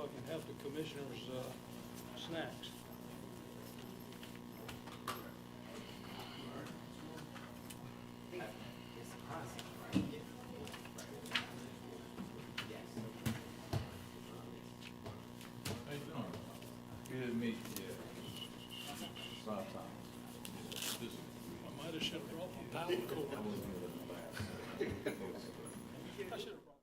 so I can have the commissioners' snacks. How you doing? Good to meet you. Sometimes. I might have should have brought my paddle cord. I wasn't here in the last. I should have brought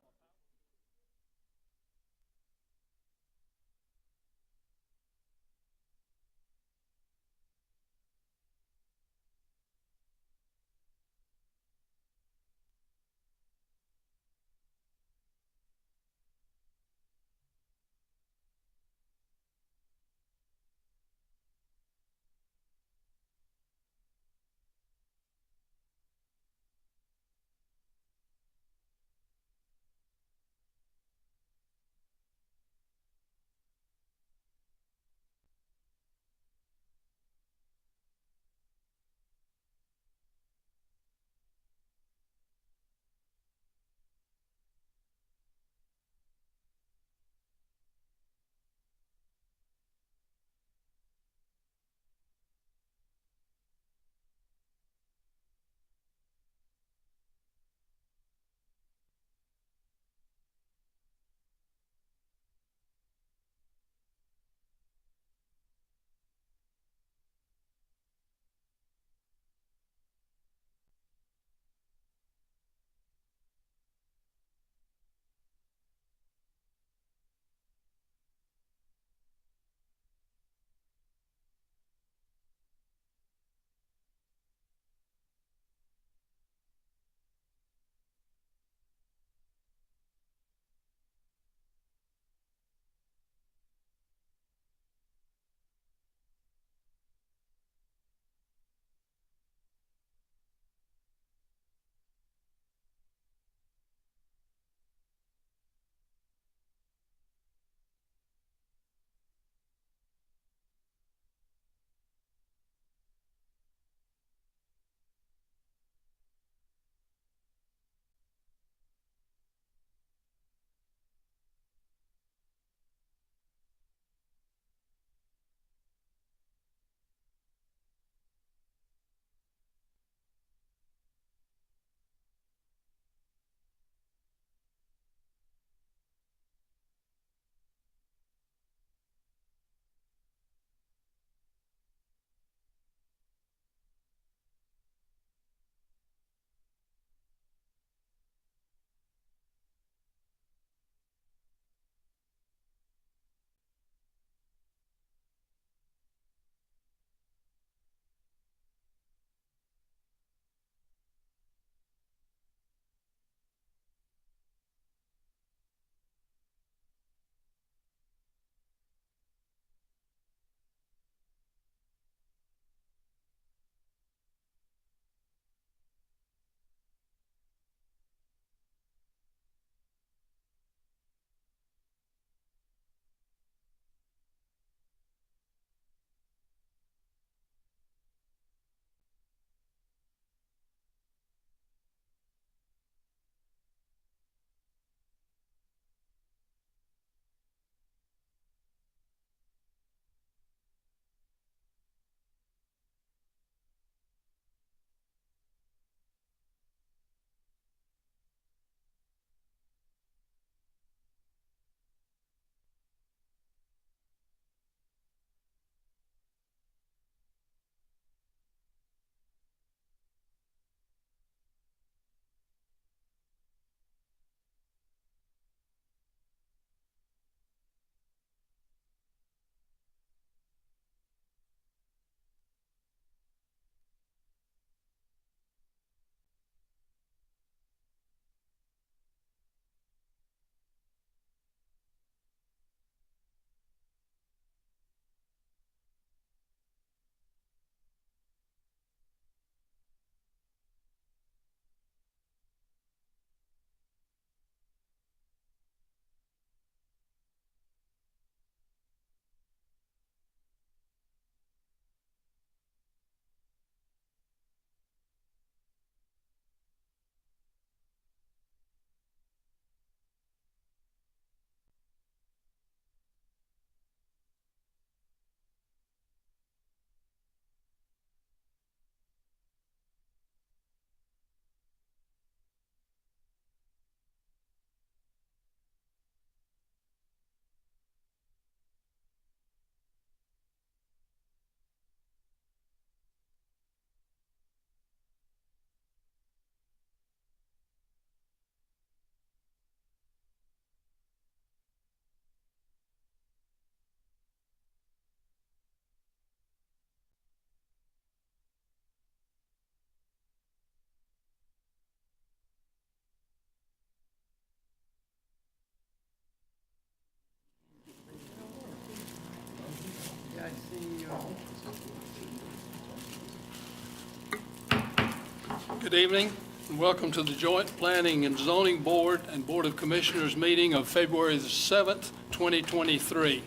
Good evening, and welcome to the Joint Planning and Zoning Board and Board of Commissioners meeting of February the 7th, 2023.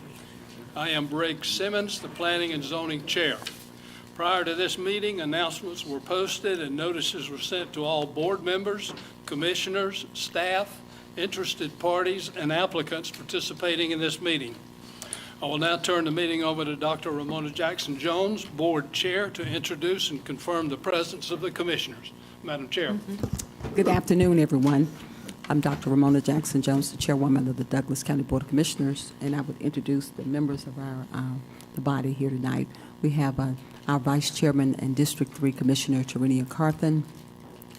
I am Briggs Simmons, the Planning and Zoning Chair. Prior to this meeting, announcements were posted and notices were sent to all board members, commissioners, staff, interested parties, and applicants participating in this meeting. I will now turn the meeting over to Dr. Ramona Jackson Jones, Board Chair, to introduce and confirm the presence of the commissioners. Madam Chair. Good afternoon, everyone. I'm Dr. Ramona Jackson Jones, the Chairwoman of the Douglas County Board of Commissioners, and I would introduce the members of the body here tonight. We have our Vice Chairman and District 3 Commissioner, Tarenia Carthen,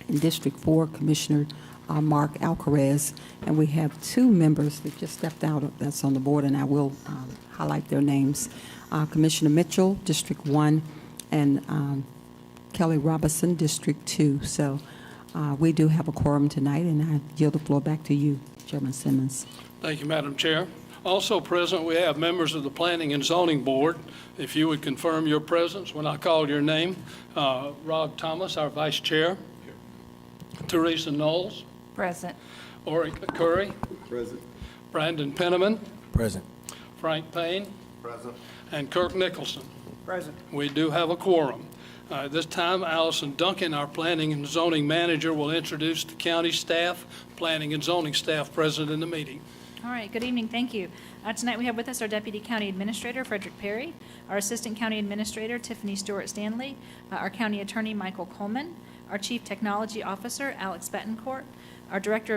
and District 4 Commissioner Mark Alcarez, and we have two members that just stepped out that's on the board, and I will highlight their names. Commissioner Mitchell, District 1, and Kelly Robinson, District 2. So we do have a quorum tonight, and I yield the floor back to you, Chairman Simmons. Thank you, Madam Chair. Also present, we have members of the Planning and Zoning Board. If you would confirm your presence when I call your name. Rob Thomas, our Vice Chair. Teresa Knowles. Present. Ori Curry. Present. Brandon Penniman. Present. Frank Payne. Present. And Kirk Nicholson. Present. We do have a quorum. This time, Allison Duncan, our Planning and Zoning Manager, will introduce the county staff, Planning and Zoning staff present in the meeting. All right, good evening, thank you. Tonight we have with us our Deputy County Administrator, Frederick Perry, our Assistant County Administrator, Tiffany Stewart-Stanley, our County Attorney, Michael Coleman, our Chief Technology Officer, Alex Betancourt, our Director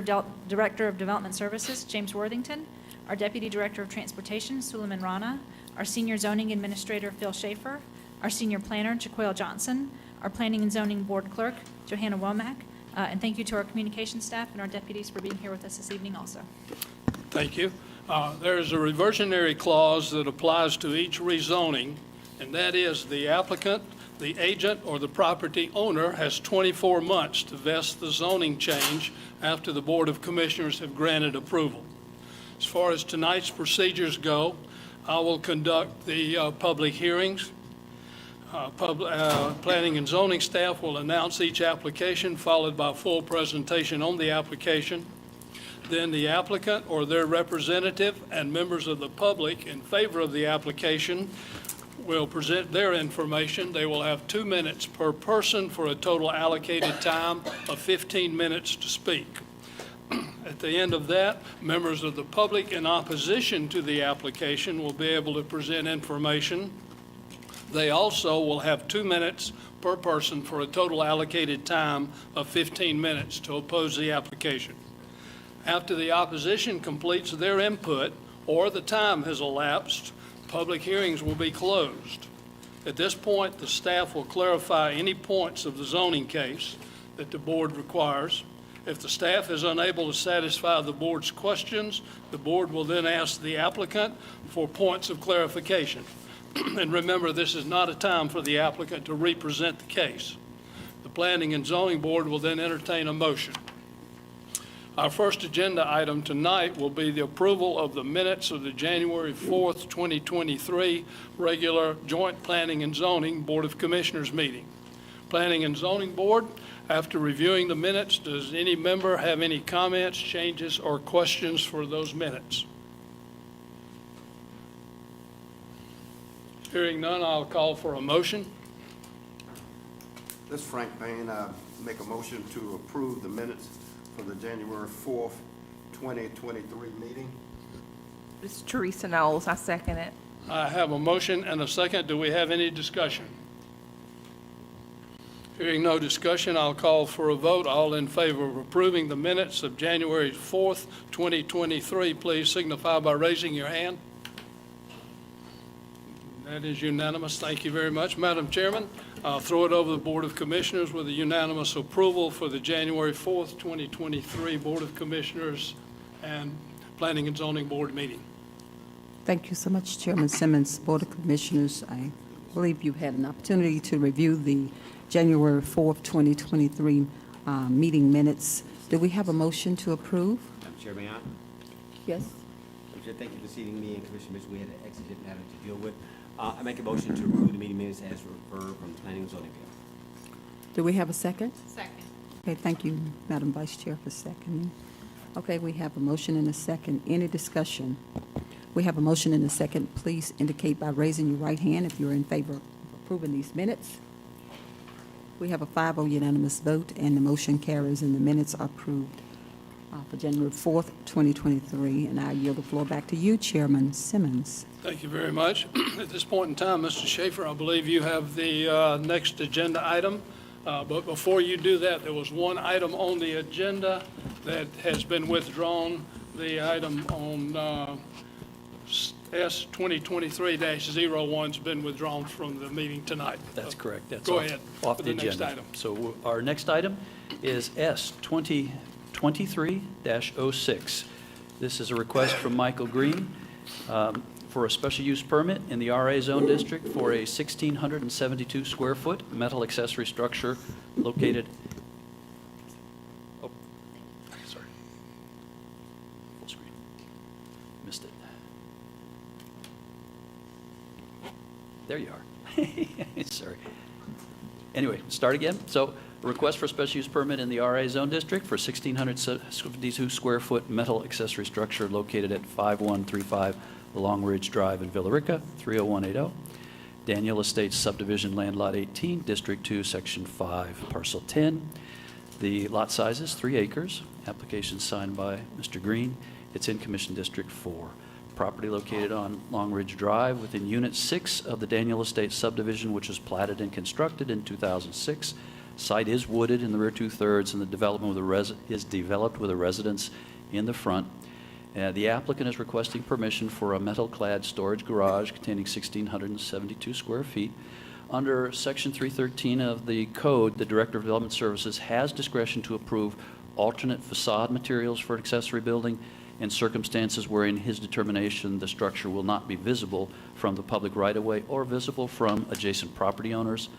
of Development Services, James Worthington, our Deputy Director of Transportation, Suleiman Rana, our Senior Zoning Administrator, Phil Schaefer, our Senior Planner, Jaquel Johnson, our Planning and Zoning Board Clerk, Johanna Womack, and thank you to our communication staff and our deputies for being here with us this evening also. Thank you. There is a reversionary clause that applies to each rezoning, and that is the applicant, the agent, or the property owner has 24 months to vest the zoning change after the Board of Commissioners have granted approval. As far as tonight's procedures go, I will conduct the public hearings. Planning and zoning staff will announce each application, followed by a full presentation on the application. Then the applicant or their representative and members of the public in favor of the application will present their information. They will have 2 minutes per person for a total allocated time of 15 minutes to speak. At the end of that, members of the public in opposition to the application will be able to present information. They also will have 2 minutes per person for a total allocated time of 15 minutes to oppose the application. After the opposition completes their input or the time has elapsed, public hearings will be closed. At this point, the staff will clarify any points of the zoning case that the board requires. If the staff is unable to satisfy the board's questions, the board will then ask the applicant for points of clarification. And remember, this is not a time for the applicant to represent the case. The Planning and Zoning Board will then entertain a motion. Our first agenda item tonight will be the approval of the minutes of the January 4th, 2023 regular Joint Planning and Zoning Board of Commissioners meeting. Planning and Zoning Board, after reviewing the minutes, does any member have any comments, changes, or questions for those minutes? Hearing none, I'll call for a motion. This is Frank Payne. I make a motion to approve the minutes for the January 4th, 2023 meeting. This is Teresa Knowles. I second it. I have a motion and a second. Do we have any discussion? Hearing no discussion, I'll call for a vote. All in favor of approving the minutes of January 4th, 2023, please signify by raising your hand. That is unanimous. Thank you very much. Madam Chairman, I'll throw it over to the Board of Commissioners with a unanimous approval for the January 4th, 2023 Board of Commissioners and Planning and Zoning Board meeting. Thank you so much, Chairman Simmons. Board of Commissioners, I believe you had an opportunity to review the January 4th, 2023 meeting minutes. Do we have a motion to approve? Madam Chair, may I? Yes. Madam Chair, thank you for seating me and Commissioner Mitchell. We had an exigent matter to deal with. I make a motion to approve the meeting minutes as referred from the Planning and Zoning Board. Do we have a second? Second. Okay, thank you, Madam Vice Chair, for seconding. Okay, we have a motion and a second. Any discussion? We have a motion and a second. Please indicate by raising your right hand if you're in favor of approving these minutes. We have a 5-0 unanimous vote, and the motion carries, and the minutes are approved for January 4th, 2023. And I yield the floor back to you, Chairman Simmons. Thank you very much. At this point in time, Mr. Schaefer, I believe you have the next agenda item. But before you do that, there was one item on the agenda that has been withdrawn, the item on S 2023-01's been withdrawn from the meeting tonight. That's correct. That's Go off- ahead Off with the the next agenda. item. So our next item is S 2023-06. This is a request from Michael Green for a special use permit in the RA zone district for a 1,672 square foot metal accessory structure located, oh, sorry, full screen, missed it. There you are. Sorry. Anyway, start again. So, request for special use permit in the RA zone district for 1,672 square foot metal accessory structure located at 5135 Long Ridge Drive in Villa Rica, 30180. Daniel Estates Subdivision Land Lot 18, District 2, Section 5, Parcel 10. The lot size is 3 acres. Application signed by Mr. Green. It's in Commission District 4. Property located on Long Ridge Drive within Unit 6 of the Daniel Estates subdivision, which was platted and constructed in 2006. Site is wooded in the rear 2/3, and the development is developed with a residence in the front. The applicant is requesting permission for a metal-clad storage garage containing 1,672 square feet. Under Section 313 of the code, the Director of Development Services has discretion to approve alternate facade materials for an accessory building in circumstances where, in his determination, the structure will not be visible from the public right-of-way or visible from adjacent property owners.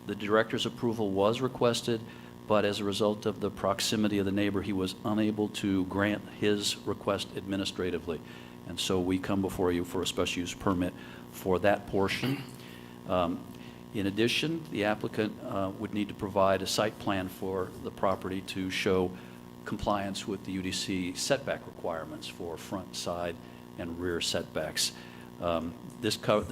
The Director's approval was requested, but as a result of the proximity of the neighbor, he was unable to grant his request administratively. And so we come before you for a special use permit for that portion. In addition, the applicant would need to provide a site plan for the property to show compliance with the UDC setback requirements for front, side, and rear setbacks. The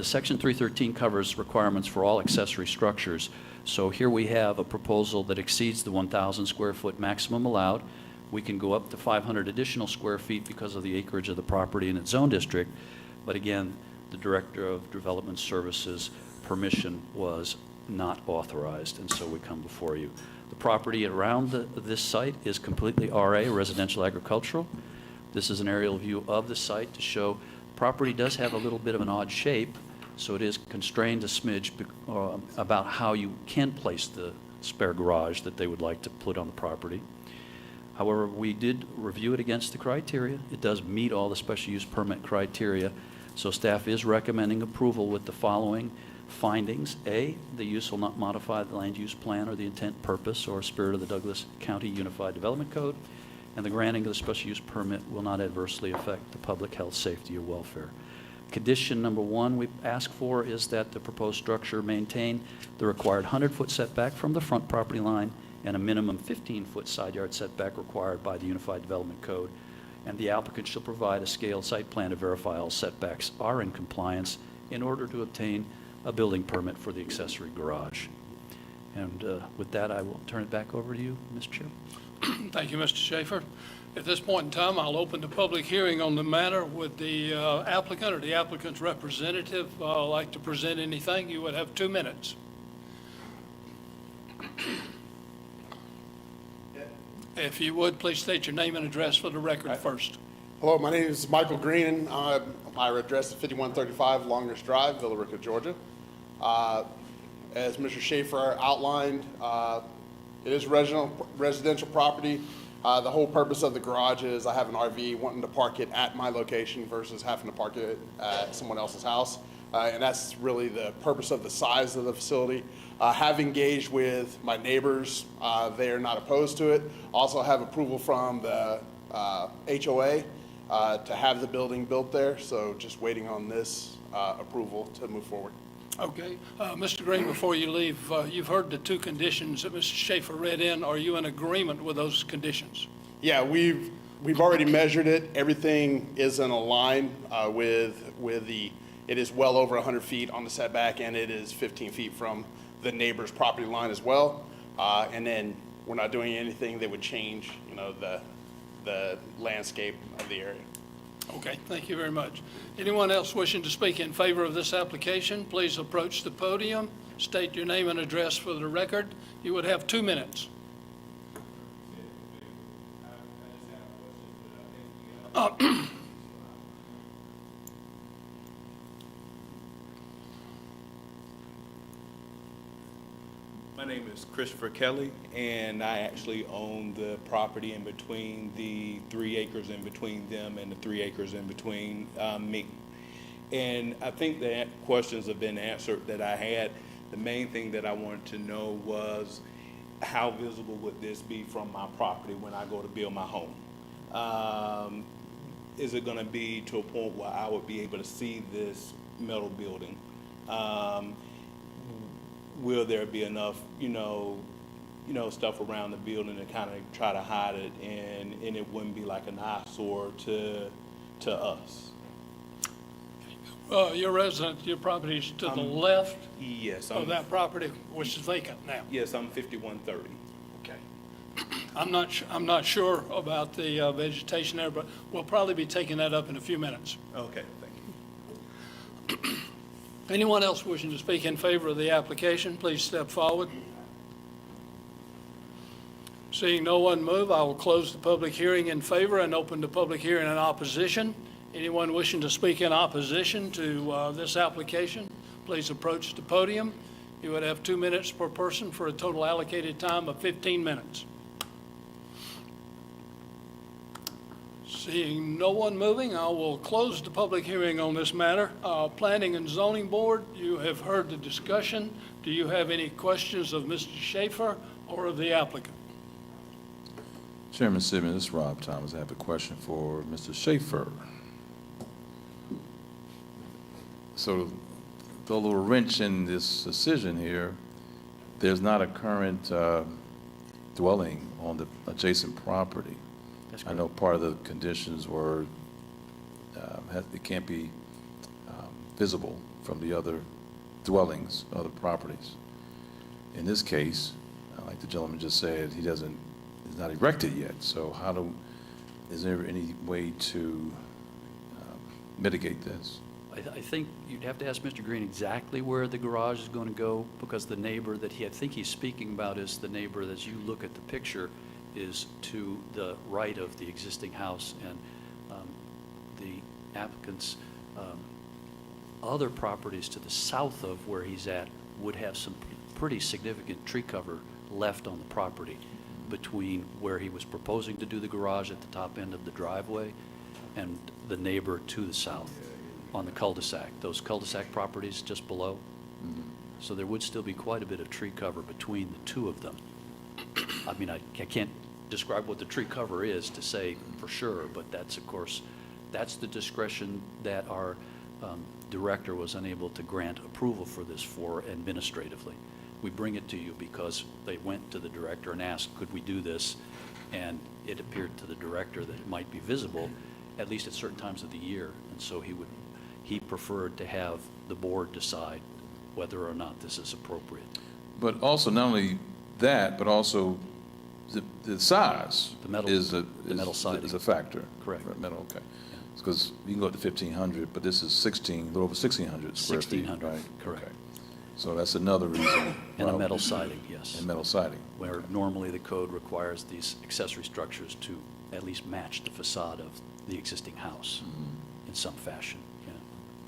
Section 313 covers requirements for all accessory structures. So here we have a proposal that exceeds the 1,000 square foot maximum allowed. We can go up to 500 additional square feet because of the acreage of the property in its zone district. But again, the Director of Development Services permission was not authorized, and so we come before you. The property around this site is completely RA, residential agricultural. This is an aerial view of the site to show property does have a little bit of an odd shape, so it is constrained a smidge about how you can place the spare garage that they would like to put on the property. However, we did review it against the criteria. It does meet all the special use permit criteria, so staff is recommending approval with the following findings. A, the use will not modify the land use plan or the intent, purpose, or spirit of the Douglas County Unified Development Code, and the granting of the special use permit will not adversely affect the public health, safety, or welfare. Condition number 1 we ask for is that the proposed structure maintain the required 100-foot setback from the front property line and a minimum 15-foot side yard setback required by the Unified Development Code. And the applicant shall provide a scaled site plan to verify all setbacks are in compliance in order to obtain a building permit for the accessory garage. And with that, I will turn it back over to you, Mr. Chair. Thank you, Mr. Schaefer. At this point in time, I'll open the public hearing on the matter. Would the applicant or the applicant's representative like to present anything? You would have 2 minutes. If you would, please state your name and address for the record first. Hello, my name is Michael Green. My address is 5135 Long Ridge Drive, Villa Rica, Georgia. As Mr. Schaefer outlined, it is residential property. The whole purpose of the garage is I have an RV wanting to park it at my location versus having to park it at someone else's house. And that's really the purpose of the size of the facility. Have engaged with my neighbors. They are not opposed to it. Also have approval from the HOA to have the building built there. So just waiting on this approval to move forward. Okay. Mr. Green, before you leave, you've heard the two conditions that Mr. Schaefer read in. Are you in agreement with those conditions? Yeah, we've already measured it. Everything is in a line with it is well over 100 feet on the setback, and it is 15 feet from the neighbor's property line as well. And then we're not doing anything that would change, the landscape of the area. Okay, thank you very much. Anyone else wishing to speak in favor of this application, please approach the podium, state your name and address for the record. You would have 2 minutes. My name is Christopher Kelly, and I actually own the property in between the 3 acres in between them and the 3 acres in between me. And I think the questions have been answered that I had. The main thing that I wanted to know was how visible would this be from my property when I go to build my home? Is it going to be to a point where I would be able to see this metal building? Will there be enough, stuff around the building to kind of try to hide it, and it wouldn't be like an eyesore to us? Your property is to the left Yes, of that property, which is vacant now. Yes, I'm 5130. Okay. I'm not sure about the vegetation there, but we'll probably be taking that up in a few minutes. Okay, thank you. Anyone else wishing to speak in favor of the application, please step forward. Seeing no one move, I will close the public hearing in favor and open the public hearing in opposition. Anyone wishing to speak in opposition to this application, please approach the podium. You would have 2 minutes per person for a total allocated time of 15 minutes. Seeing no one moving, I will close the public hearing on this matter. Planning and Zoning Board, you have heard the discussion. Do you have any questions of Mr. Schaefer or of the applicant? Chairman Simmons, this is Rob Thomas. I have a question for Mr. Schaefer. So the little wrench in this decision here, there's not a current dwelling on the adjacent property. That's I know part of the conditions were it can't be visible from the other dwellings, other properties. In this case, like the gentleman just said, it's not erected yet. So is there any way to mitigate this? I think you'd have to ask Mr. Green exactly where the garage is going to go, because the neighbor that I think he's speaking about is the neighbor that, as you look at the picture, is to the right of the existing house, and the applicant's other properties to the south of where he's at would have some pretty significant tree cover left on the property between where he was proposing to do the garage at the top end of the driveway and the neighbor to the south on the cul-de-sac, those cul-de-sac properties just below. So there would still be quite a bit of tree cover between the two of them. I mean, I can't describe what the tree cover is to say for sure, but that's, of course, that's the discretion that our director was unable to grant approval for this for administratively. We bring it to you because they went to the director and asked, could we do this? And it appeared to the director that it might be visible, at least at certain times of the year. And so he preferred to have the board decide whether or not this is appropriate. But also, not only that, but also the size The metal- is the metal siding. is a factor. Correct. Right, metal, okay. Because you can go up to 1,500, but this is a little over 1,600 square feet, 1,600, right? correct. Okay. So that's another reason. And a why- metal siding, yes. And metal siding. Where normally the code requires these accessory structures to at least match the facade of the existing house in some fashion, yeah.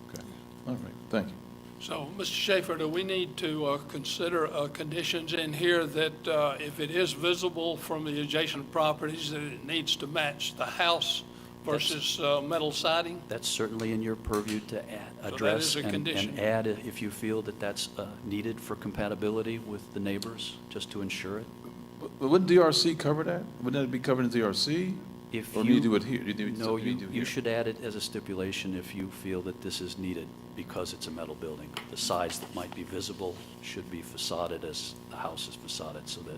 Okay. All right, thank you. So, Mr. Schaefer, do we need to consider conditions in here that if it is visible from the adjacent properties, that it needs to match the house versus metal siding? That's certainly in your purview to that address is a and condition. add if you feel that that's needed for compatibility with the neighbors, just to ensure it. But wouldn't DRC cover that? Wouldn't that be covered in DRC? If Or do you do it here? No, do you here? should add it as a stipulation if you feel that this is needed because it's a metal building. The sides that might be visible should be facaded as the house is facaded so that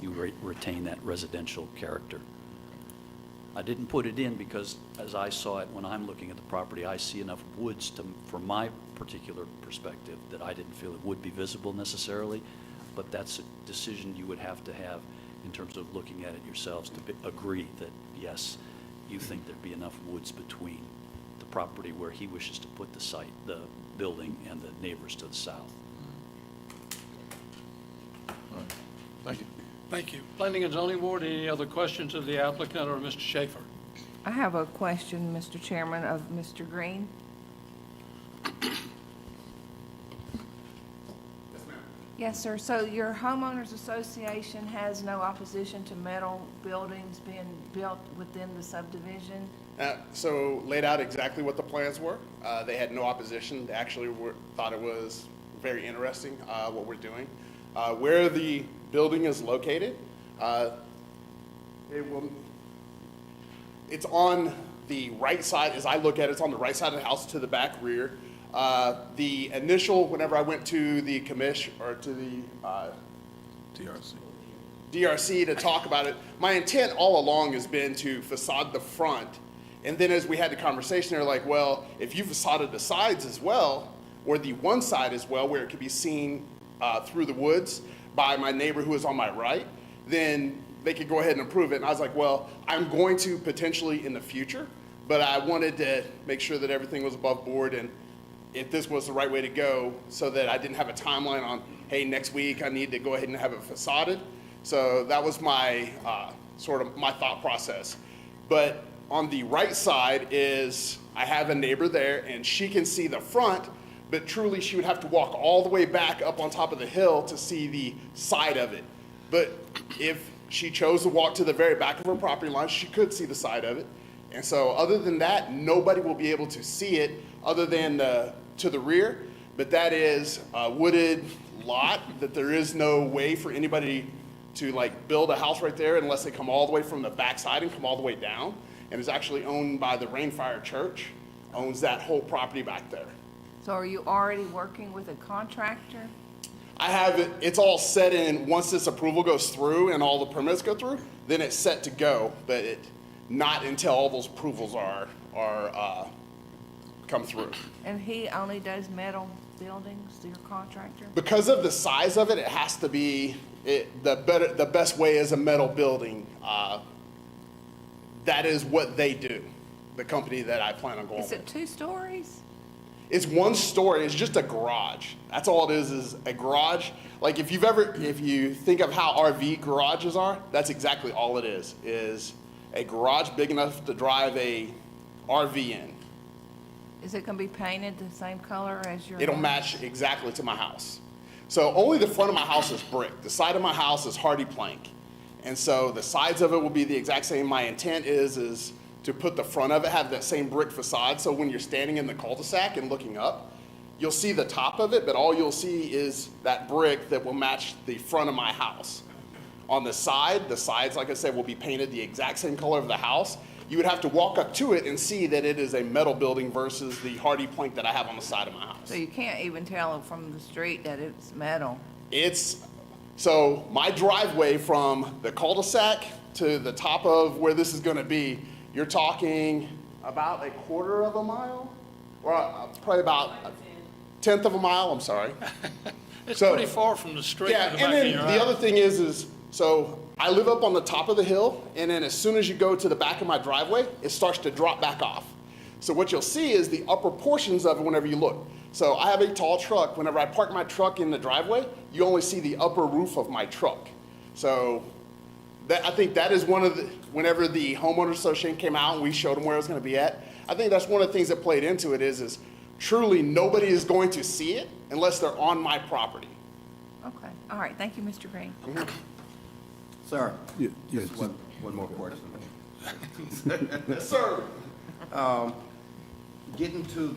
you retain that residential character. I didn't put it in because as I saw it when I'm looking at the property, I see enough woods from my particular perspective that I didn't feel it would be visible necessarily, but that's a decision you would have to have in terms of looking at it yourselves to agree that, yes, you think there'd be enough woods between the property where he wishes to put the site, the building, and the neighbors to the south. All right. Thank you. Thank you. Planning and Zoning Board, any other questions of the applicant or Mr. Schaefer? I have a question, Mr. Chairman, of Mr. Green. Yes, sir. So your homeowners association has no opposition to metal buildings being built within the subdivision? So laid out exactly what the plans were. They had no opposition. They actually thought it was very interesting what we're doing. Where the building is located, it's on the right side, as I look at it, it's on the right side of the house to the back rear. The initial, whenever I went to the commission, or to the DRC to talk about it, my intent all along has been to facade the front. And then as we had the conversation, they're like, well, if you facaded the sides as well, or the one side as well, where it could be seen through the woods by my neighbor who is on my right, then they could go ahead and approve it. And I was like, well, I'm going to potentially in the future, but I wanted to make sure that everything was above board and if this was the right way to go so that I didn't have a timeline on, hey, next week I need to go ahead and have it facaded. So that was my sort of my thought process. But on the right side is I have a neighbor there and she can see the front, but truly she would have to walk all the way back up on top of the hill to see the side of it. But if she chose to walk to the very back of her property line, she could see the side of it. And so other than that, nobody will be able to see it other than to the rear. But that is a wooded lot that there is no way for anybody to like build a house right there unless they come all the way from the backside and come all the way down. And it's actually owned by the Rainfire Church, owns that whole property back there. So are you already working with a contractor? I have it, it's all set in, once this approval goes through and all the permits go through, then it's set to go, but not until all those approvals are come through. And he only does metal buildings, your contractor? Because of the size of it, it has to be, the best way is a metal building. That is what they do, the company that I plan on going Is with. it 2 stories? It's 1 story, it's just a garage. That's all it is a garage. Like if you think of how RV garages are, that's exactly all it is a garage big enough to drive a RV in. Is it gonna be painted the same color as your? It'll match exactly to my house. So only the front of my house is brick. The side of my house is hardy plank. And so the sides of it will be the exact same. My intent is to put the front of it, have that same brick facade, so when you're standing in the cul-de-sac and looking up, you'll see the top of it, but all you'll see is that brick that will match the front of my house. On the sides, like I said, will be painted the exact same color of the house. You would have to walk up to it and see that it is a metal building versus the hardy plank that I have on the side of my house. So you can't even tell from the street that it's metal? So my driveway from the cul-de-sac to the top of where this is gonna be, you're talking about a quarter of a mile? Or probably about a 1/10 of a mile, I'm sorry. It's So- pretty far from the street Yeah, to the and back of then your the house. other thing is so I live up on the top of the hill, and then as soon as you go to the back of my driveway, it starts to drop back off. So what you'll see is the upper portions of it whenever you look. So I have a tall truck. Whenever I park my truck in the driveway, you only see the upper roof of my truck. So I think that is one of the, whenever the homeowners association came out and we showed them where it was gonna be at, I think that's one of the things that played into it is truly nobody is going to see it unless they're on my property. Okay, all right, thank you, Mr. Green. Sir, Yes. just one more question. Yes, sir. Getting to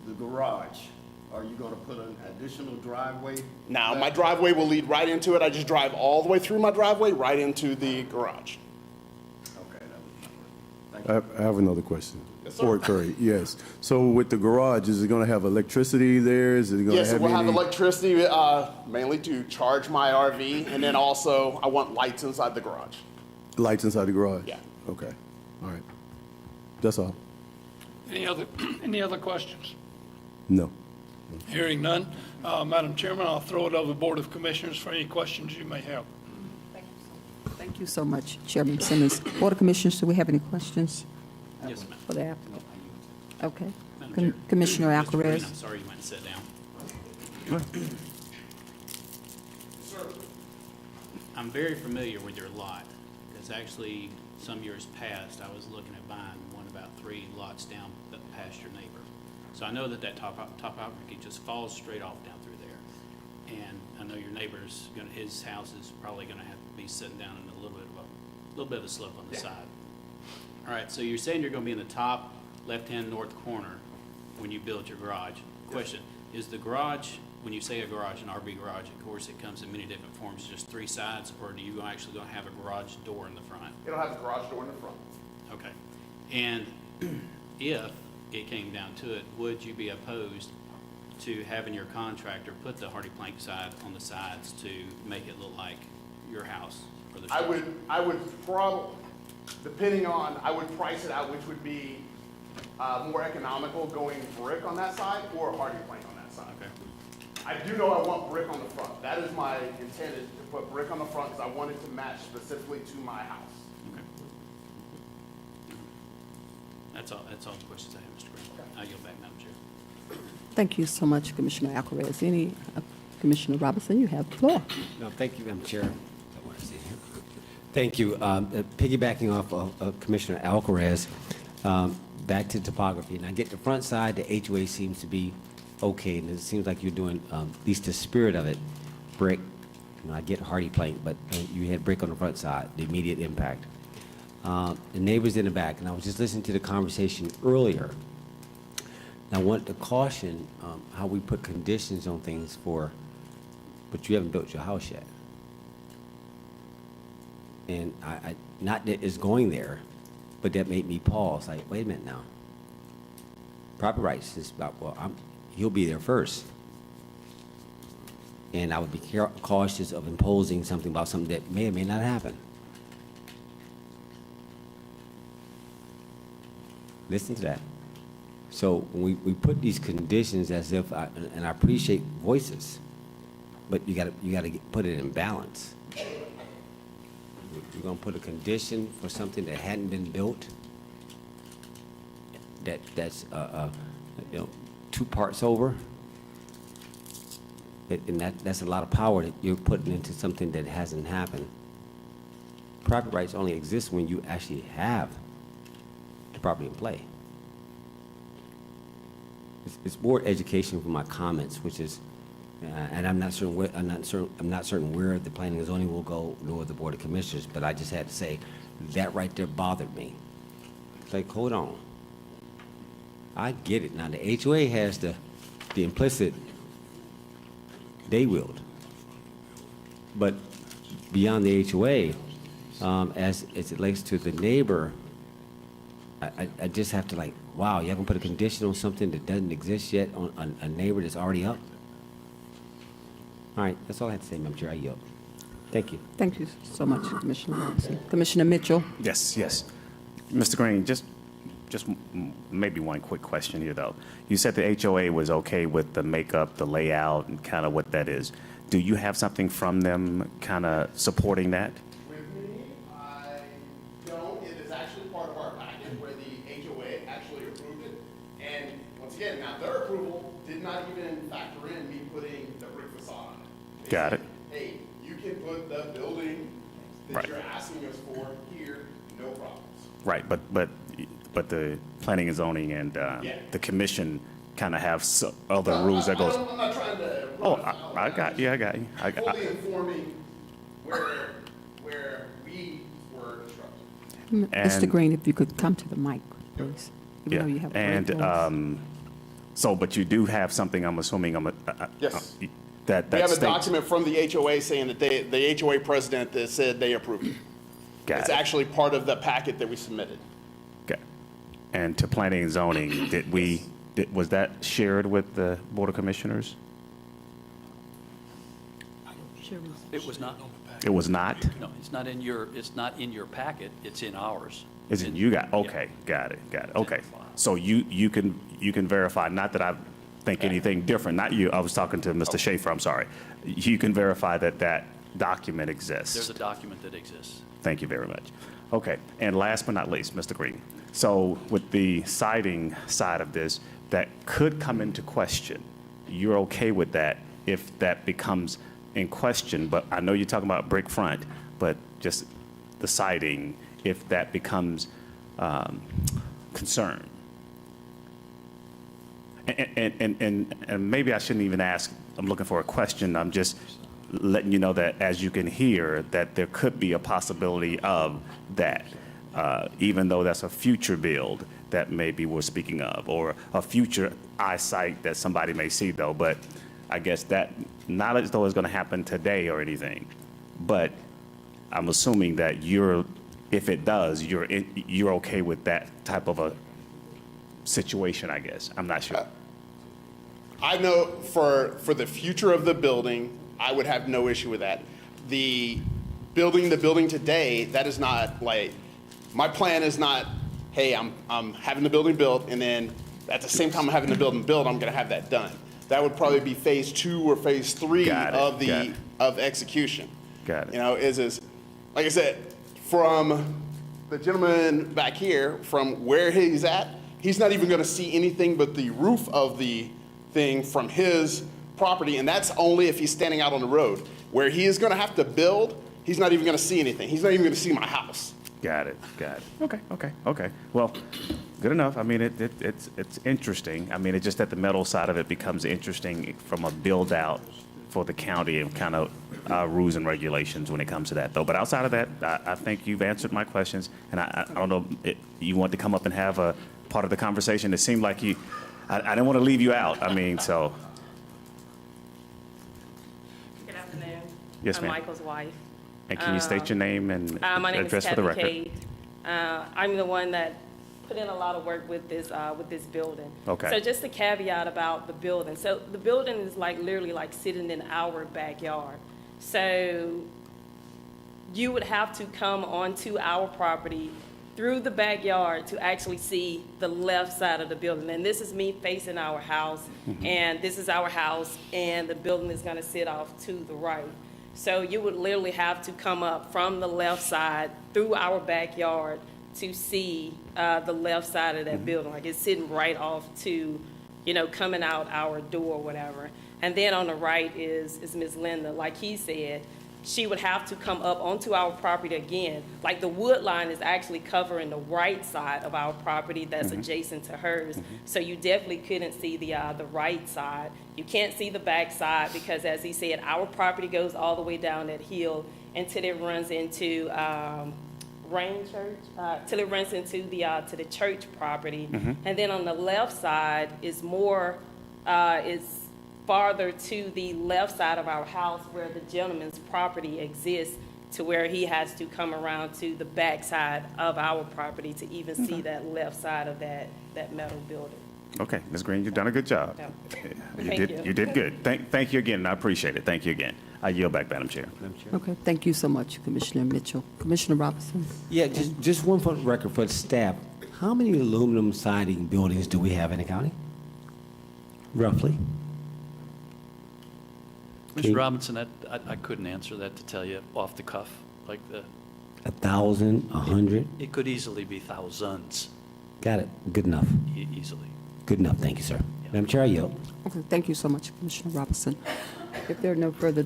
the garage, are you gonna put an additional driveway? Now, my driveway will lead right into it. I just drive all the way through my driveway, right into the garage. Okay, that was my question. I have another question. Yes, sir. For Curry, yes. So with the garage, is it going to have electricity there? Is it going to Yes, have we'll have any? electricity, mainly to charge my RV, and then also I want lights inside the garage. Lights inside the garage? Yeah. Okay, all right. That's all. Any other questions? No. Hearing none, Madam Chairman, I'll throw it over the Board of Commissioners for any questions you may have. Thank you so much, Chairman Simmons. Board of Commissioners, do we have any questions Yes, ma'am. for the applicant? Okay. Madam Chair. Commissioner Mr. Green, Alcaraz. I'm sorry you went and sit down. I'm very familiar with your lot, because actually, some years past, I was looking at buying one about 3 lots down past your neighbor. So I know that topography just falls straight off down through there. And I know your neighbor's his house is probably gonna have to be sitting down in a little bit of a slope on the side. All right, so you're saying you're gonna be in the top left-hand north corner when you build your garage. Question, is the garage, when you say a garage, an RV garage, of course, it comes in many different forms, just 3 sides, or do you actually gonna have a garage door in the front? It'll have a garage door in the front. Okay. And if it came down to it, would you be opposed to having your contractor put the hardy plank side on the sides to make it look like your house or the structure? I would probably, depending on, I would price it out, which would be more economical, going brick on that side or hardy plank on that side. Okay. I do know I want brick on the front. That is my intent, is to put brick on the front because I want it to match specifically to my house. Okay. That's all the questions I have, Mr. Green. I yield back, Madam Chair. Thank you so much, Commissioner Alcaraz. Any, Commissioner Robinson, you have the floor. No, thank you, Madam Chair. Thank you. Piggybacking off of Commissioner Alcaraz, back to topography. And I get the front side, the HOA seems to be okay, and it seems like you're doing, at least the spirit of it, brick. You know, I get hardy plank, but you had brick on the front side, the immediate impact. The neighbors in the back, and I was just listening to the conversation earlier. And I want to caution how we put conditions on things but you haven't built your house yet. And I not that it's going there, but that made me pause, like, wait a minute now. Property rights is about, well, he'll be there first. And I would be cautious of imposing something about something that may or may not happen. Listen to that. So when we put these conditions as if, and I appreciate voices, but you gotta put it in balance. You're gonna put a condition for something that hadn't been built, that's 2 parts over, and that's a lot of power that you're putting into something that hasn't happened. Property rights only exist when you actually have the property in play. It's more education for my comments, which is, and I'm not certain where the planning and zoning will go, nor the Board of Commissioners, but I just had to say, that right there bothered me. It's like, hold on. I get it. Now, the HOA has the implicit, they willed. But beyond the HOA, as it relates to the neighbor, I just have to, like, wow, you haven't put a condition on something that doesn't exist yet on a neighbor that's already up? All right, that's all I have to say, Madam Chair. I yield. Thank you. Thank you so much, Commissioner Robinson. Commissioner Mitchell? Yes, yes. Mr. Green, just maybe one quick question here, though. You said the HOA was okay with the makeup, the layout, and kind of what that is. Do you have something from them kind of supporting that? With me, I don't. It is actually part of our package where the HOA actually approved it. And once again, now their approval did not even factor in me putting the brick facade on it. They Got said, it. hey, you can put the building that Right. you're asking us for here, no problems. Right, but the planning and zoning and Yeah. the commission kind of have other rules that goes. I'm not trying to. Oh, run afoul of I that. got you. I got you. I got. Fully informing where we were instructed. Mr. And- Green, if you could come to the mic, please. Even though you have a great And voice. so, but you do have something. I'm assuming. Yes. That We have a states. document from the HOA saying that the HOA president that said they approved it. Got It's it. actually part of the packet that we submitted. and to planning and zoning, was that shared with the Board of Commissioners? It was not. It was not? No, it's not in your packet, it's in ours. Is it you got, okay, got it, okay. So you can verify, not that I think anything different, not you, I was talking to Mr. Schaefer, I'm sorry. You can verify that that document exists? There's a document that exists. Thank you very much. Okay, and last but not least, Mr. Green. So with the siding side of this, that could come into question. You're okay with that if that becomes in question, but I know you're talking about brick front, but just the siding, if that becomes concern. And maybe I shouldn't even ask, I'm looking for a question, I'm just letting you know that as you can hear, that there could be a possibility of that, even though that's a future build that maybe we're speaking of, or a future eyesight that somebody may see though, but I guess that, not as though it's gonna happen today or anything, but I'm assuming that if it does, you're okay with that type of a situation, I guess. I'm not sure. I know for the future of the building, I would have no issue with that. The building today, that is not like, my plan is not, hey, I'm having the building built, and then at the same time I'm having the building built, I'm gonna have that done. That would probably be phase 2 or phase 3 of execution. Got it. You know, is like I said, from the gentleman back here, from where he's at, he's not even gonna see anything but the roof of the thing from his property, and that's only if he's standing out on the road. Where he is gonna have to build, he's not even gonna see anything. He's not even gonna see my house. Got it. Okay. Well, good enough. I mean, it's interesting. I mean, it's just that the metal side of it becomes interesting from a build out for the county and kind of rules and regulations when it comes to that, though. But outside of that, I think you've answered my questions, and I don't know, you want to come up and have a part of the conversation? It seemed like I didn't want to leave you out. I mean, so. Good afternoon. Yes, ma'am. I'm Michael's wife. And can you state your name and My name is address for the Kathy record? Cade. I'm the one that put in a lot of work with this building. Okay. So just a caveat about the building. So the building is like literally like sitting in our backyard. So you would have to come onto our property through the backyard to actually see the left side of the building. And this is me facing our house, and this is our house, and the building is gonna sit off to the right. So you would literally have to come up from the left side through our backyard to see the left side of that building. Like it's sitting right off to, coming out our door or whatever. And then on the right is Ms. Linda. Like he said, she would have to come up onto our property again. Like the wood line is actually covering the right side of our property that's adjacent to hers. So you definitely couldn't see the right side. You can't see the back side because, as he said, our property goes all the way down that hill until it runs into Rain Church, till it runs into to the church property. And then on the left side is more, is farther to the left side of our house where the gentleman's property exists, to where he has to come around to the back side of our property to even see that left side of that metal building. Okay, Ms. Green, you've done a good job. Yeah. You did good. Thank you again, and I appreciate it. Thank you again. I yield back, Madam Chair. Okay, thank you so much, Commissioner Mitchell. Commissioner Robinson? Yeah, just one for the record for the staff. How many aluminum siding buildings do we have in the county? Roughly? Mr. Robinson, I couldn't answer that to tell you off the cuff, like 1,000, 100? it could easily be thousands, Got it. Good enough. easily. Good enough. Thank you, sir. Madam Chair, I yield. Okay, thank you so much, Commissioner Robinson. If there's no further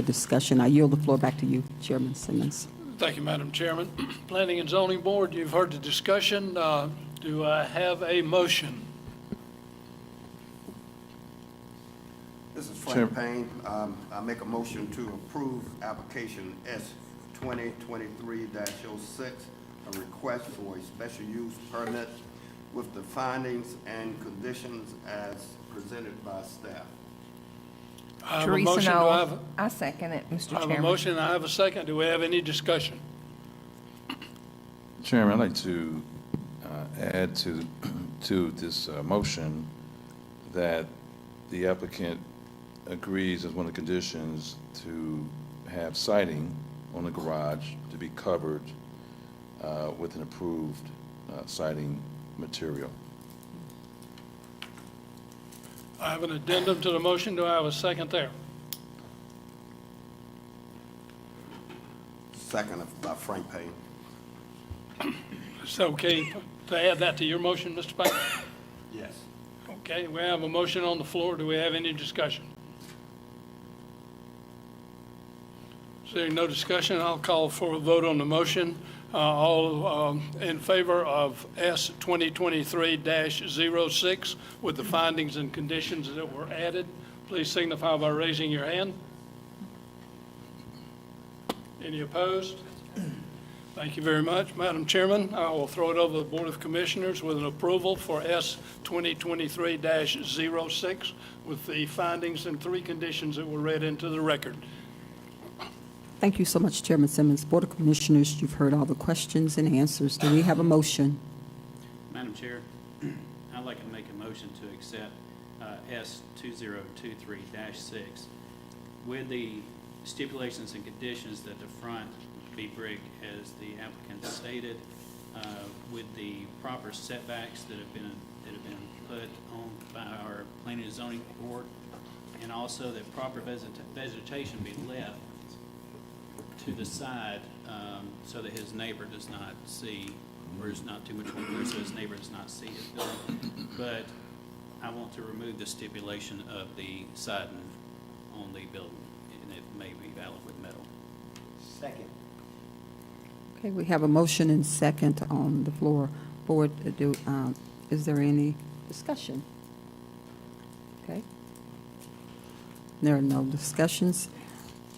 discussion, I yield the floor back to you, Chairman Simmons. Thank you, Madam Chairman. Planning and Zoning Board, you've heard the discussion. Do I have a motion? This is Frank Payne. I make a motion to approve application S 2023-06, a request for a special use permit with the findings and conditions as presented by staff. I have a Teresa motion. Noel. I second it, Mr. I Chairman. have a motion, and I have a second. Do we have any discussion? Chairman, I'd like to add to this motion that the applicant agrees as one of the conditions to have siding on the garage to be covered with an approved siding material. I have an addendum to the motion. Do I have a second there? Second by Frank Payne. It's okay to add that to your motion, Mr. Payne? Yes. Okay, we have a motion on the floor. Do we have any discussion? Seeing no discussion, I'll call for a vote on the motion. All in favor of S 2023-06 with the findings and conditions that were added, please signify by raising your hand. Any opposed? Thank you very much. Madam Chairman, I will throw it over to the Board of Commissioners with an approval for S 2023-06 with the findings and 3 conditions that were read into the record. Thank you so much, Chairman Simmons. Board of Commissioners, you've heard all the questions and answers. Do we have a motion? Madam Chair, I'd like to make a motion to accept S 2023-6 with the stipulations and conditions that the front be brick as the applicant stated, with the proper setbacks that have been put on by our Planning and Zoning Board, and also that proper vegetation be left to the side so that his neighbor does not see, or there's not too much water, so his neighbor does not see his building. But I want to remove the stipulation of the siding on the building, and it may be valid with metal. Second. Okay, we have a motion and second on the floor. Board, is there any discussion? Okay. There are no discussions.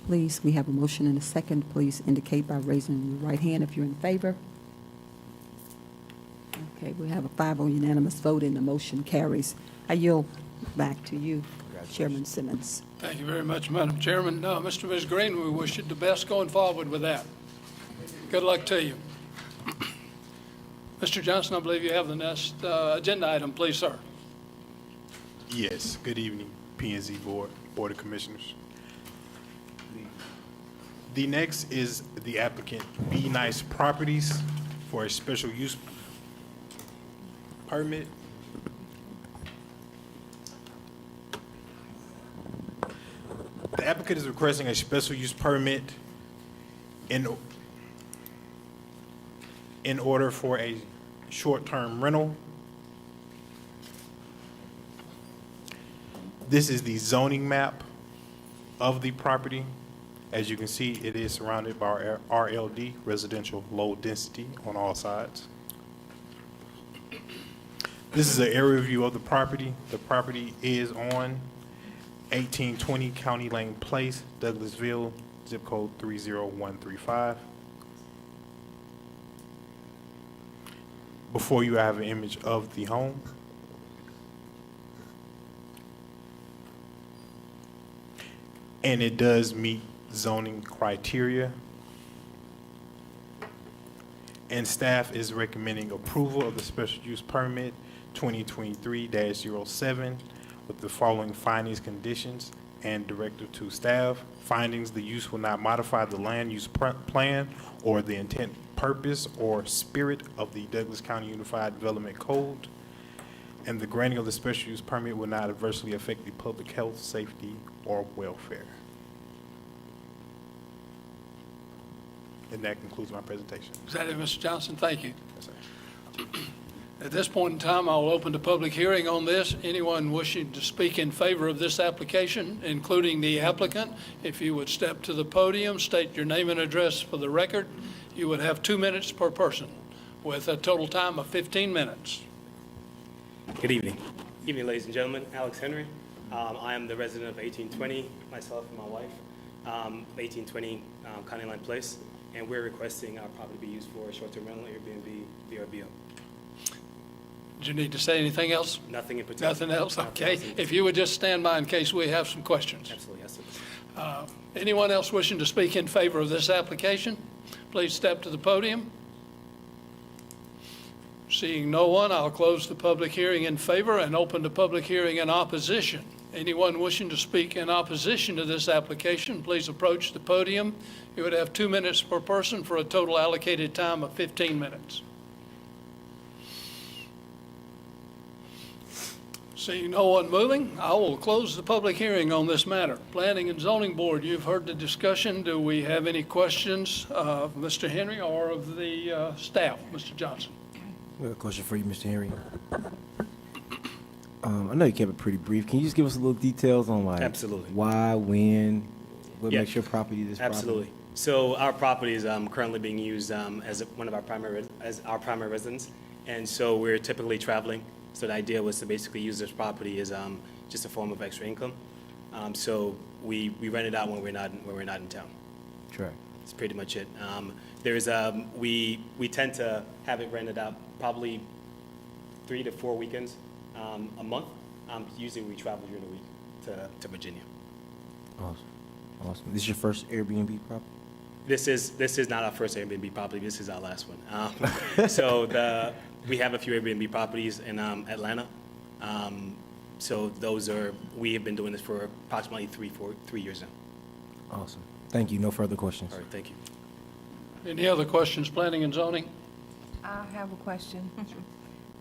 Please, we have a motion and a second. Please indicate by raising your right hand if you're in favor. Okay, we have a 5-0 unanimous vote and the motion carries. I yield back to you, Chairman Simmons. Thank you very much, Madam Chairman. Mr. and Ms. Green, we wish you the best going forward with that. Good luck to you. Mr. Johnson, I believe you have the next agenda item, please, sir. Yes, good evening, P&Z Board of Commissioners. The next is the applicant Be Nice Properties for a special use permit. The applicant is requesting a special use permit in order for a short-term rental. This is the zoning map of the property. As you can see, it is surrounded by our RLD, residential low density, on all sides. This is an area view of the property. The property is on 1820 County Lane Place, Douglasville, zip code 30135. Before you, I have an image of the home. And it does meet zoning criteria. And staff is recommending approval of the special use permit 2023-07 with the following findings, conditions, and directive to staff. Findings: the use will not modify the land use plan or the intent, purpose, or spirit of the Douglas County Unified Development Code. And the granting of the special use permit will not adversely affect the public health, safety, or welfare. And that concludes my presentation. Is that it, Mr. Johnson? Thank you. Yes, sir. At this point in time, I'll open the public hearing on this. Anyone wishing to speak in favor of this application, including the applicant, if you would step to the podium, state your name and address for the record. You would have 2 minutes per person, with a total time of 15 minutes. Good evening. Evening, ladies and gentlemen. Alex Henry. I am the resident of 1820, myself and my wife, 1820 County Line Place, and we're requesting our property be used for short-term rental, Airbnb, VRBO. Do you need to say anything else? Nothing in particular. Nothing else? Nothing Okay. else in If you would just stand by in case we have some questions. Absolutely, yes, sir. Anyone else wishing to speak in favor of this application, please step to the podium. Seeing no one, I'll close the public hearing in favor and open the public hearing in opposition. Anyone wishing to speak in opposition to this application, please approach the podium. You would have 2 minutes per person for a total allocated time of 15 minutes. Seeing no one moving, I will close the public hearing on this matter. Planning and Zoning Board, you've heard the discussion. Do we have any questions of Mr. Henry or of the staff? Mr. Johnson? I have a question for you, Mr. Henry. I know you kept it pretty brief. Can you just give us a little details on like Absolutely. why, when, what Yeah. makes your property this property? Absolutely. So our property is currently being used as one of our primary residence, and so we're typically traveling. So the idea was to basically use this property as just a form of extra income. So we rent it out when we're not in town. Correct. That's pretty much it. We tend to have it rented out probably 3 to 4 weekends a month. Usually we travel during the week to Virginia. Awesome. Awesome. This is your first Airbnb property? This is not our first Airbnb property. This is our last one. So we have a few Airbnb properties in Atlanta. So we have been doing this for approximately 3 years now. Awesome. Thank you. No further questions. All right, thank you. Any other questions, Planning and Zoning? I have a question.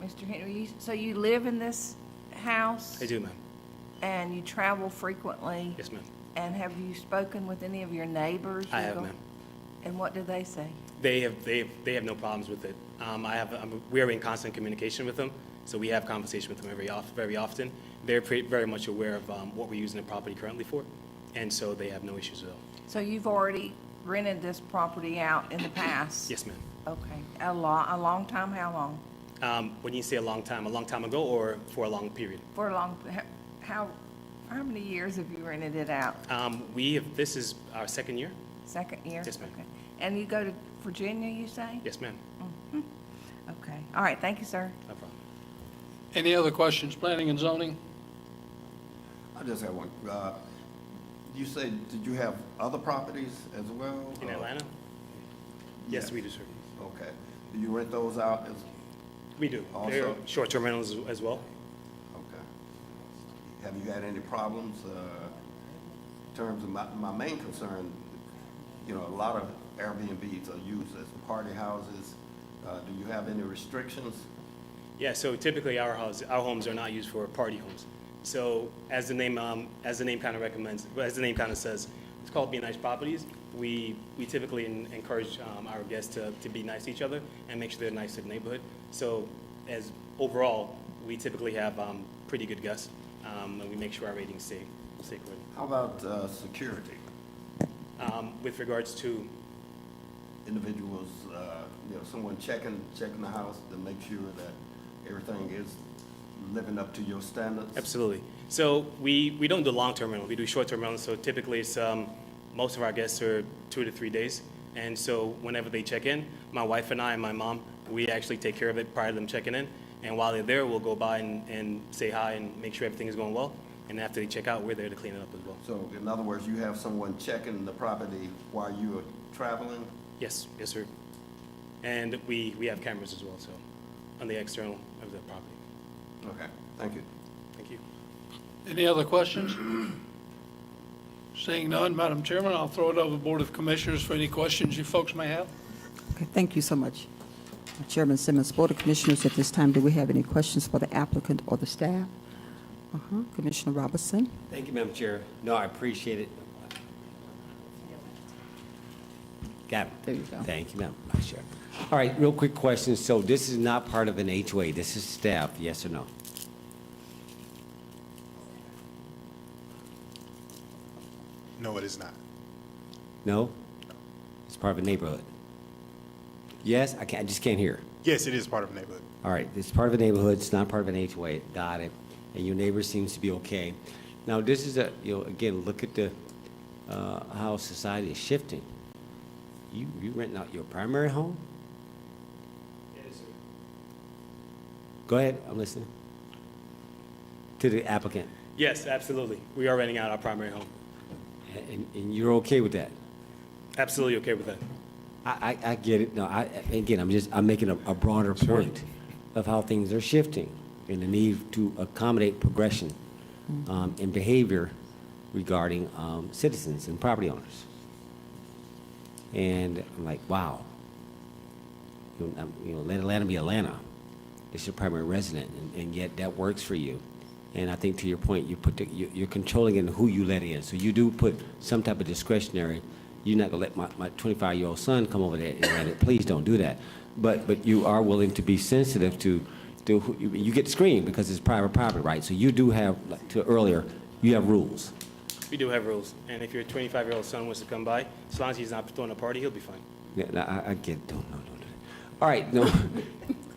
Mr. Henry, so you live in this house? I do, ma'am. And you travel frequently? Yes, ma'am. And have you spoken with any of your neighbors? I have, ma'am. And what do they say? They have no problems with it. We are in constant communication with them, so we have conversation with them very often. They're very much aware of what we're using the property currently for, and so they have no issues at all. So you've already rented this property out in the past? Yes, ma'am. Okay. A long time? How long? When you say a long time ago, or for a long period? For a long, how many years have you rented it out? This is our second year. Second year? Yes, ma'am. Okay. And you go to Virginia, you say? Yes, ma'am. Okay. All right. Thank you, sir. No problem. Any other questions, Planning and Zoning? I just have one. You said, did you have other properties as well? In Atlanta? Yes, we do, sir. Okay. Do you rent those out as, We do. Also- They're short-term rentals as well. okay. Have you had any problems, in terms of my main concern, a lot of Airbnbs are used as party houses. Do you have any restrictions? Yeah, so typically our homes are not used for party homes. So as the name kind of recommends, as the name kind of says, it's called Be Nice Properties. We typically encourage our guests to be nice to each other and make sure they're nice to the neighborhood. So as overall, we typically have pretty good guests, and we make sure our ratings stay good. How about security? With regards to, Individuals, someone checking the house to make sure that everything is living up to your standards? absolutely. So we don't do long-term rentals, we do short-term rentals. So typically it's, most of our guests are 2 to 3 days. And so whenever they check in, my wife and I and my mom, we actually take care of it prior to them checking in. And while they're there, we'll go by and say hi and make sure everything is going well. And after they check out, we're there to clean it up as well. So in other words, you have someone checking the property while you are traveling? Yes, sir. And we have cameras as well, so, on the external of the property. Okay, thank you. Thank you. Any other questions? Seeing none, Madam Chairman, I'll throw it over to the Board of Commissioners for any questions you folks may have. Okay, thank you so much. Chairman Simmons, Board of Commissioners, at this time, do we have any questions for the applicant or the staff? Commissioner Robertson? Thank you, Madam Chair. No, I appreciate it. Got it. There you go. Thank you, Madam Vice Chair. All right, real quick question. So this is not part of an HOA. This is staff, yes or no? No, it is not. No? It's part of a neighborhood. Yes? I just can't hear. Yes, it is part of a neighborhood. All right, it's part of a neighborhood, it's not part of an HOA, got it. And your neighbor seems to be okay. Now, this is again, look at the, how society is shifting. You renting out your primary home? Yes, sir. Go ahead, I'm listening. To the applicant. Yes, absolutely. We are renting out our primary home. And you're okay with that? Absolutely okay with that. I get it. No, again, I'm making a broader point. of how things are shifting and the need to accommodate progression in behavior regarding citizens and property owners. And I'm like, wow, let Atlanta be Atlanta. It's your primary resident, and yet that works for you. And I think to your point, you're controlling in who you let in. So you do put some type of discretionary. You're not gonna let my 25-year-old son come over there and let it. Please don't do that. But you are willing to be sensitive to who, you get to screen because it's private property, right? So you do have, like to earlier, you have rules. We do have rules, and if your 25-year-old son wants to come by, as long as he's not throwing a party, he'll be fine. Yeah, no, I get, don't do that. All right, no,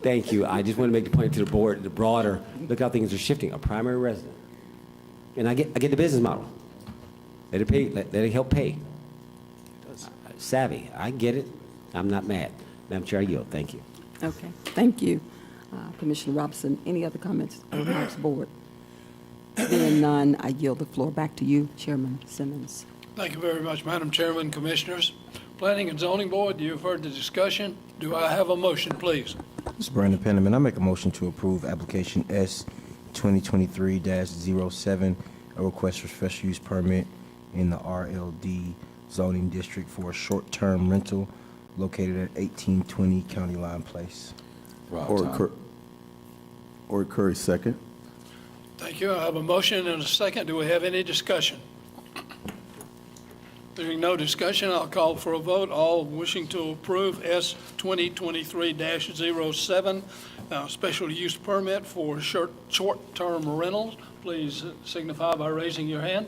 thank you. I just want to make the point to the board, the broader, look how things are shifting, a primary resident. And I get the business model. Let it pay, let it help pay. Savvy, I get it. I'm not mad. Madam Chair, I yield. Thank you. Okay, thank you. Commissioner Robinson, any other comments or remarks, board? Being none, I yield the floor back to you, Chairman Simmons. Thank you very much, Madam Chairman, Commissioners. Planning and Zoning Board, you've heard the discussion. Do I have a motion, please? This is Brandon Penniman. I make a motion to approve application S 2023-07, a request for special use permit in the RLD zoning district for a short-term rental located at 1820 County Line Place. Or Curry, second. Thank you. I have a motion and a second. Do we have any discussion? Hearing no discussion, I'll call for a vote. All wishing to approve S 2023-07, special use permit for short-term rentals, please signify by raising your hand.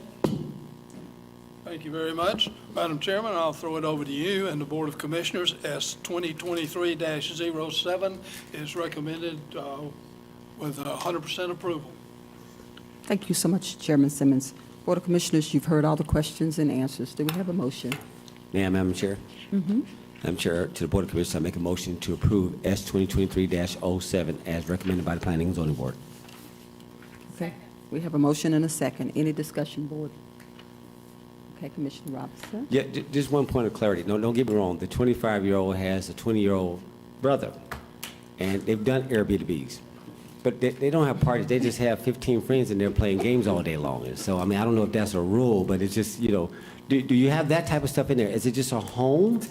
Thank you very much. Madam Chairman, I'll throw it over to you and the Board of Commissioners. S 2023-07 is recommended with 100% approval. Thank you so much, Chairman Simmons. Board of Commissioners, you've heard all the questions and answers. Do we have a motion? Madam Chair. Madam Chair, to the Board of Commissioners, I make a motion to approve S 2023-07 as recommended by the Planning and Zoning Board. Okay, we have a motion and a second. Any discussion, board? Okay, Commissioner Robinson. Yeah, just one point of clarity. No, don't get me wrong. The 25-year-old has a 20-year-old brother, and they've done Airbnbs. But they don't have parties. They just have 15 friends and they're playing games all day long. And so, I mean, I don't know if that's a rule, but it's just, do you have that type of stuff in there? Is it just a home?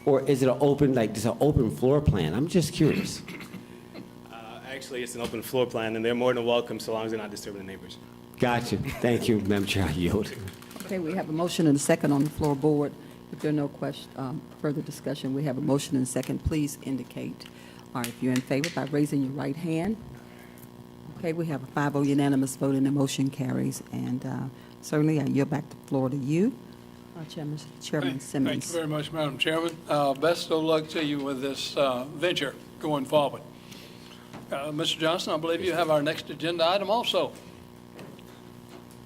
Or is it an open, like just an open floor plan? I'm just curious. Actually, it's an open floor plan, and they're more than welcome so long as they're not disturbing the neighbors. Gotcha. Thank you, Madam Chair. I yield. Okay, we have a motion and a second on the floor, board. If there are no further discussion, we have a motion and a second. Please indicate, if you're in favor by raising your right hand. Okay, we have a 5-0 unanimous vote and the motion carries. And certainly, I yield back the floor to you, Chairman Simmons. Thank you very much, Madam Chairman. Best of luck to you with this venture going forward. Mr. Johnson, I believe you have our next agenda item also.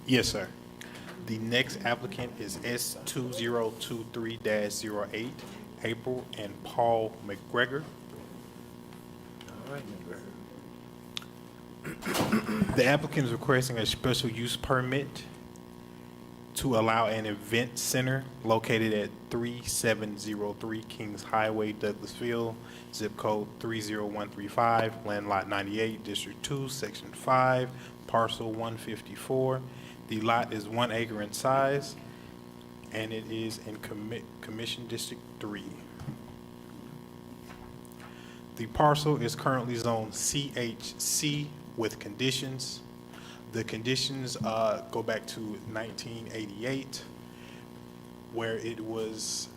Yes, sir. The next applicant is S 2023-08, April and Paul McGregor. All right, McGregor. The applicant is requesting a special use permit to allow an event center located at 3703 Kings Highway, Douglasville, zip code 30135, land lot 98, District 2, Section 5, parcel 154. The lot is 1 acre in size, and it is in Commission District 3. The parcel is currently zoned CHC with conditions. The conditions go back to 1988, where it was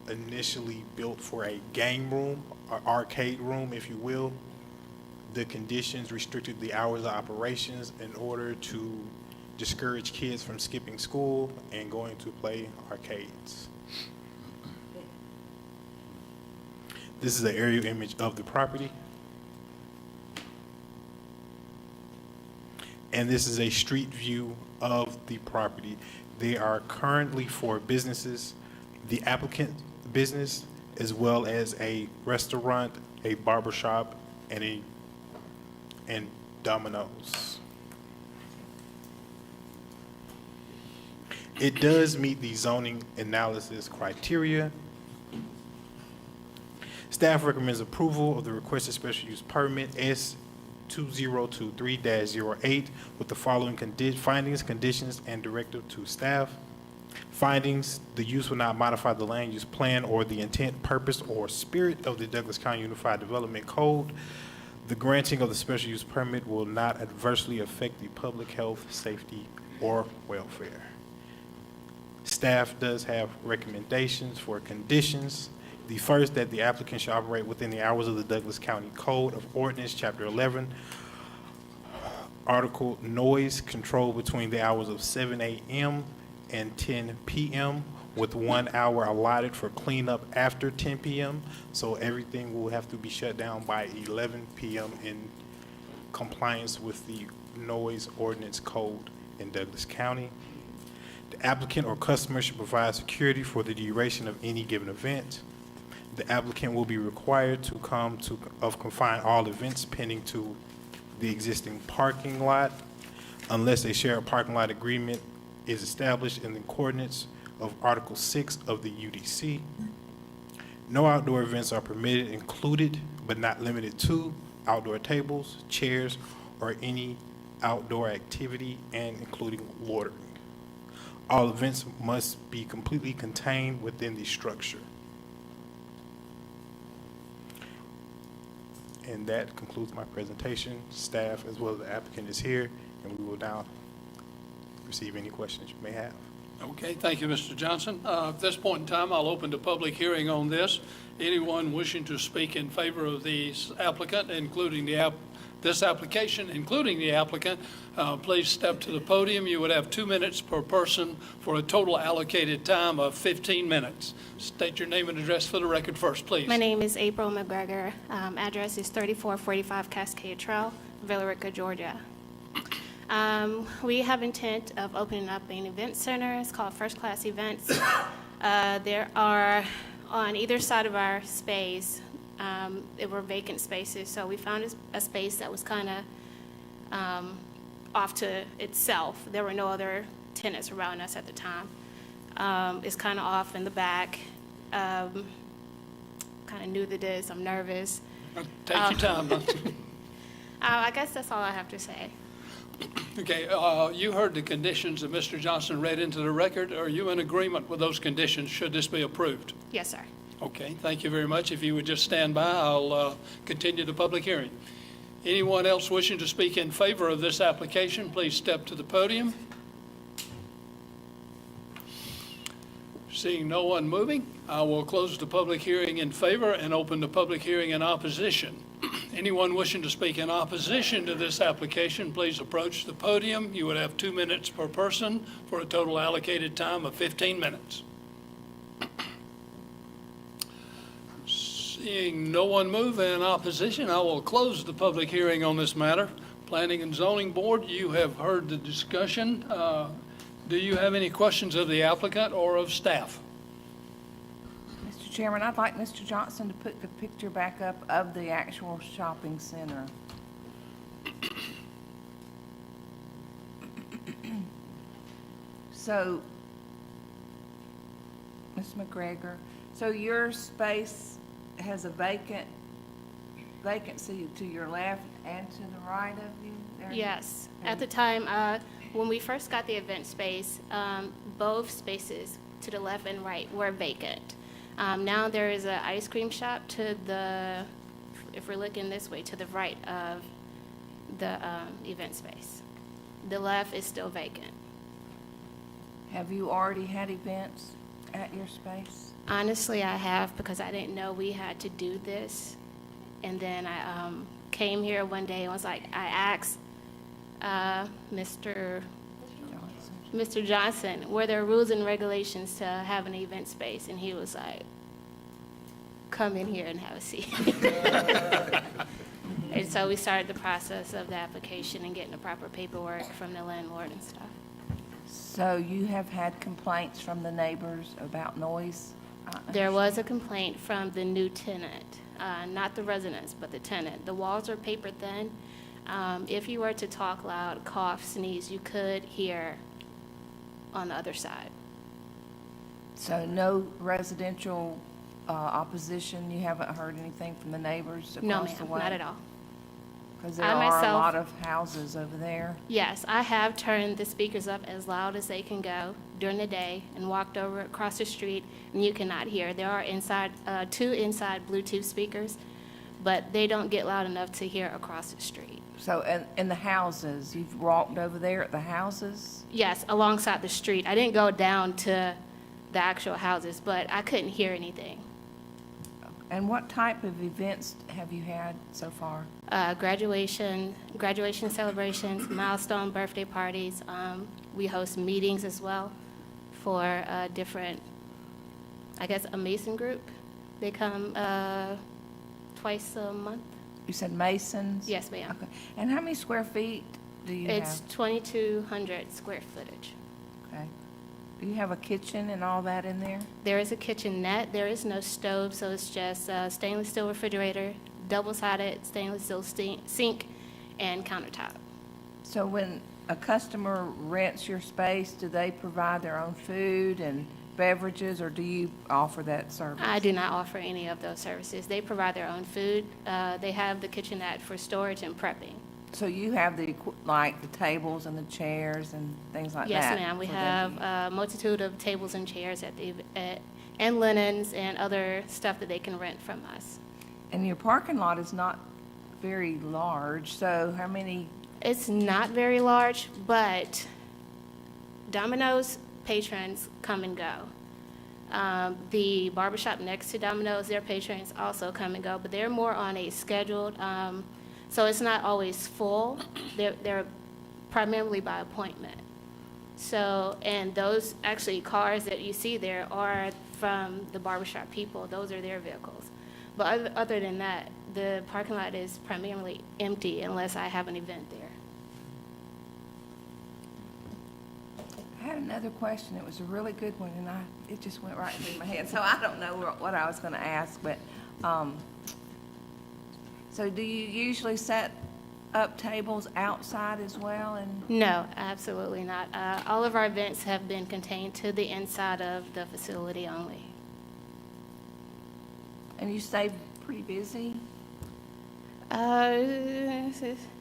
initially built for a game room, or arcade room, if you will. The conditions restricted the hours of operations in order to discourage kids from skipping school and going to play arcades. This is an aerial image of the property. And this is a street view of the property. They are currently for businesses, the applicant business, as well as a restaurant, a barbershop, and Domino's. It does meet the zoning analysis criteria. Staff recommends approval of the requested special use permit S 2023-08 with the following findings, conditions, and directive to staff. Findings: the use will not modify the land use plan or the intent, purpose, or spirit of the Douglas County Unified Development Code. The granting of the special use permit will not adversely affect the public health, safety, or welfare. Staff does have recommendations for conditions. The first, that the applicant shall operate within the hours of the Douglas County Code of Ordinance, Chapter 11, Article Noise Control between the hours of 7 a.m. and 10 p.m. with 1 hour allotted for cleanup after 10 p.m. So everything will have to be shut down by 11 p.m. in compliance with the noise ordinance code in Douglas County. The applicant or customer should provide security for the duration of any given event. The applicant will be required to confine all events pending to the existing parking lot unless a shared parking lot agreement is established in the coordinates of Article 6 of the UDC. No outdoor events are permitted, included but not limited to outdoor tables, chairs, or any outdoor activity, and including watering. All events must be completely contained within the structure. And that concludes my presentation. Staff as well as the applicant is here, and we will now receive any questions you may have. Okay, thank you, Mr. Johnson. At this point in time, I'll open the public hearing on this. Anyone wishing to speak in favor of the applicant, including this application, including the applicant, please step to the podium. You would have 2 minutes per person for a total allocated time of 15 minutes. State your name and address for the record first, please. My name is April McGregor. Address is 3445 Cascade Trail, Villa Rica, Georgia. We have intent of opening up an event center. It's called First Class Events. There are, on either side of our space, there were vacant spaces, so we found a space that was kind of off to itself. There were no other tenants around us at the time. It's kind of off in the back. Kind of new to this. I'm nervous. Take your time. I guess that's all I have to say. Okay, you heard the conditions that Mr. Johnson read into the record. Are you in agreement with those conditions should this be approved? Yes, sir. Okay, thank you very much. If you would just stand by, I'll continue the public hearing. Anyone else wishing to speak in favor of this application, please step to the podium. Seeing no one moving, I will close the public hearing in favor and open the public hearing in opposition. Anyone wishing to speak in opposition to this application, please approach the podium. You would have 2 minutes per person for a total allocated time of 15 minutes. Seeing no one move in opposition, I will close the public hearing on this matter. Planning and Zoning Board, you have heard the discussion. Do you have any questions of the applicant or of staff? Mr. Chairman, I'd like Mr. Johnson to put the picture back up of the actual shopping center. So, Ms. McGregor, so your space has a vacancy to your left and to the right of you? There? Yes. At the time, when we first got the event space, both spaces to the left and right were vacant. Now there is an ice cream shop to the, if we're looking this way, to the right of the event space. The left is still vacant. Have you already had events at your space? Honestly, I have, because I didn't know we had to do this. And then I came here one day and was like, I asked Mr. Johnson, were there rules and regulations to have an event space? And he was like, come in here and have a seat. And so we started the process of the application and getting the proper paperwork from the landlord and stuff. So you have had complaints from the neighbors about noise? There was a complaint from the new tenant, not the residents, but the tenant. The walls are paper thin. If you were to talk loud, cough, sneeze, you could hear on the other side. So no residential opposition? You haven't heard anything from the neighbors No, across the ma'am, way? not at all. Because there I are a myself- lot of houses over there. Yes, I have turned the speakers up as loud as they can go during the day and walked over across the street, and you cannot hear. There are two inside Bluetooth speakers, but they don't get loud enough to hear across the street. So in the houses, you've walked over there at the houses? Yes, alongside the street. I didn't go down to the actual houses, but I couldn't hear anything. And what type of events have you had so far? Graduation celebrations, milestone birthday parties. We host meetings as well for different, I guess, a Mason group. They come twice a month. You said Masons? Yes, ma'am. Okay. And how many square feet do you have? It's 2,200 square footage. Okay. Do you have a kitchen and all that in there? There is a kitchenette. There is no stove, so it's just stainless steel refrigerator, double-sided stainless steel sink, and countertop. So when a customer rents your space, do they provide their own food and beverages, or do you offer that service? I do not offer any of those services. They provide their own food. They have the kitchenette for storage and prepping. So you have like the tables and the chairs and things like that? Yes, ma'am. We for them have to use? a multitude of tables and chairs and linens and other stuff that they can rent from us. And your parking lot is not very large, so how many? It's not very large, but Domino's patrons come and go. The barbershop next to Domino's, their patrons also come and go, but they're more on a scheduled, so it's not always full. They're primarily by appointment. So, and those actually cars that you see there are from the barbershop people. Those are their vehicles. But other than that, the parking lot is primarily empty unless I have an event there. I had another question. It was a really good one, and it just went right through my head. So I don't know what I was going to ask, but, so do you usually set up tables outside as well? And No, absolutely not. All of our events have been contained to the inside of the facility only. you stay pretty busy?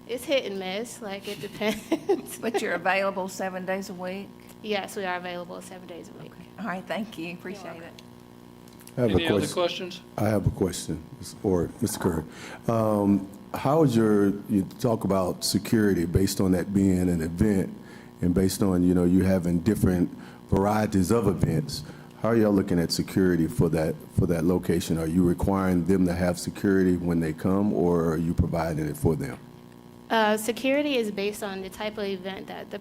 It's hit and miss, like it depends. But you're available 7 days a week? Yes, we are available 7 days a week. All right, thank you. Appreciate it. I have Any a other question. questions? I have a question, or Mr. Curry. How is you talk about security based on that being an event and based on, you having different varieties of events? How are y'all looking at security for that location? Are you requiring them to have security when they come, or are you providing it for them? Security is based on the type of event that the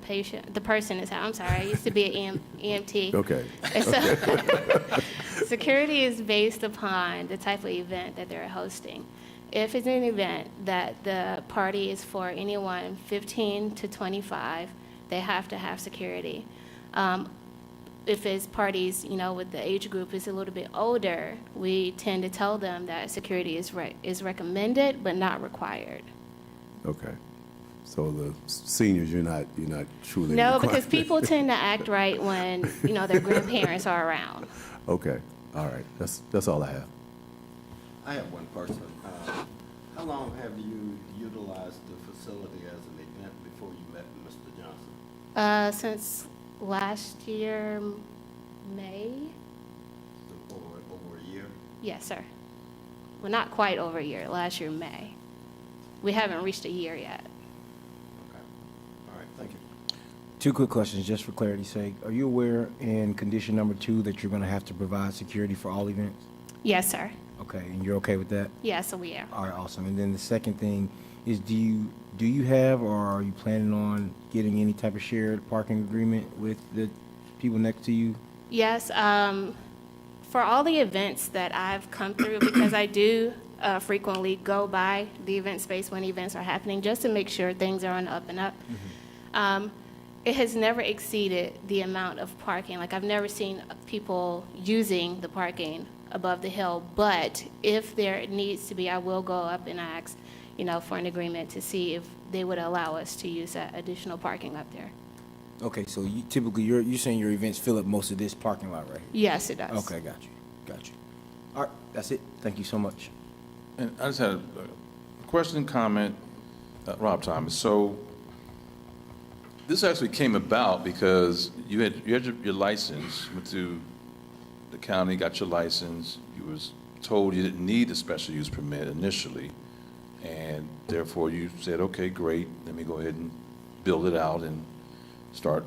person is having. I'm sorry, I used to be an EMT. Okay. So, security is based upon the type of event that they're hosting. If it's an event that the party is for anyone 15 to 25, they have to have security. If it's parties, with the age group is a little bit older, we tend to tell them that security is recommended but not required. Okay. So the seniors, you're not truly No, requiring because that. people tend to act right when, their grandparents are around. Okay. All right. That's all I have. I have one person. How long have you utilized the facility as an event before you met Mr. Johnson? Since last year, May? Over a year? Yes, sir. Well, not quite over a year. Last year, May. We haven't reached a year yet. Okay. All right, thank you. Two quick questions, just for clarity's sake. Are you aware in condition number 2 that you're going to have to provide security for all events? Yes, sir. Okay, and you're okay with that? Yes, we are. All right, awesome. And then the second thing is, do you have, or are you planning on getting any type of shared parking agreement with the people next to you? Yes, for all the events that I've come through, because I do frequently go by the event space when events are happening, just to make sure things are on the up and up. It has never exceeded the amount of parking. Like, I've never seen people using the parking above the hill, but if there needs to be, I will go up and ask, for an agreement to see if they would allow us to use that additional parking up there. Okay, so typically you're saying your events fill up most of this parking lot right here? Yes, it does. Okay, got you. All right, that's it. Thank you so much. And I just had a question, comment, Rob Thomas. So this actually came about because you had your license, went to the county, got your license. You was told you didn't need a special use permit initially, and therefore you said, okay, great, let me go ahead and build it out and start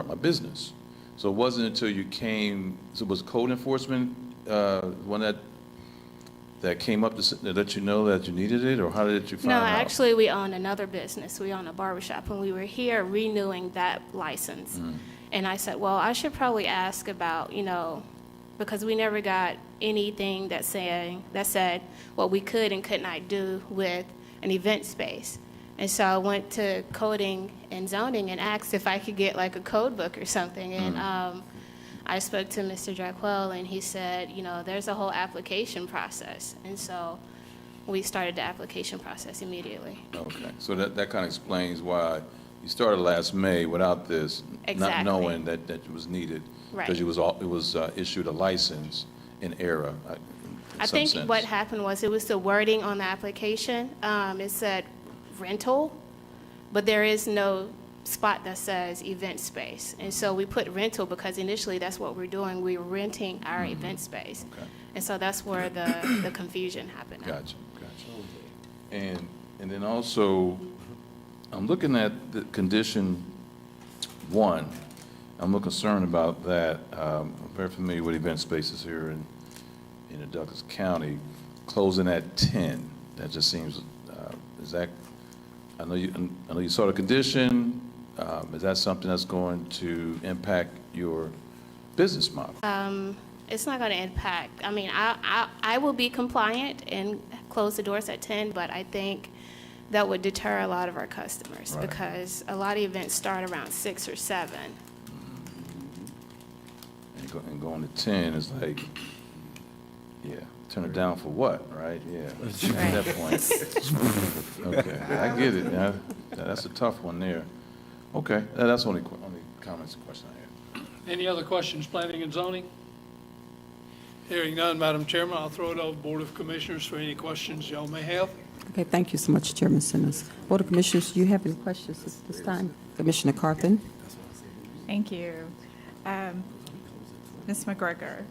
my business. So it wasn't until you came, so was code enforcement one that came up to let you know that you needed it, or how did you find No, out? actually, we own another business. We own a barbershop, and we were here renewing that license. And I said, well, I should probably ask about, because we never got anything that said what we could and could not do with an event space. And so I went to coding and zoning and asked if I could get like a code book or something. And I spoke to Mr. Jackwell, and he said, there's a whole application process. And so we started the application process immediately. Okay, so that kind of explains why you started last May without this, not Exactly. knowing that it was needed. Right. Because it was issued a license in error, in I some think sense. what happened was it was the wording on the application. It said rental, but there is no spot that says event space. And so we put rental because initially that's what we're doing. We're renting our event space. Okay. And so that's where the confusion happened. Gotcha. And then also, I'm looking at the condition 1. I'm a little concerned about that. I'm very familiar with event spaces here in the Douglas County. Closing at 10, that just seems, is that, I know you saw the condition. Is that something that's going to impact your business model? It's not going to impact. I mean, I will be compliant and close the doors at 10, but I think that would deter a lot of our customers. Right. Because a lot of events start around 6 or 7. And going to 10 is like, yeah, turn it down for what, right? Yeah, at that point. Okay, I get it. Yeah, that's a tough one there. Okay, that's only comments and question I had. Any other questions, planning and zoning? Hearing none, Madam Chairman, I'll throw it over to Board of Commissioners for any questions y'all may have. Okay, thank you so much, Chairman Simmons. Board of Commissioners, do you have any questions at this time? Commissioner Carthen? Thank you. Ms. McGregor,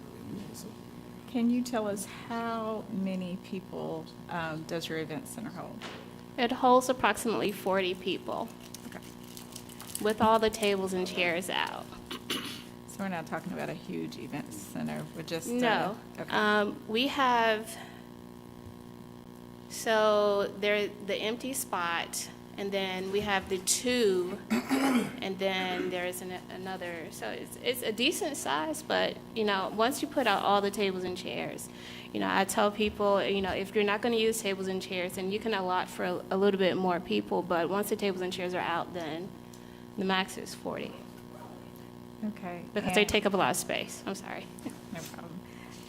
can you tell us how many people does your event center hold? It holds approximately 40 people. Okay. With all the tables and chairs out. So we're not talking about a huge event center, we're just... No. Okay. We have, so there, the empty spot, and then we have the 2, and then there's another, so it's a decent size, but, once you put out all the tables and chairs, I tell people, if you're not going to use tables and chairs, then you can allot for a little bit more people, but once the tables and chairs are out, then the max is 40. Okay. Because they take up a lot of space. I'm sorry. No problem.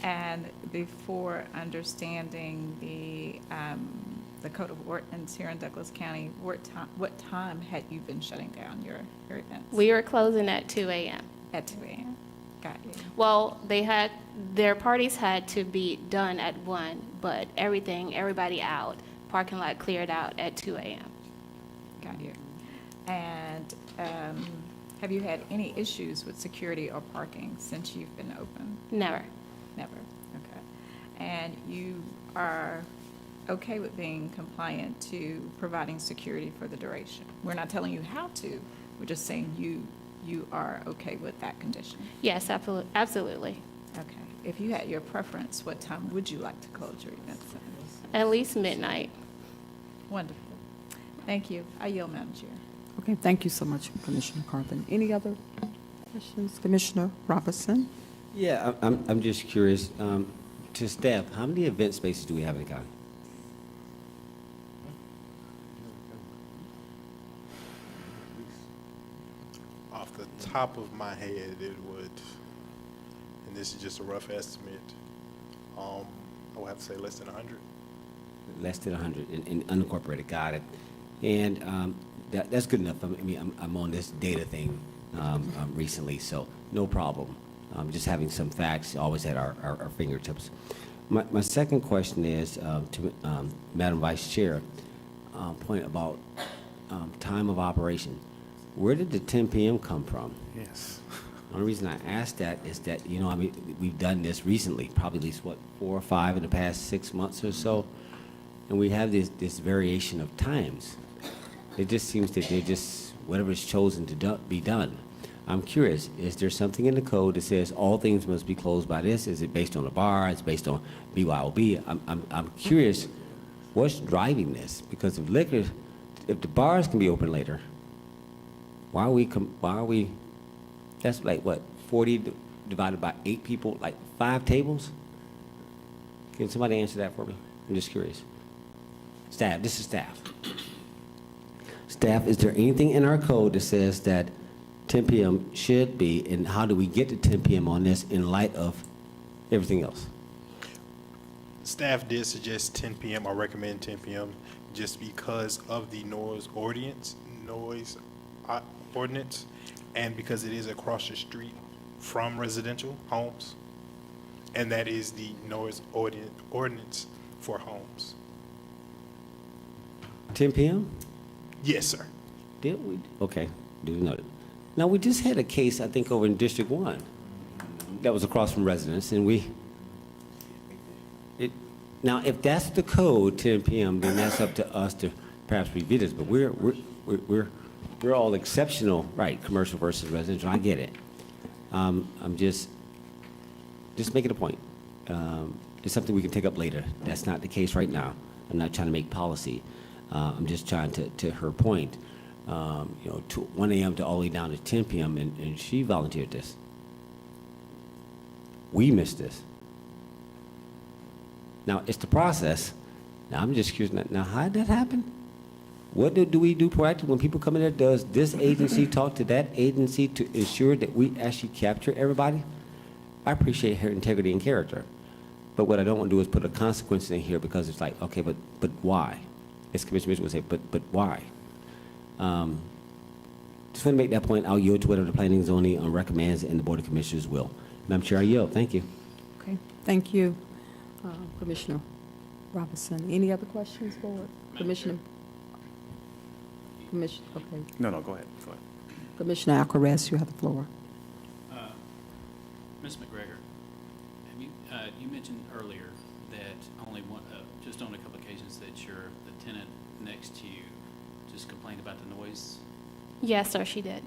And before understanding the code of ordinance here in Douglas County, what time had you been shutting down your events? We were closing at 2 a.m. At 2 a.m. Got you. Well, their parties had to be done at 1, but everybody out, parking lot cleared out at 2 a.m. Got you. And have you had any issues with security or parking since you've been open? Never. Never, okay. And you are okay with being compliant to providing security for the duration? We're not telling you how to, we're just saying you are okay with that condition? Yes, absolutely. Okay. If you had your preference, what time would you like to close your event centers? At least midnight. Wonderful. Thank you. I yield, Madam Chair. Okay, thank you so much, Commissioner Carthen. Any other questions? Commissioner Robertson? Yeah, I'm just curious, to staff, how many event spaces do we have in the county? Off the top of my head, it would, and this is just a rough estimate, I would have to say less than 100. Less than 100 in unincorporated, got it. And that's good enough. I mean, I'm on this data thing recently, so no problem. Just having some facts always at our fingertips. My second question is to Madam Vice Chair, point about time of operation. Where did the 10 p.m. come from? Yes. The only reason I ask that is that, you know, I mean, we've done this recently, probably at least, 4 or 5 in the past 6 months or so, and we have this variation of times. It just seems that they just, whatever is chosen to be done. I'm curious, is there something in the code that says all things must be closed by this? Is it based on a bar? It's based on BYOB? I'm curious, what's driving this? Because if the bars can be open later, why are we, that's like what, 40 divided by 8 people, like 5 tables? Can somebody answer that for me? I'm just curious. Staff, this is staff. Staff, is there anything in our code that says that 10 p.m. should be, and how do we get to 10 p.m. on this in light of everything else? Staff did suggest 10 p.m. or recommend 10 p.m. just because of the noise ordinance, and because it is across the street from residential homes, and that is the noise ordinance for homes. 10 p.m.? Yes, sir. Did we? Okay, do noted. Now, we just had a case, I think, over in District 1 that was across from residents, and now, if that's the code, 10 p.m., then that's up to us to perhaps review this, but we're all exceptional, right, commercial versus residential, I get it. I'm just making a point. It's something we can take up later. That's not the case right now. I'm not trying to make policy. I'm just trying to her point, you know, 1 a.m. to all the way down to 10 p.m., and she volunteered this. We missed this. Now, it's the process. Now, I'm just curious, now how did that happen? What do we do proactively when people come in there? Does this agency talk to that agency to ensure that we actually capture everybody? I appreciate her integrity and character, but what I don't want to do is put a consequence in here because it's like, okay, but why? As Commissioner Mitchell would say, but why? Just want to make that point. I'll yield to whatever the Planning and Zoning recommends and the Board of Commissioners will. Madam Chair, I yield. Thank you. Okay, thank you, Commissioner Robinson. Any other questions for Commissioner? Okay. No, go ahead. Commissioner Alcaraz, you have the floor. Ms. McGregor, have you mentioned earlier that only one, just on a couple occasions that the tenant next to you just complained about the noise? Yes, sir, she did.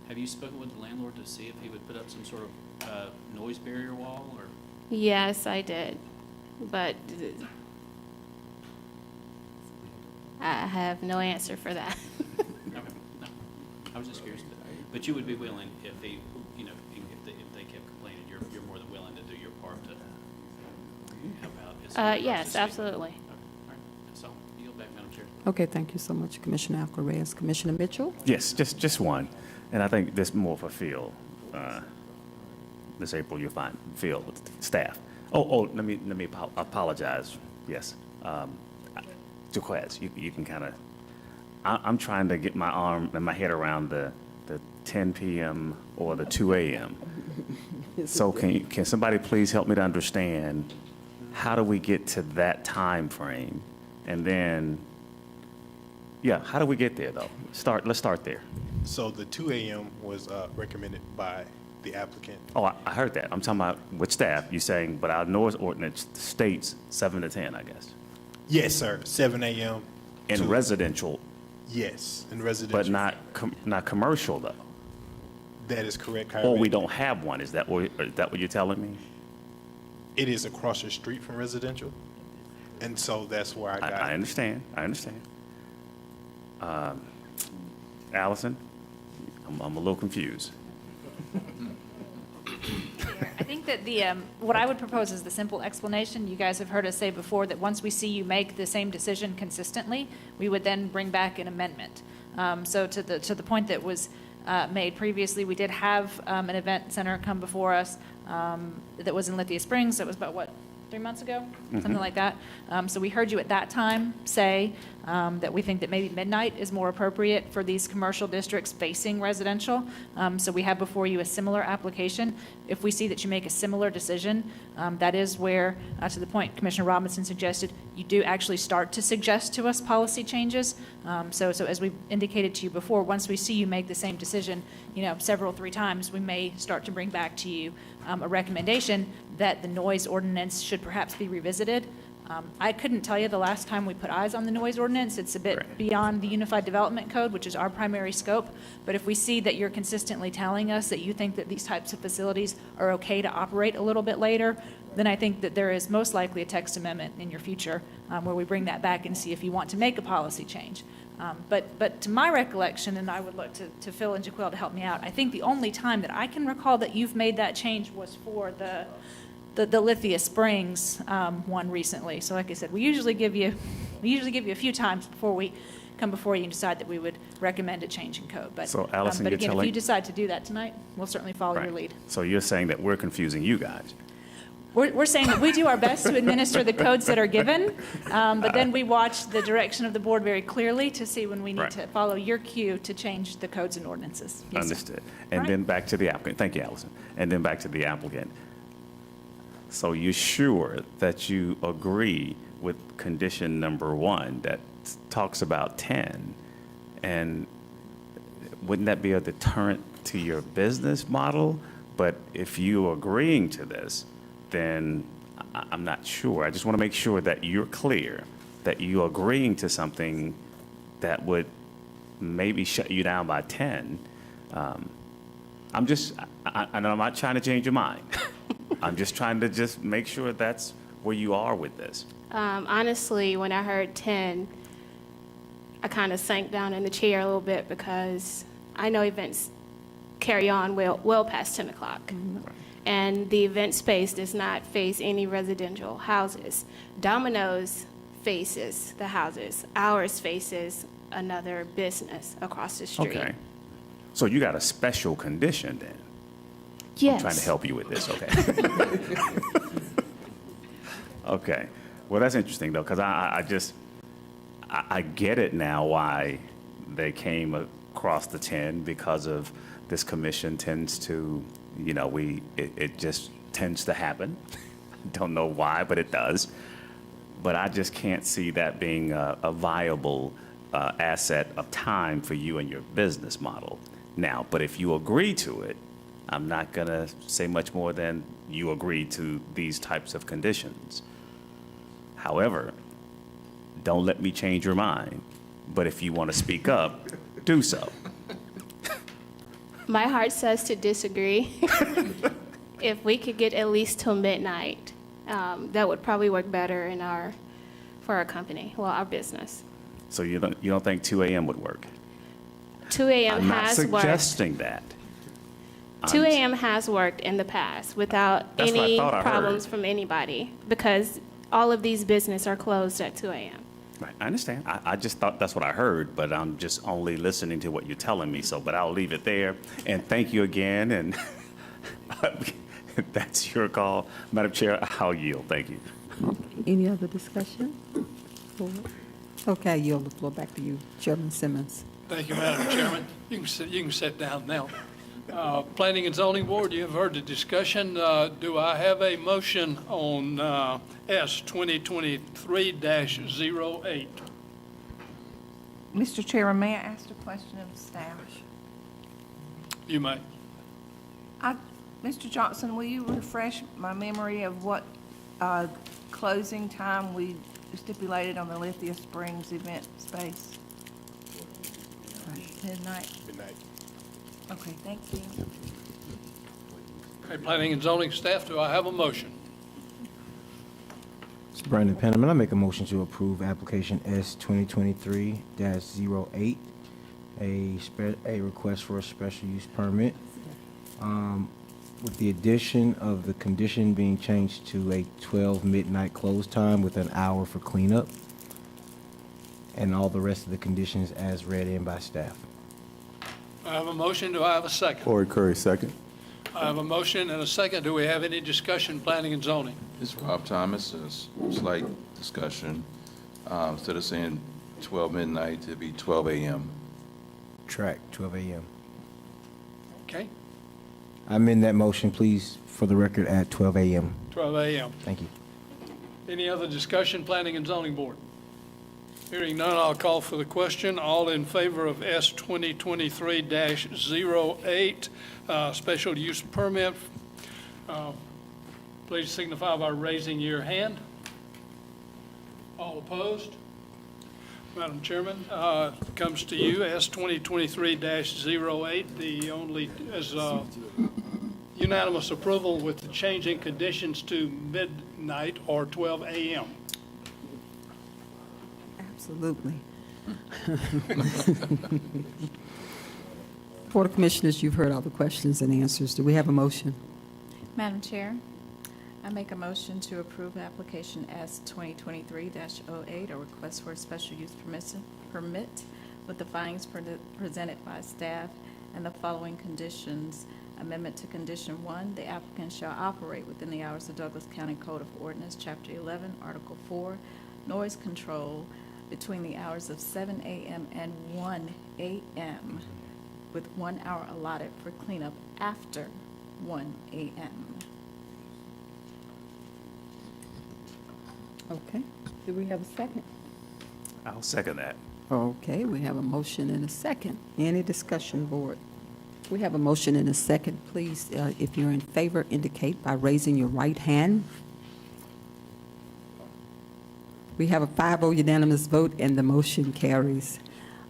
Have you spoken with the landlord to see if he would put up some sort of noise barrier wall, or? Yes, I did, but I have no answer for that. Okay, no, I was just curious. But you would be willing if they, you know, if they kept complaining, you're more than willing to do your part to help out? Yes, absolutely. Okay, all right, that's all. Yield back, Madam Chair. Okay, thank you so much, Commissioner Alcaraz. Commissioner Mitchell? Yes, just one. And I think this more for Phil. Ms. April, you're fine. Phil, with the staff. Let me apologize. Yes. Jaquez, you can kind of, I'm trying to get my arm and my head around the 10 p.m. or the 2 a.m. So can somebody please help me to understand, how do we get to that time frame? And then, how do we get there though? Let's start there. So the 2 a.m. was recommended by the applicant. Oh, I heard that. I'm talking about with staff. You're saying, but our noise ordinance states 7 to 10, I guess. Yes, sir, 7 a.m. In residential. Yes, in residential. But not commercial though. That is correct. Or we don't have one. Is that what you're telling me? It is across the street from residential, and so that's where I got it. I understand. Allison, I'm a little confused. I think that what I would propose is the simple explanation. You guys have heard us say before that once we see you make the same decision consistently, we would then bring back an amendment. So to the point that was made previously, we did have an event center come before us that was in Lithia Springs. That was about, what, 3 months ago, something like that. So we heard you at that time say that we think that maybe midnight is more appropriate for these commercial districts facing residential. So we have before you a similar application. If we see that you make a similar decision, that is where, to the point Commissioner Robinson suggested, you do actually start to suggest to us policy changes. So as we indicated to you before, once we see you make the same decision, several, 3 times, we may start to bring back to you a recommendation that the noise ordinance should perhaps be revisited. I couldn't tell you the last time we put eyes on the noise ordinance. It's a bit beyond the Unified Development Code, which is our primary scope. But if we see that you're consistently telling us that you think that these types of facilities are okay to operate a little bit later, then I think that there is most likely a text amendment in your future where we bring that back and see if you want to make a policy change. But to my recollection, and I would look to Phil and Jaquil to help me out, I think the only time that I can recall that you've made that change was for the Lithia Springs one recently. So like I said, we usually give you a few times before we come before you and decide that we would recommend a change in code. But, So, Allison, but you're again, if telling- you decide to do that tonight, we'll certainly follow your Right. lead. So you're saying that we're confusing you guys? We're saying that we do our best to administer the codes that are given, but then we watch the direction of the board very clearly to see when we need Right. to follow your cue to change the codes and ordinances. Yes, sir. Understood. And Right. then back to the applicant. Thank you, Allison. And then back to the applicant. So you're sure that you agree with condition number 1 that talks about 10? And wouldn't that be a deterrent to your business model? But if you're agreeing to this, then I'm not sure. I just want to make sure that you're clear, that you're agreeing to something that would maybe shut you down by 10. I'm not trying to change your mind. I'm just trying to just make sure that's where you are with this. Honestly, when I heard 10, I kind of sank down in the chair a little bit because I know events carry on well past 10 o'clock. And the event space does not face any residential houses. Domino's faces the houses. Ours faces another business across the street. Okay. So you got a special condition then? Yes. I'm trying to help you with this, okay? Okay. Well, that's interesting, though, because I get it now why they came across the 10, because of this commission tends to, it just tends to happen. Don't know why, but it does. But I just can't see that being a viable asset of time for you and your business model. Now, but if you agree to it, I'm not going to say much more than you agree to these types of conditions. However, don't let me change your mind. But if you want to speak up, do so. My heart says to disagree. If we could get at least till midnight, that would probably work better for our company, our business. So you don't think 2 a.m. would work? 2 a.m. I'm not has worked. suggesting that. 2 a.m. has worked in the past without That's what I any thought I problems heard. from anybody, because all of these businesses are closed at 2 a.m. Right, I understand. I just thought that's what I heard, but I'm just only listening to what you're telling me. But I'll leave it there. And thank you again. And that's your call. Madam Chair, I'll yield. Thank you. Any other discussion? Okay, I yield the floor back to you, Chairman Simmons. Thank you, Madam Chairman. You can sit down now. Planning and Zoning Board, you have heard the discussion. Do I have a motion on S 2023-08? Mr. Chairman, may I ask a question of staff? You may. Mr. Johnson, will you refresh my memory of what closing time we stipulated on the Lithia Springs event space? Midnight? Midnight. Okay, thank you. Okay, Planning and Zoning staff, do I have a motion? Mr. Brandon Penniman, I make a motion to approve application S 2023-08, a request for a special use permit, with the addition of the condition being changed to a 12 midnight close time with an hour for cleanup, and all the rest of the conditions as read in by staff. I have a motion. Do I have a second? Corey Curry, second. I have a motion and a second. Do we have any discussion, Planning and Zoning? It's Rob Thomas, a slight discussion. Instead of saying 12 midnight, it'd be 12 a.m. Track, 12 a.m. Okay, I'm in that motion, please, for the record, at 12 a.m. 12 a.m. Thank you. Any other discussion, Planning and Zoning Board? Hearing none, I'll call for the question. All in favor of S 2023-08, special use permit, please signify by raising your hand. All opposed? Madam Chairman, comes to you, S 2023-08, the only, is unanimous approval with the changing conditions to midnight or 12 a.m. Absolutely. Board of Commissioners, you've heard all the questions and answers. Do we have a motion? Madam Chair, I make a motion to approve application S 2023-08, a request for a special use permit with the findings presented by staff and the following conditions. Amendment to Condition 1, the applicant shall operate within the hours of Douglas County Code of Ordinance, Chapter 11, Article 4, noise control between the hours of 7 a.m. and 1 a.m., with 1 hour allotted for cleanup after 1 a.m. Okay. Do we have a second? I'll second that. Okay, we have a motion and a second. Any discussion, board? We have a motion and a second. Please, if you're in favor, indicate by raising your right hand. We have a 5-0 unanimous vote, and the motion carries.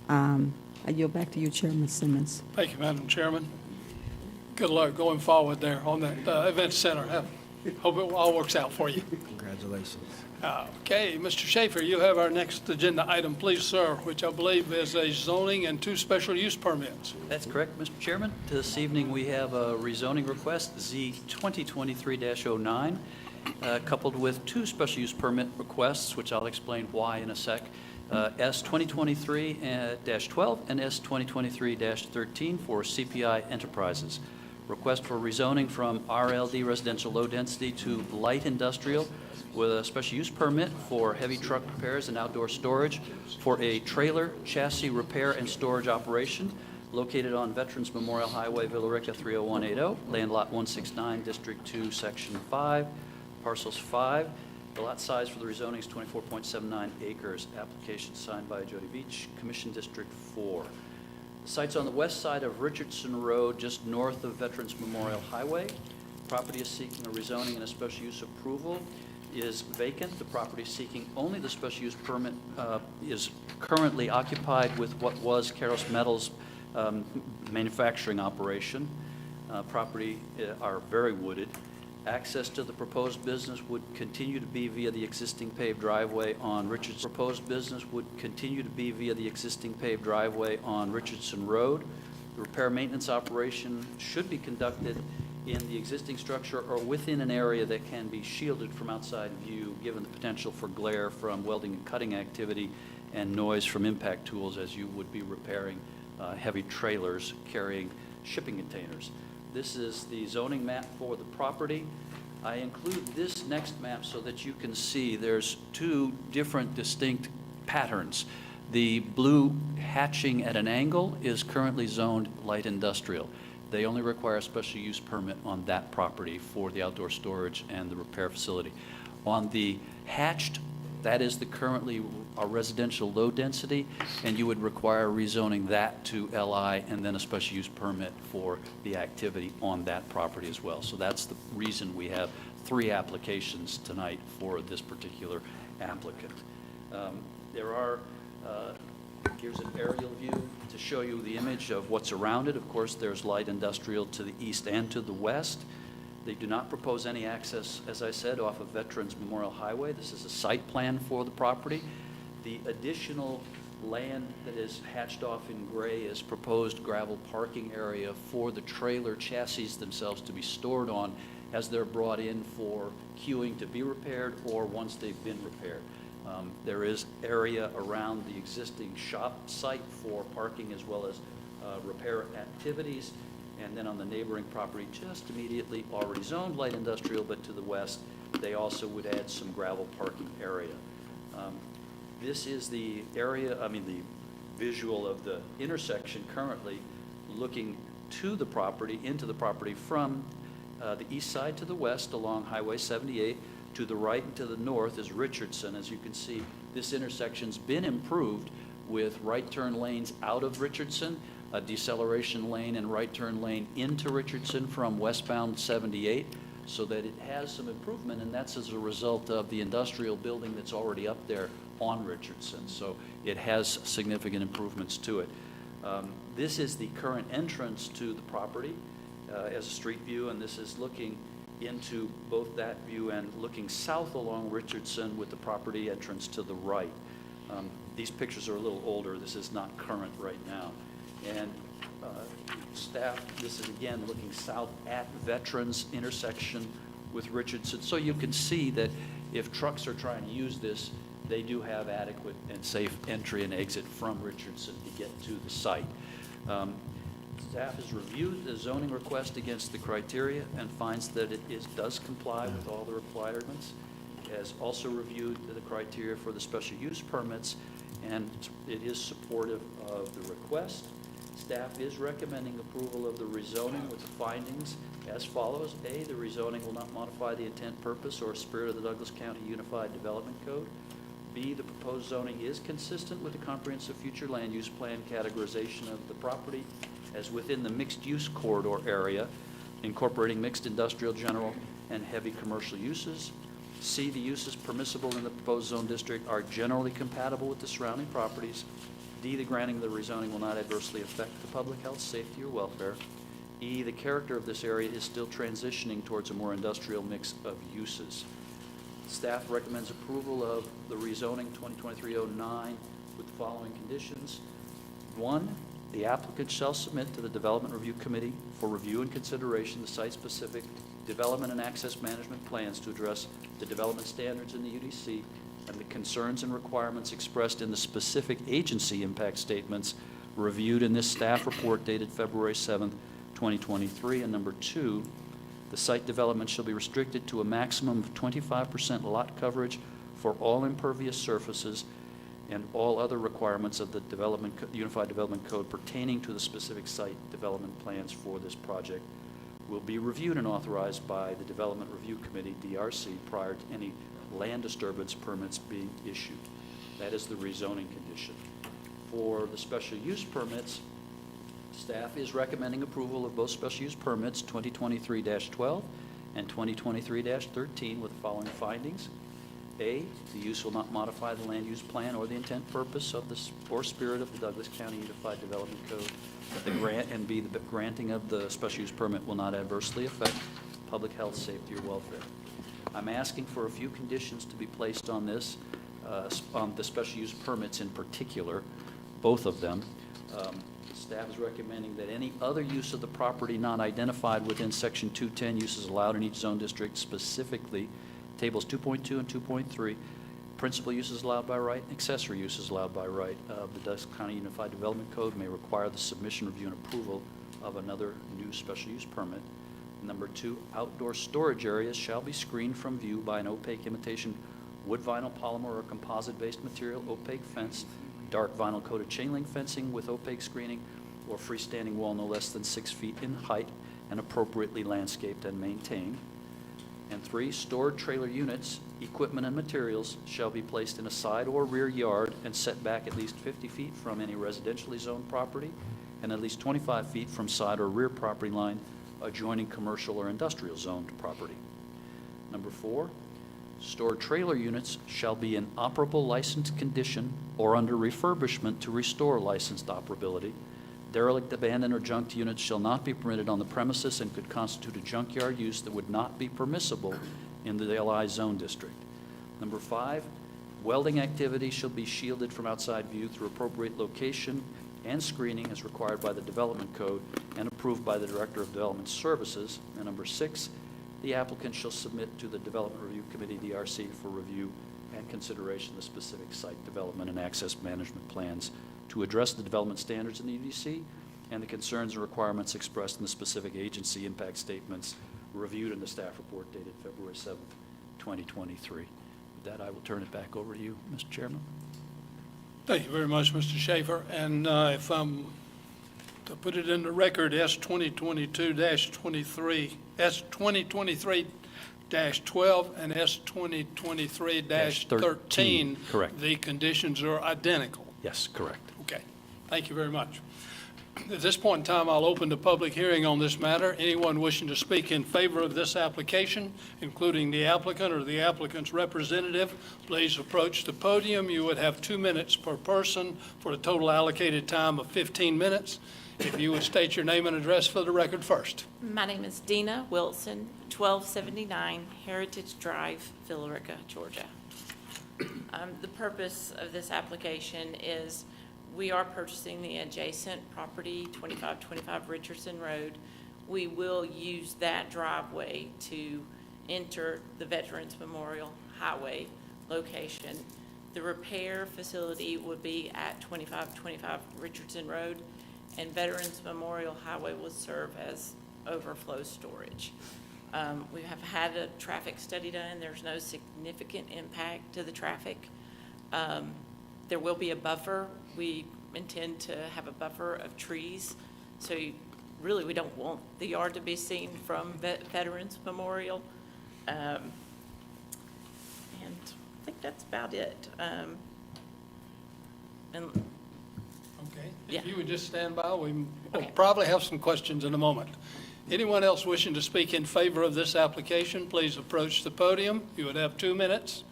I yield back to you, Chairman Simmons. Thank you, Madam Chairman. Good luck going forward there on that event center. Hope it all works out for you. Congratulations. Okay, Mr. Schaefer, you have our next agenda item, please, sir, which I believe is a zoning and 2 special use permits. That's correct, Mr. Chairman. This evening, we have a rezoning request, Z 2023-09, coupled with 2 special use permit requests, which I'll explain why in a sec. S 2023-12 and S 2023-13 for CPI Enterprises. Request for rezoning from RLD residential low density to light industrial with a special use permit for heavy truck repairs and outdoor storage for a trailer chassis repair and storage operation located on Veterans Memorial Highway, Villa Rica 30180, land lot 169, District 2, Section 5, parcels 5. The lot size for the rezoning is 24.79 acres. Application signed by Jody Beach, Commission District 4. The site's on the west side of Richardson Road, just north of Veterans Memorial Highway. Property is seeking a rezoning and a special use approval. Is vacant. The property seeking only the special use permit is currently occupied with what was Karos Metals manufacturing operation. Property are very wooded. Access to the proposed business would continue to be via the existing paved driveway on Richardson. Proposed business would continue to be via the existing paved driveway on Richardson Road. The repair maintenance operation should be conducted in the existing structure or within an area that can be shielded from outside view, given the potential for glare from welding and cutting activity and noise from impact tools as you would be repairing heavy trailers carrying shipping containers. This is the zoning map for the property. I include this next map so that you can see there's 2 different distinct patterns. The blue hatching at an angle is currently zoned light industrial. They only require a special use permit on that property for the outdoor storage and the repair facility. On the hatched, that is the currently a residential low density, and you would require rezoning that to LI and then a special use permit for the activity on that property as well. So that's the reason we have 3 applications tonight for this particular applicant. There are here's an aerial view to show you the image of what's around it. Of course, there's light industrial to the east and to the west. They do not propose any access, as I said, off of Veterans Memorial Highway. This is a site plan for the property. The additional land that is hatched off in gray is proposed gravel parking area for the trailer chassis themselves to be stored on as they're brought in for queuing to be repaired or once they've been repaired. There is area around the existing shop site for parking as well as repair activities, And then on the neighboring property just immediately, already zoned light industrial, but to the west, they also would add some gravel parking area. This is the area, the visual of the intersection currently looking to the property, into the property from the east side to the west along Highway 78. To the right and to the north is Richardson. As you can see, this intersection's been improved with right turn lanes out of Richardson, a deceleration lane and right turn lane into Richardson from westbound 78, so that it has some improvement, and that's as a result of the industrial building that's already up there on Richardson. So it has significant improvements to it. This is the current entrance to the property as a street view, and this is looking into both that view and looking south along Richardson with the property entrance to the right. These pictures are a little older. This is not current right now. And staff, this is again looking south at Veterans intersection with Richardson. So you can see that if trucks are trying to use this, they do have adequate and safe entry and exit from Richardson to get to the site. Staff has reviewed the zoning request against the criteria and finds that it does comply with all the requirements. Has also reviewed the criteria for the special use permits, and it is supportive of the request. Staff is recommending approval of the rezoning with the findings as follows. A, the rezoning will not modify the intent, purpose, or spirit of the Douglas County Unified Development Code. B, the proposed zoning is consistent with the comprehensive future land use plan categorization of the property as within the mixed-use corridor area, incorporating mixed industrial, general, and heavy commercial uses. C, the uses permissible in the proposed zone district are generally compatible with the surrounding properties. D, the granting of the rezoning will not adversely affect the public health, safety, or welfare. E, the character of this area is still transitioning towards a more industrial mix of uses. Staff recommends approval of the rezoning 2023-09 with the following conditions. 1, the applicant shall submit to the Development Review Committee for review and consideration the site-specific development and access management plans to address the development standards in the UDC and the concerns and requirements expressed in the specific agency impact statements reviewed in this staff report dated February 7th, 2023. And number 2, the site development shall be restricted to a maximum of 25% lot coverage for all impervious surfaces and all other requirements of the Unified Development Code pertaining to the specific site development plans for this project will be reviewed and authorized by the Development Review Committee, DRC, prior to any land disturbance permits being issued. That is the rezoning condition. For the special use permits, staff is recommending approval of both special use permits 2023-12 and 2023-13 with the following findings. A, the use will not modify the land use plan or the intent, purpose of the or spirit of the Douglas County Unified Development Code. And B, the granting of the special use permit will not adversely affect public health, safety, or welfare. I'm asking for a few conditions to be placed on this, on the special use permits in particular, both of them. Staff is recommending that any other use of the property not identified within Section 210 uses allowed in each zone district, specifically Tables 2.2 and 2.3, principal uses allowed by right, accessory uses allowed by right of the Douglas County Unified Development Code may require the submission, review, and approval of another new special use permit. Number 2, outdoor storage areas shall be screened from view by an opaque imitation wood, vinyl, polymer, or composite-based material opaque fence, dark vinyl coated chain link fencing with opaque screening, or freestanding wall no less than 6 feet in height and appropriately landscaped and maintained. And 3, stored trailer units, equipment, and materials shall be placed in a side or rear yard and set back at least 50 feet from any residentially zoned property and at least 25 feet from side or rear property line adjoining commercial or industrial zoned property. Number 4, stored trailer units shall be in operable licensed condition or under refurbishment to restore licensed operability. Derelict, abandoned, or junked units shall not be permitted on the premises and could constitute a junkyard use that would not be permissible in the LI zone district. Number 5, welding activity shall be shielded from outside view through appropriate location and screening as required by the Development Code and approved by the Director of Development Services. And number 6, the applicant shall submit to the Development Review Committee, DRC, for review and consideration the specific site development and access management plans to address the development standards in the UDC and the concerns and requirements expressed in the specific agency impact statements reviewed in the staff report dated February 7th, 2023. With that, I will turn it back over to you, Mr. Chairman. Thank you very much, Mr. Schaefer. And if I'm to put it in the record, S 2022-23, S 2023-12, and S 2023-13. Correct. The conditions are identical. Yes, correct. Okay. Thank you very much. At this point in time, I'll open the public hearing on this matter. Anyone wishing to speak in favor of this application, including the applicant or the applicant's representative, please approach the podium. You would have 2 minutes per person for a total allocated time of 15 minutes. If you would state your name and address for the record first. My name is Dina Wilson, 1279 Heritage Drive, Villa Rica, Georgia. The purpose of this application is we are purchasing the adjacent property, 2525 Richardson Road. We will use that driveway to enter the Veterans Memorial Highway location. The repair facility would be at 2525 Richardson Road, and Veterans Memorial Highway will serve as overflow storage. We have had a traffic study done. There's no significant impact to the traffic. There will be a buffer. We intend to have a buffer of trees. So really, we don't want the yard to be seen from Veterans Memorial. And I think that's about it. Okay. Yeah. If you would just stand by, we'll Okay. probably have some questions in a moment. Anyone else wishing to speak in favor of this application, please approach the podium. You would have 2 minutes.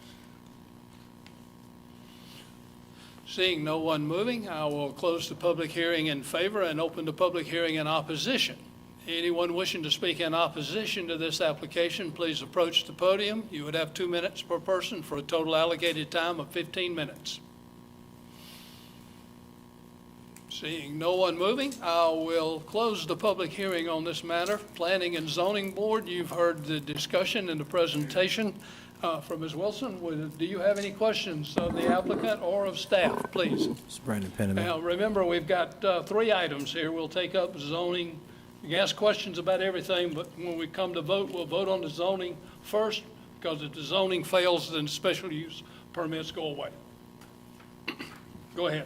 Seeing no one moving, I will close the public hearing in favor and open the public hearing in opposition. Anyone wishing to speak in opposition to this application, please approach the podium. You would have 2 minutes per person for a total allocated time of 15 minutes. Seeing no one moving, I will close the public hearing on this matter. Planning and Zoning Board, you've heard the discussion and the presentation from Ms. Wilson. Do you have any questions of the applicant or of staff, please? Mr. Brandon Penniman. Now, remember, we've got 3 items here. We'll take up zoning. You can ask questions about everything, but when we come to vote, we'll vote on the zoning first, because if the zoning fails, then special use permits go away. Go ahead.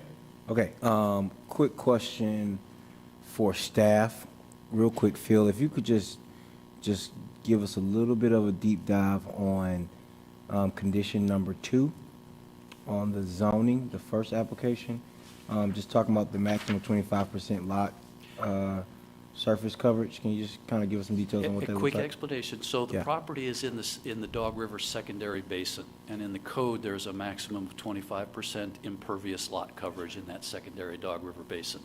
Okay, quick question for staff, real quick, Phil, if you could just give us a little bit of a deep dive on condition number 2 on the zoning, the first application, just talking about the maximum 25% lot surface coverage. Can you just kind of give us some details on what that A looks quick like? explanation. So the Yeah. property is in the Dog River Secondary Basin, and in the code, there's a maximum of 25% impervious lot coverage in that secondary Dog River Basin.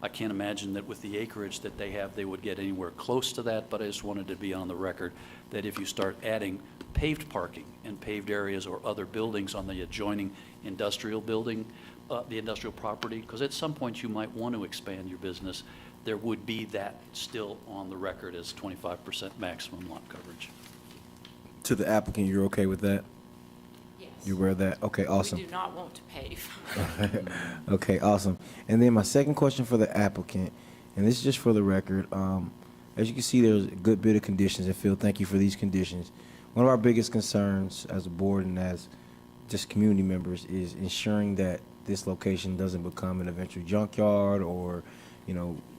I can't imagine that with the acreage that they have, they would get anywhere close to that, but I just wanted to be on the record that if you start adding paved parking and paved areas or other buildings on the adjoining industrial building, the industrial property, because at some point you might want to expand your business, there would be that still on the record as 25% maximum lot coverage. To the applicant, you're okay with that? Yes. You aware of that? Okay, awesome. We do not want to pave. Okay, awesome. And then my second question for the applicant, and this is just for the record, as you can see, there's a good bit of conditions, and Phil, thank you for these conditions. One of our biggest concerns as a board and as just community members is ensuring that this location doesn't become an eventual junkyard or,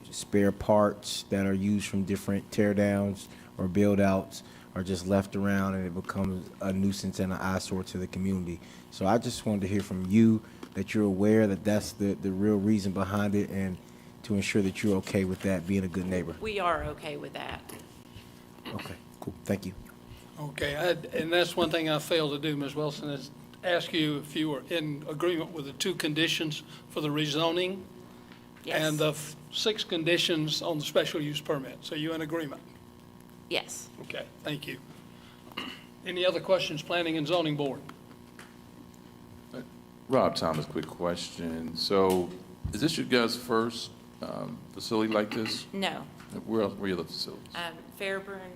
spare parts that are used from different tear downs or build outs are just left around and it becomes a nuisance and an eyesore to the community. So I just wanted to hear from you that you're aware that that's the real reason behind it, and to ensure that you're okay with that, being a good neighbor. We are okay with that. Okay, cool, thank you. Okay, and that's one thing I failed to do, Ms. Wilson, is ask you if you were in agreement with the 2 conditions for the rezoning Yes. and the 6 conditions on the special use permit. So you in agreement? Yes. Okay, thank you. Any other questions, Planning and Zoning Board? Rob Thomas, quick question. So is this your guys' first facility like this? No. Where else, where are your other facilities? Fairburn,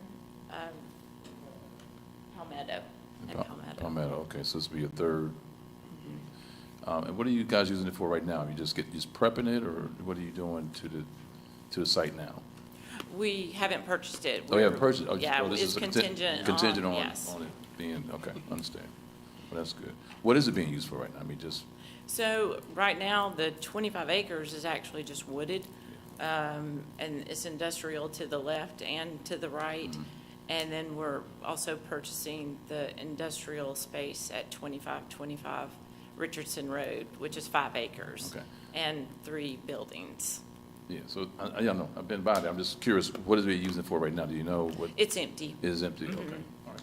Palmetto, and Palmetto. Palmetto, okay, so this will be your third. And what are you guys using it for right now? You just prepping it, or what are you doing to the? to the site now? We haven't purchased it. Oh, you haven't purchased? Oh, Yeah, oh, this it's is a contingent contingent on, on, yes. on it being, okay, understand. Well, that's good. What is it being used for right now? I mean, just, So right now, the 25 acres is actually just wooded, and it's industrial to the left and to the right. And then we're also purchasing the industrial space at 2525 Richardson Road, which is 5 acres. Okay. And 3 buildings. yeah, so, I don't know, I've been by there. I'm just curious, what is it being used for right now? Do you know what? It's empty. It is empty, okay, all right.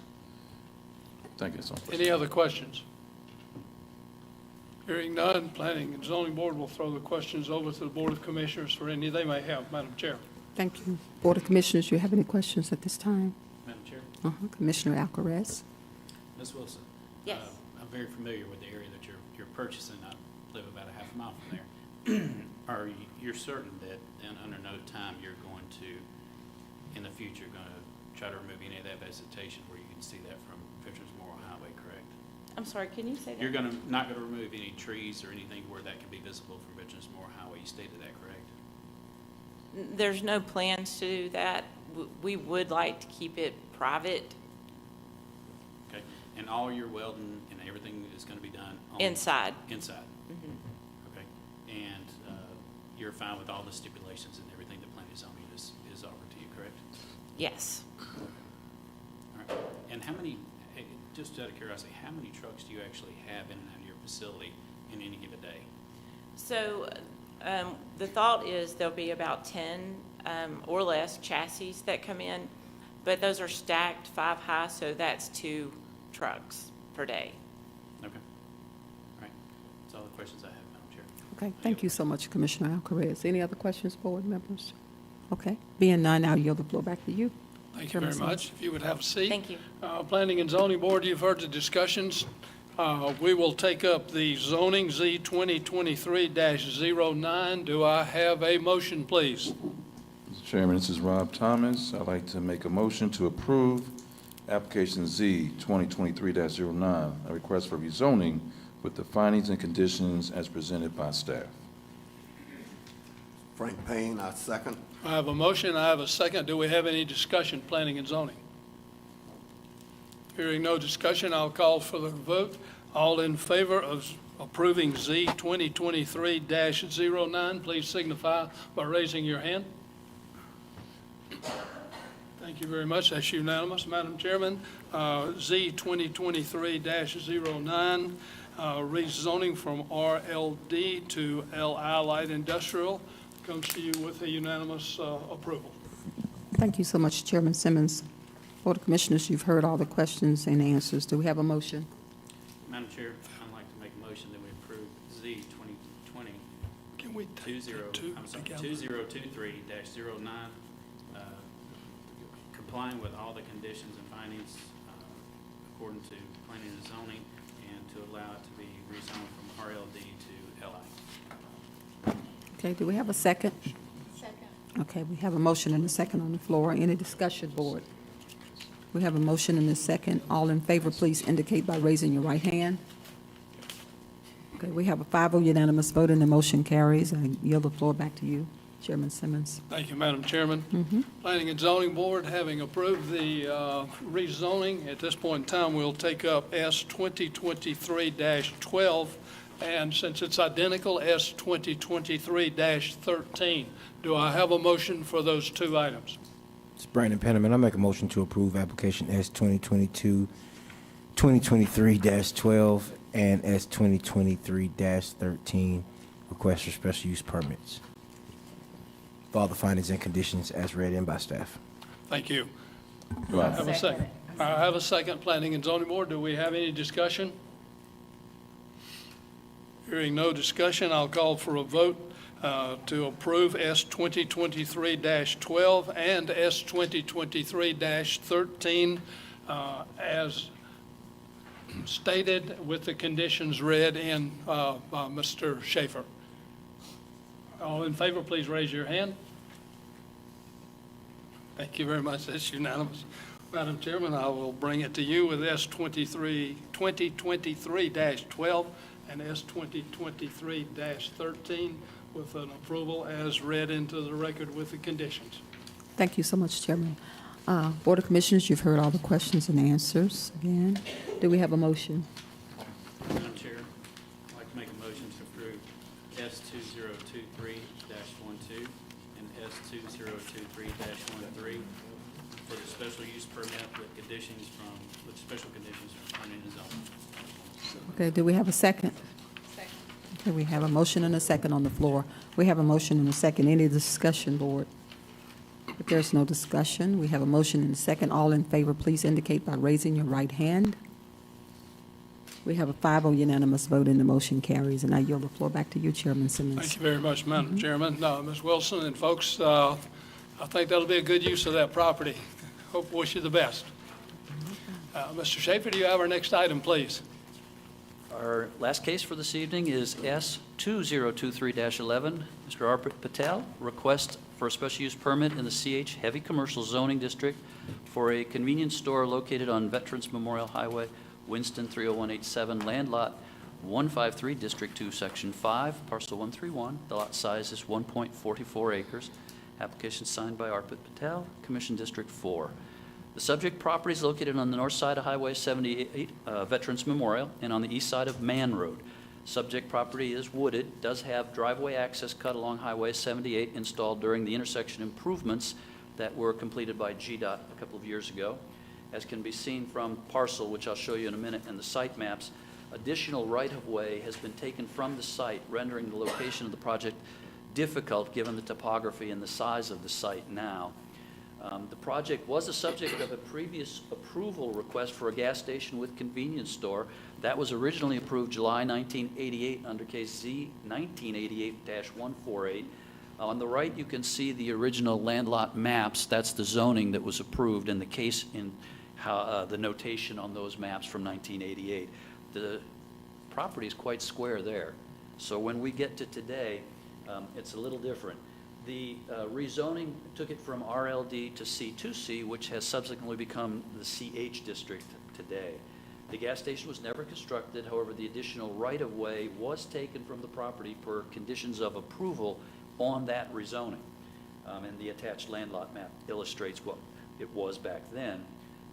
Thank you, that's all. Any other questions? Hearing none, Planning and Zoning Board will throw the questions over to the Board of Commissioners for any they may have. Madam Chair. Thank you. Board of Commissioners, do you have any questions at this time? Madam Chair? Commissioner Alcaraz? Ms. Wilson? Yes. I'm very familiar with the area that you're purchasing. I live about a half a mile from there. You're certain that, and under no time, you're going to, in the future, going to try to remove any of that vegetation where you can see that from Veterans Memorial Highway, correct? I'm sorry, can you say that? You're not gonna remove any trees or anything where that can be visible from Veterans Memorial Highway. You stated that, correct? There's no plans to do that. We would like to keep it private. Okay, and all your welding and everything is gonna be done on? Inside. Inside? Okay, and you're fine with all the stipulations and everything that planning and zoning is offered to you, correct? Yes. All right, and how many, just out of curiosity, how many trucks do you actually have in and out of your facility in any given day? So the thought is there'll be about 10 or less chassis that come in, but those are stacked 5 high, so that's 2 trucks per day. Okay, all right, that's all the questions I have, Madam Chair. Okay, thank you so much, Commissioner Alcaraz. Any other questions, board members? Okay, being none, I'll yield the floor back to you. Thank you very much. If you would have a seat. Thank you. Planning and Zoning Board, you've heard the discussions. We will take up the zoning Z 2023-09. Do I have a motion, please? Mr. Chairman, this is Rob Thomas. I'd like to make a motion to approve application Z 2023-09, a request for rezoning with the findings and conditions as presented by staff. Frank Payne, I second. I have a motion, I have a second. Do we have any discussion, planning and zoning? Hearing no discussion, I'll call for the vote. All in favor of approving Z 2023-09, please signify by raising your hand. Thank you very much. That's unanimous, Madam Chairman. Z 2023-09, rezoning from RLD to LI Light Industrial, comes to you with a unanimous approval. Thank you so much, Chairman Simmons. Board of Commissioners, you've heard all the questions and answers. Do we have a motion? Madam Chair, I'd like to make a motion that we approve Z 2020. Can we take the two together? 2023-09, complying with all the conditions and findings according to planning and zoning, and to allow it to be rezoned from RLD to LI. Okay, do we have a second? Second. Okay, we have a motion and a second on the floor. Any discussion, board? We have a motion and a second. All in favor, please indicate by raising your right hand. Okay, we have a 5-0 unanimous vote and the motion carries. I yield the floor back to you, Chairman Simmons. Thank you, Madam Chairman. Planning and Zoning Board, having approved the rezoning, at this point in time, we'll take up S 2023-12, and since it's identical, S 2023-13. Do I have a motion for those 2 items? It's Brandon Penniman. I make a motion to approve application S 2022-2023-12 and S 2023-13, request for special use permits. For all the findings and conditions as read in by staff. Thank you. Do I have a second? I have a second. Planning and Zoning Board, do we have any discussion? Hearing no discussion, I'll call for a vote to approve S 2023-12 and S 2023-13 as stated with the conditions read in by Mr. Schaefer. All in favor, please raise your hand. Thank you very much. That's unanimous. Madam Chairman, I will bring it to you with S 2023-12 and S 2023-13. with an approval as read into the record with the conditions. Thank you so much, Chairman. Board of Commissioners, you've heard all the questions and answers again. Do we have a motion? Madam Chair, I'd like to make a motion to approve S2023-12 and S2023-13 for the special use permit with special conditions for planning and zoning. Okay, do we have a second? Okay, we have a motion and a second on the floor. We have a motion and a second. Any discussion, Board? If there's no discussion, we have a motion and a second. All in favor, please indicate by raising your right hand. We have a 5-0 unanimous vote and the motion carries. And I yield the floor back to you, Chairman Simmons. Thank you very much, Madam Chairman. Ms. Wilson and folks, I think that'll be a good use of that property. Wish you the best. Mr. Schaefer, do you have our next item, please? Our last case for this evening is S2023-11. Mr. Arpit Patel, request for a special use permit in the CH Heavy Commercial Zoning District for a convenience store located on Veterans Memorial Highway, Winston 30187, land lot 153, District 2, Section 5, Parcel 131. The lot size is 1.44 acres. Application signed by Arpit Patel, Commission District 4. The subject property is located on the north side of Highway 78, Veterans Memorial, and on the east side of Man Road. Subject property is wooded, does have driveway access cut along Highway 78 installed during the intersection improvements that were completed by GDOT a couple of years ago. As can be seen from parcel, which I'll show you in a minute, and the site maps, additional right-of-way has been taken from the site, rendering the location of the project difficult given the topography and the size of the site now. The project was the subject of a previous approval request for a gas station with convenience store. That was originally approved July 1988 under case Z 1988-148. On the right, you can see the original land lot maps. That's the zoning that was approved and the case in how, the notation on those maps from 1988. The property is quite square there. So when we get to today, it's a little different. The rezoning took it from RLD to C2C, which has subsequently become the CH district today. The gas station was never constructed. However, the additional right-of-way was taken from the property per conditions of approval on that rezoning. And the attached land lot map illustrates what it was back then.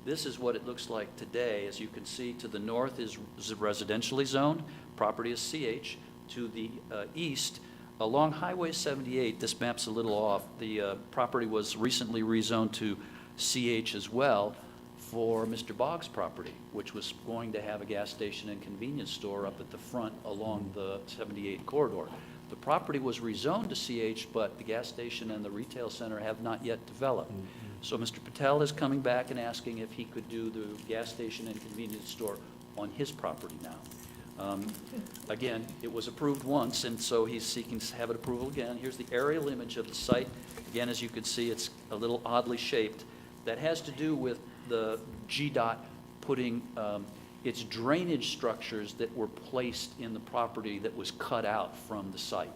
This is what it looks like today. As you can see, to the north is residentially zoned. Property is CH. To the east, along Highway 78, this map's a little off, the property was recently rezoned to CH as well for Mr. Boggs' property, which was going to have a gas station and convenience store up at the front along the 78 corridor. The property was rezoned to CH, but the gas station and the retail center have not yet developed. So Mr. Patel is coming back and asking if he could do the gas station and convenience store on his property now. Again, it was approved once, and so he's seeking to have it approval again. Here's the aerial image of the site. Again, as you can see, it's a little oddly shaped. That has to do with the GDOT putting its drainage structures that were placed in the property that was cut out from the site.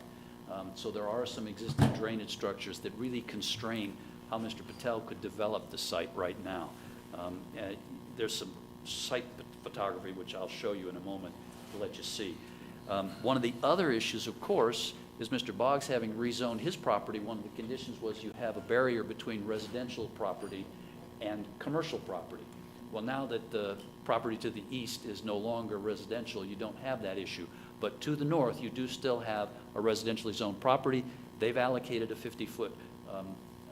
So there are some existing drainage structures that really constrain how Mr. Patel could develop the site right now. There's some site photography, which I'll show you in a moment to let you see. One of the other issues, of course, is Mr. Boggs having rezoned his property. One of the conditions was you have a barrier between residential property and commercial property. Well, now that the property to the east is no longer residential, you don't have that issue. But to the north, you do still have a residentially zoned property. They've allocated a 50-foot,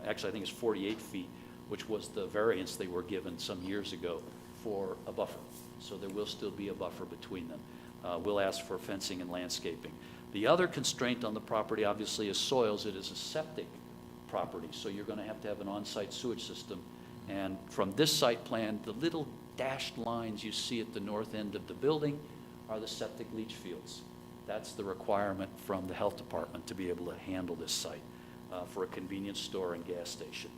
actually I think it's 48 feet, which was the variance they were given some years ago for a buffer. So there will still be a buffer between them. We'll ask for fencing and landscaping. The other constraint on the property, obviously, is soils. It is a septic property, so you're going to have an on-site sewage system. And from this site plan, the little dashed lines you see at the north end of the building are the septic leach fields. That's the requirement from the health department to be able to handle this site for a convenience store and gas station.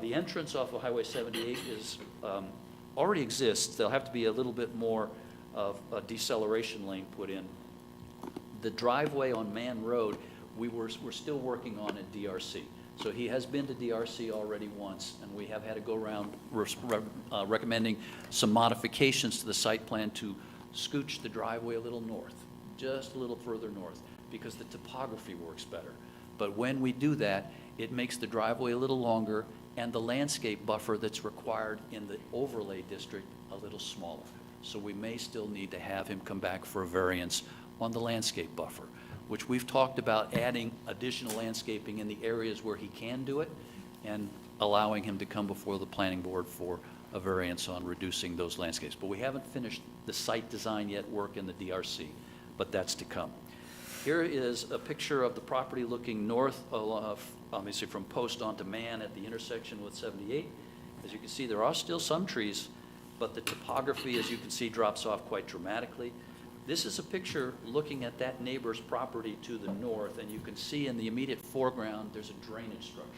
The entrance off of Highway 78 is already exists. There'll have to be a little bit more of a deceleration lane put in. The driveway on Man Road, we're still working on at DRC. So he has been to DRC already once, and we have had to go around recommending some modifications to the site plan to scooch the driveway a little north, just a little further north. because the topography works better. But when we do that, it makes the driveway a little longer and the landscape buffer that's required in the overlay district a little smaller. So we may still need to have him come back for a variance on the landscape buffer, which we've talked about adding additional landscaping in the areas where he can do it and allowing him to come before the planning board for a variance on reducing those landscapes. But we haven't finished the site design yet, work in the DRC, but that's to come. Here is a picture of the property looking north, obviously from Post onto Man at the intersection with 78. As you can see, there are still some trees, but the topography, as you can see, drops off quite dramatically. This is a picture looking at that neighbor's property to the north, and you can see in the immediate foreground, there's a drainage structure.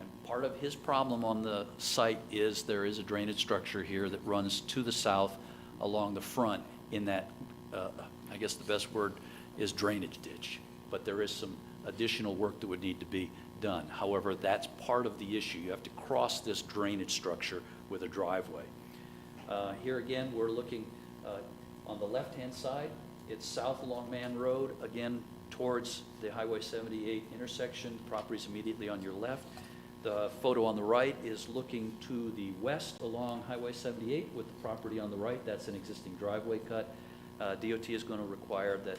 And part of his problem on the site is there is a drainage structure here that runs to the south along the front in that, I guess the best word is drainage ditch. But there is some additional work that would need to be done. However, that's part of the issue. You have to cross this drainage structure with a driveway. Here again, we're looking on the left-hand side. It's south along Man Road, again towards the Highway 78 intersection. The property's immediately on your left. The photo on the right is looking to the west along Highway 78 with the property on the right. That's an existing driveway cut. DOT is going to require that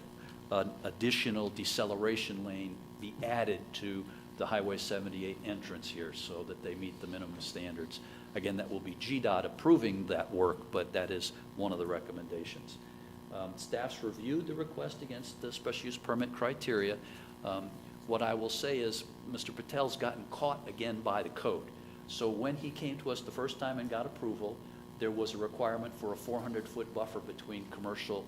an additional deceleration lane be added to the Highway 78 entrance here so that they meet the minimum standards. Again, that will be GDOT approving that work, but that is one of the recommendations. Staff's reviewed the request against the special use permit criteria. What I will say is Mr. Patel's gotten caught again by the code. So when he came to us the first time and got approval, there was a requirement for a 400-foot buffer between commercial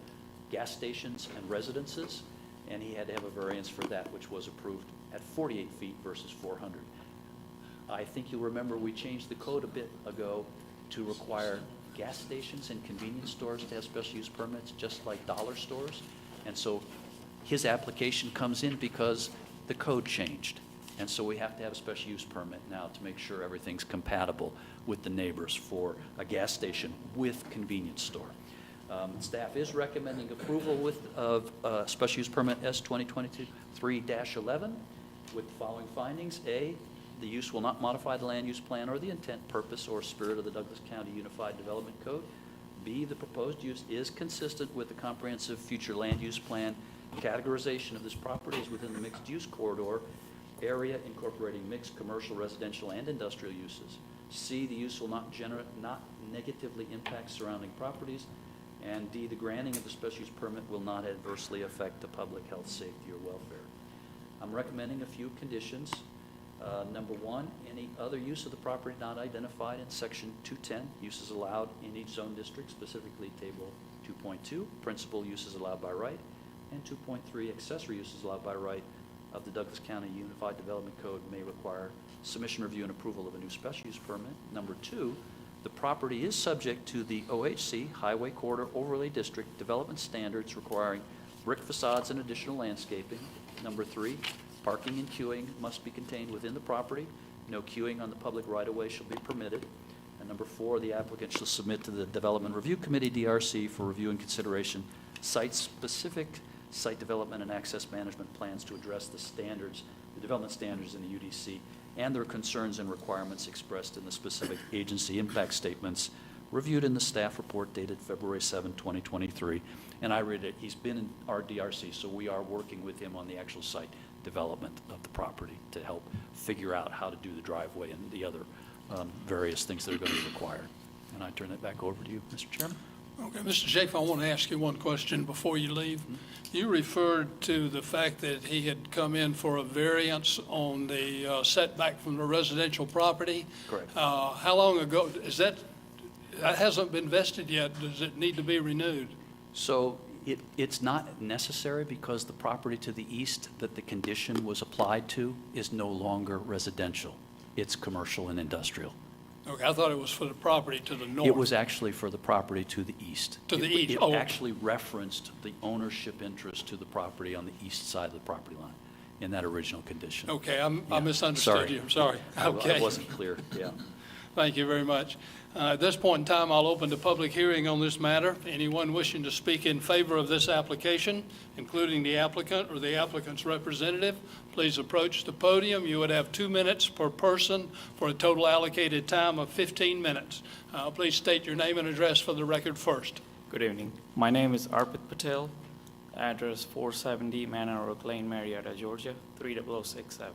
gas stations and residences, and he had to have a variance for that, which was approved at 48 feet versus 400. I think you'll remember we changed the code a bit ago to require gas stations and convenience stores to have special use permits, just like dollar stores. And so his application comes in because the code changed. And so we have to have a special use permit now to make sure everything's compatible with the neighbors for a gas station with convenience store. Staff is recommending approval of special use permit S 2022-3-11 with the following findings. A, the use will not modify the land use plan or the intent, purpose, or spirit of the Douglas County Unified Development Code. B, the proposed use is consistent with the comprehensive future land use plan. Categorization of this property is within the mixed use corridor area incorporating mixed commercial, residential, and industrial uses. C, the use will not negatively impact surrounding properties. And D, the granting of the special use permit will not adversely affect the public health, safety, or welfare. I'm recommending a few conditions. Number one, any other use of the property not identified in section 210, uses allowed in each zone district, specifically table 2.2, principal uses allowed by right, and 2.3, accessory uses allowed by right of the Douglas County Unified Development Code may require submission, review, and approval of a new special use permit. Number two, the property is subject to the OHC Highway Corridor Overlay District development standards requiring brick facades and additional landscaping. Number three, parking and queuing must be contained within the property. No queuing on the public right-of-way shall be permitted. And number four, the applicant shall submit to the Development Review Committee, DRC, for review and consideration site-specific site development and access management plans to address the standards, the development standards in the UDC, and their concerns and requirements expressed in the specific agency impact statements reviewed in the staff report dated February 7, 2023. And I read it. He's been in our DRC, so we are working with him on the actual site development of the property to help figure out how to do the driveway and the other various things that are going to be required. And I turn it back over to you, Mr. Chairman. Okay, Mr. Schaefer, I want to ask you one question before you leave. You referred to the fact that he had come in for a variance on the setback from the residential property. Correct. How long ago, that hasn't been vested yet? Does it need to be renewed? So it's not necessary because the property to the east that the condition was applied to is no longer residential. It's commercial and industrial. Okay, I thought it was for the property to the north. It was actually for the property to the east. To the east, It oh. actually referenced the ownership interest to the property on the east side of the property line in that original condition. Okay, I Yeah. misunderstood Sorry. you, I'm sorry. I Okay. wasn't clear, yeah. Thank you very much. At this point in time, I'll open the public hearing on this matter. Anyone wishing to speak in favor of this application, including the applicant or the applicant's representative, please approach the podium. You would have 2 minutes per person for a total allocated time of 15 minutes. Please state your name and address for the record first. Good evening. My name is Arpit Patel. Address 470 Manor Oak Lane, Marietta, Georgia, 30067.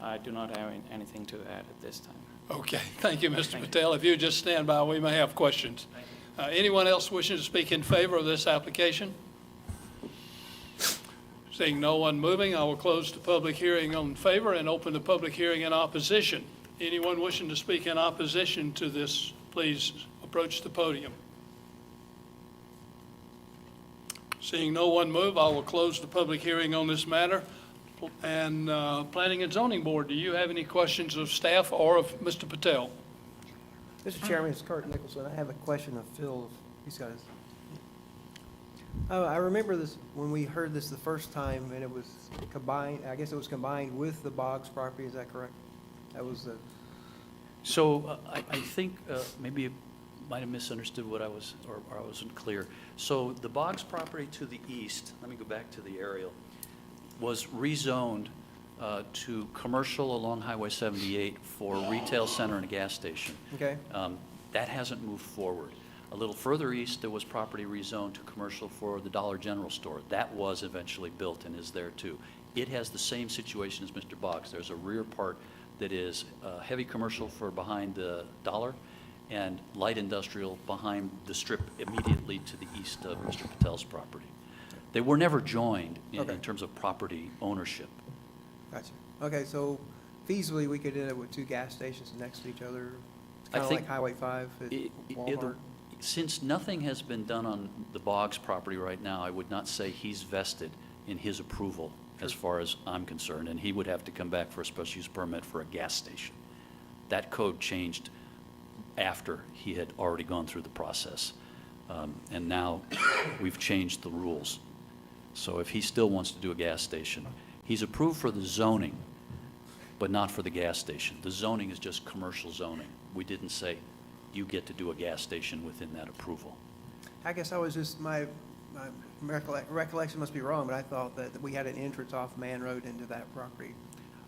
I do not have anything to add at this time. Okay, thank you, Mr. Patel. If you just stand by, we may have questions. Anyone else wishing to speak in favor of this application? Seeing no one moving, I will close the public hearing on favor and open the public hearing in opposition. Anyone wishing to speak in opposition to this, please approach the podium. Seeing no one move, I will close the public hearing on this matter. And Planning and Zoning Board, do you have any questions of staff or of Mr. Patel? Mr. Chairman, it's Kurt Nicholson. I have a question of Phil, if he's got his. I remember this, when we heard this the first time, and it was combined, I guess it was combined with the Boggs property, is that correct? That was the. So I think maybe you might have misunderstood what I was, or I wasn't clear. So the Boggs property to the east, let me go back to the aerial, was rezoned to commercial along Highway 78 for a retail center and a gas station. Okay. That hasn't moved forward. A little further east, there was property rezoned to commercial for the Dollar General store. That was eventually built and is there too. It has the same situation as Mr. Boggs. There's a rear part that is heavy commercial for behind the Dollar and light industrial behind the strip immediately to the east of Mr. Patel's property. They were never joined in terms of property ownership. Gotcha. Okay, so feasibly, we could end up with 2 gas stations next to each other, kind of like Highway 5 at Walmart. Since nothing has been done on the Boggs property right now, I would not say he's vested in his approval as far as I'm concerned, and he would have to come back for a special use permit for a gas station. That code changed after he had already gone through the process, and now we've changed the rules. So if he still wants to do a gas station, he's approved for the zoning, but not for the gas station. The zoning is just commercial zoning. We didn't say you get to do a gas station within that approval. I guess I was just, my recollection must be wrong, but I thought that we had an entrance off Man Road into that property.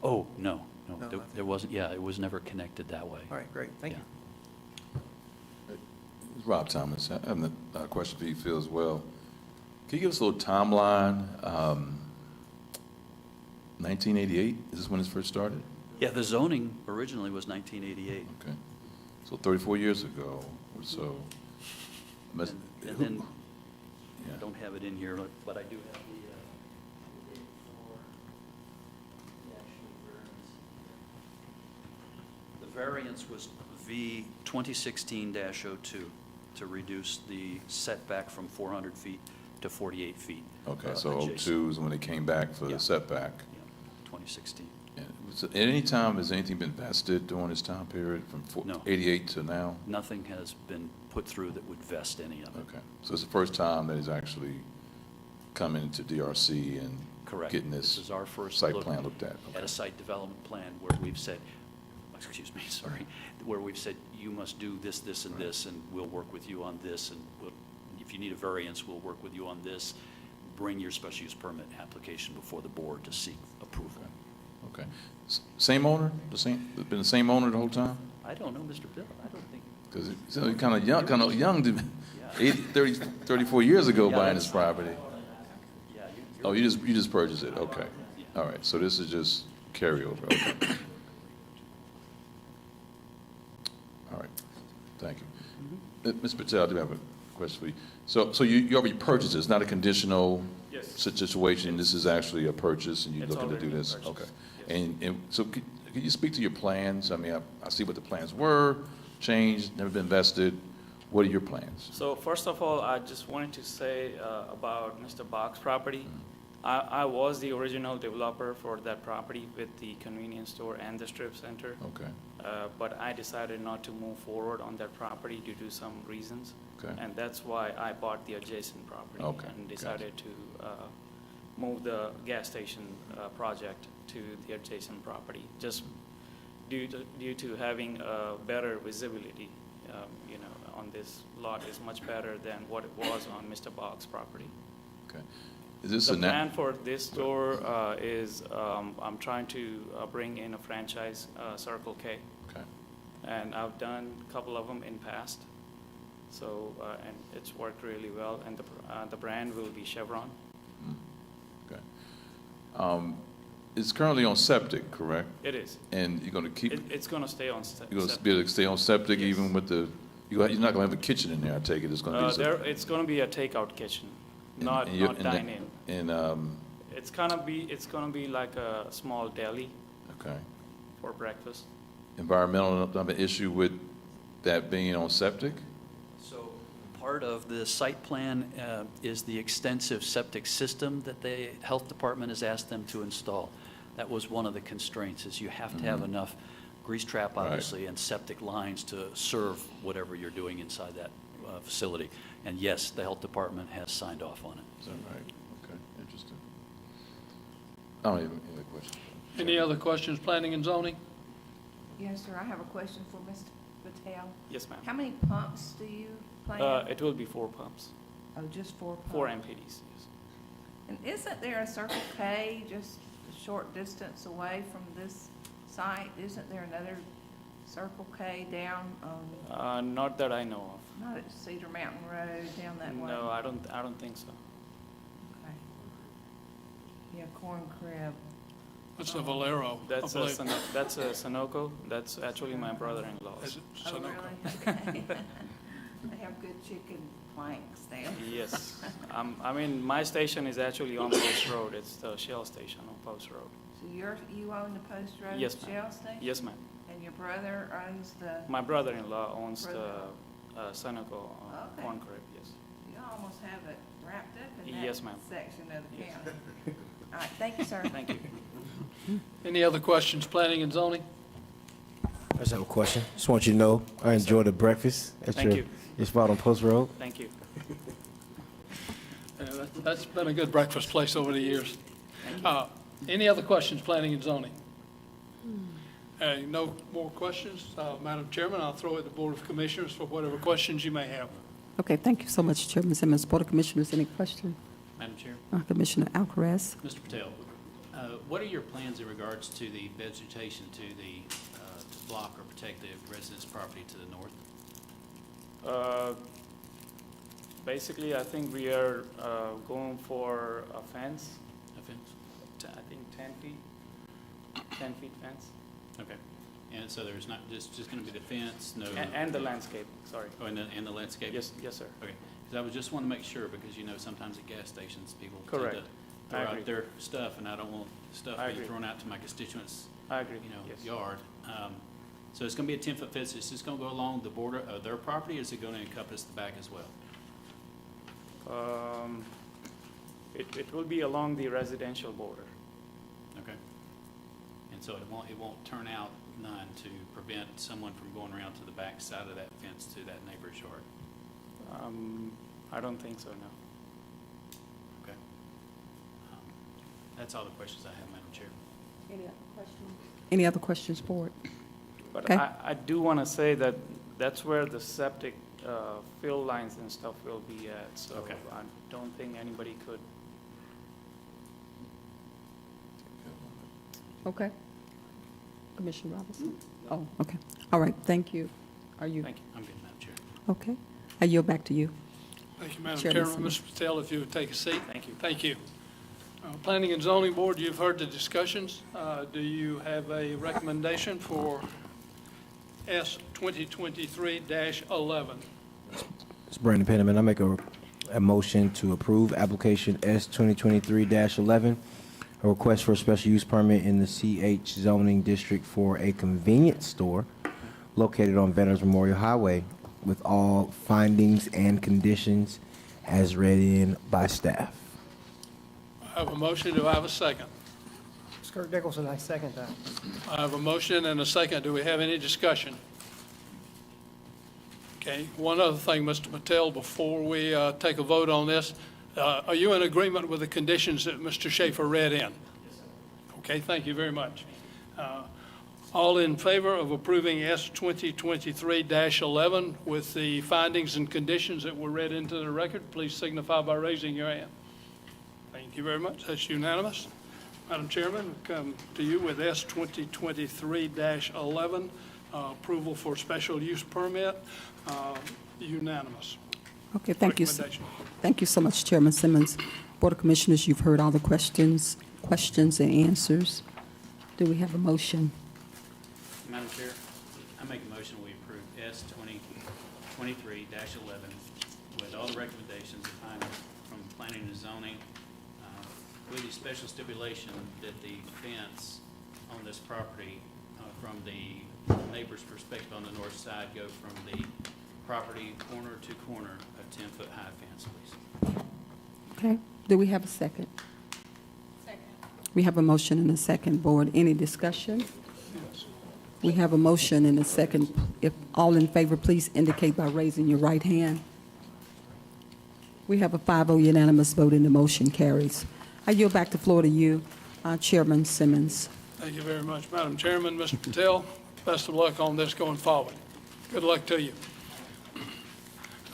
Oh, no, No, there wasn't, yeah, it was never connected that way. All right, great, thank you. Rob Thomas, I have a question for you, Phil, as well. Can you give us a little timeline? 1988, is this when it first started? Yeah, the zoning originally was 1988. Okay, so 34 years ago or so. And then, I don't have it in here, but I do have the date for the variance. The variance was V 2016-02 to reduce the setback from 400 feet to 48 feet. Okay, so adjacent. 02 is when they came back for the setback. Yeah, 2016. At any time, has anything been vested during this time period from No. 88 to now? Nothing has been put through that would vest any of it. Okay, so it's the first time that he's actually come into DRC and Correct. getting this is our first site look plan looked at. at a site development plan where we've said, excuse me, sorry, where we've said, you must do this, this, and this, and we'll work with you on this, and if you need a variance, we'll work with you on this. Bring your special use permit application before the board to seek approval. Okay. Same owner? Been the same owner the whole time? I don't know, Mr. Bill, I don't think. Because he's kind of young to, 34 years ago buying this property. Oh, you just purchased it, okay. All right, so this is just carryover, okay. All right, thank you. Ms. Patel, I do have a question for you. So you already purchased it, it's not a conditional situation, this is actually a purchase and you're looking to do this? Okay. And so could you speak to your plans? I mean, I see what the plans were, changed, never been vested. What are your plans? So first of all, I just wanted to say about Mr. Boggs' property. I was the original developer for that property with the convenience store and the strip center. Okay. But I decided not to move forward on that property due to some reasons. Okay. And that's why I bought the adjacent property. Okay. And decided to move the gas station project to the adjacent property. Just due to having better visibility, you know, on this lot is much better than what it was on Mr. Boggs' property. Okay. Is this The a plan for this store is I'm trying to bring in a franchise, Circle K. Okay. And I've done a couple of them in past. So, and it's worked really well. And the brand will be Chevron. Okay. It's currently on septic, correct? It is. And you're going to keep, It's going to stay on you're going to septic. be able to stay on septic even with the, you're not going to have a kitchen in there, I take it, it's going to be. It's going to be a takeout kitchen, not dine-in. And, It's gonna be like a small deli okay. for breakfast. Environmental, have an issue with that being on septic? So part of the site plan is the extensive septic system that the health department has asked them to install. That was one of the constraints, is you have to have enough grease trap, obviously, and septic lines to serve whatever you're doing inside that facility. And yes, the health department has signed off on it. Is that right? Okay, interesting. I don't even have a question. Any other questions, planning and zoning? Yes, sir, I have a question for Mr. Patel. Yes, ma'am. How many pumps do you plan? It will be 4 pumps, Oh, just 4 pumps? 4 MPDs, yes. And isn't there a Circle K just a short distance away from this site? Isn't there another Circle K down on, Not that I know of. not at Cedar Mountain Road, down that way? No, I don't think so. Okay. Yeah, Corn Crib. That's a Valero, I That's a believe. that's a Sunoco. That's actually my brother-in-law's. Is it Oh, Sunoco? really? Okay. They have good chicken planks there. Yes. I mean, my station is actually on Post Road. It's the Shell station on Post Road. So you own the Post Road Yes, ma'am. Shell station? Yes, ma'am. And your brother owns the? My brother-in-law owns the Brother-in-law. Sunoco Okay. Corn Crib, yes. You almost have it wrapped up in that Yes, ma'am. section of the county. All right, thank you, sir. Thank you. Any other questions, planning and zoning? I just have a question. Just want you to know, I enjoy the breakfast at Thank you. your spot on Post Road. Thank you. That's been a good breakfast place over the years. Any other questions, planning and zoning? No more questions? Madam Chairman, I'll throw it to the Board of Commissioners for whatever questions you may have. Okay, thank you so much, Chairman Simmons. Board of Commissioners, any question? Madam Chair, Commissioner Alcaraz. Mr. Patel, what are your plans in regards to the vegetation to block or protect the residence property to the north? Basically, I think we are going for a fence. A fence? I think 10 feet. 10 feet fence. Okay. And so there's not, just going to be the fence, no? And the landscape, sorry. Oh, and the landscape? Yes, sir. Okay. Because I was just want to make sure, because you know, sometimes at gas stations, people Correct. tend to throw I out agree. their stuff, and I don't want stuff I being agree. thrown out to my constituents' I agree, yes. yard. So it's going to be a 10-foot fence. Is this going to go along the border of their property, or is it going to encompass the back as well? It will be along the residential border. Okay. And so it won't turn out none to prevent someone from going around to the back side of that fence to that neighbor's yard? I don't think so, no. Okay. That's all the questions I have, Madam Chair. Any other questions? Any other questions, Board? But Okay. I do want to say that that's where the septic fill lines and stuff will be at, so Okay. I don't think anybody could. Okay. Commissioner Robinson? Oh, okay. All right, thank you. Are you? Thank you. I'm good, Madam Chair. Okay. I yield back to you. Thank you, Madam Chairman Chairman. Simmons. Mr. Patel, if you would take a seat. Thank you. Thank you. Planning and Zoning Board, you've heard the discussions. Do you have a recommendation for S 2023-11? It's Brandon Penniman. I make a motion to approve application S 2023-11, a request for a special use permit in the CH zoning district for a convenience store located on Veterans Memorial Highway with all findings and conditions as read in by staff. I have a motion. Do I have a second? Skirt Dickelson, I second that. I have a motion and a second. Do we have any discussion? Okay, one other thing, Mr. Patel, before we take a vote on this, are you in agreement with the conditions that Mr. Schaefer read in? Okay, thank you very much. All in favor of approving S 2023-11 with the findings and conditions that were read into the record, please signify by raising your hand. Thank you very much. That's unanimous. Madam Chairman, we come to you with S 2023-11, approval for special use permit, unanimous. Okay, thank you. Recommendation. Thank you so much, Chairman Simmons. Board of Commissioners, you've heard all the questions and answers. Do we have a motion? Madam Chair, I make a motion we approve S 2023-11 with all the recommendations and findings from planning and zoning, with the special stipulation that the fence on this property, from the neighbor's perspective on the north side, go from the property corner to corner, a 10-foot high fence, please. Okay, do we have a second? Second. We have a motion and a second, Board. Any discussion? We have a motion and a second. If all in favor, please indicate by raising your right hand. We have a 5-0 unanimous vote and the motion carries. I yield back the floor to you, Chairman Simmons. Thank you very much, Madam Chairman. Mr. Patel, best of luck on this going forward. Good luck to you.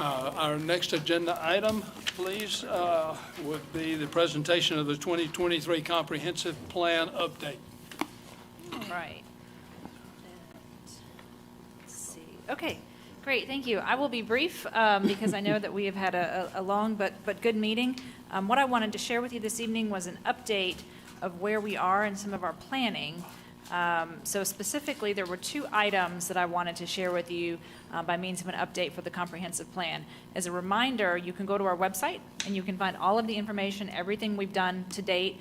Our next agenda item, please, would be the presentation of the 2023 Comprehensive Plan Update. Right. Let's see. Okay, great, thank you. I will be brief because I know that we have had a long but good meeting. What I wanted to share with you this evening was an update of where we are in some of our planning. So specifically, there were 2 items that I wanted to share with you by means of an update for the comprehensive plan. As a reminder, you can go to our website and you can find all of the information. Everything we've done to date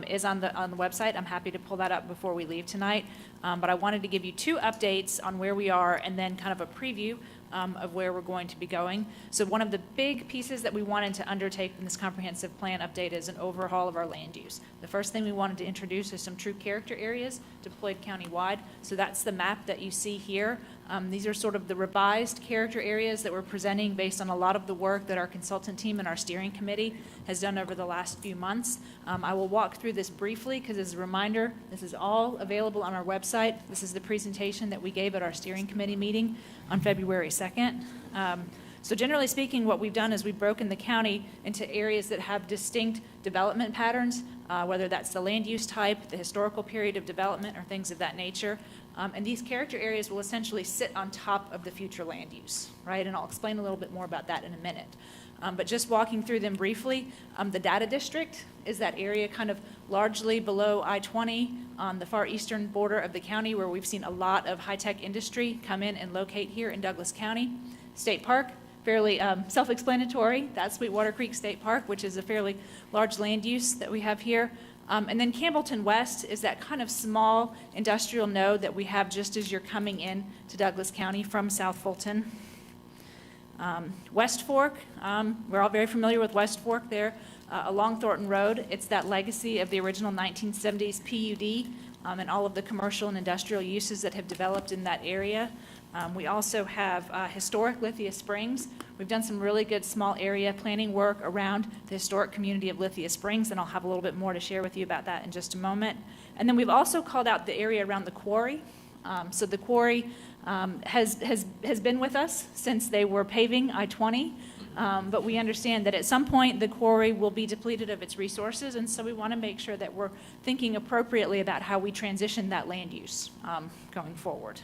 is on the website. I'm happy to pull that up before we leave tonight. But I wanted to give you 2 updates on where we are and then kind of a preview of where we're going to be going. So one of the big pieces that we wanted to undertake in this comprehensive plan update is an overhaul of our land use. The first thing we wanted to introduce is some true character areas deployed countywide. So that's the map that you see here. These are sort of the revised character areas that we're presenting based on a lot of the work that our consultant team and our steering committee has done over the last few months. I will walk through this briefly because as a reminder, this is all available on our website. This is the presentation that we gave at our steering committee meeting on February 2nd. So generally speaking, what we've done is we've broken the county into areas that have distinct development patterns, whether that's the land use type, the historical period of development, or things of that nature. And these character areas will essentially sit on top of the future land use, right? And I'll explain a little bit more about that in a minute. But just walking through them briefly, the data district is that area kind of largely below I-20 on the far eastern border of the county where we've seen a lot of high-tech industry come in and locate here in Douglas County. State Park, fairly self-explanatory. That's Sweetwater Creek State Park, which is a fairly large land use that we have here. And then Campbellton West is that kind of small industrial node that we have just as you're coming in to Douglas County from South Fulton. West Fork, we're all very familiar with West Fork there along Thornton Road. It's that legacy of the original 1970s PUD and all of the commercial and industrial uses that have developed in that area. We also have historic Lithia Springs. We've done some really good small area planning work around the historic community of Lithia Springs, and I'll have a little bit more to share with you about that in just a moment. And then we've also called out the area around the quarry. So the quarry has been with us since they were paving I-20, but we understand that at some point the quarry will be depleted of its resources, and so we want to make sure that we're thinking appropriately about how we transition that land use going forward.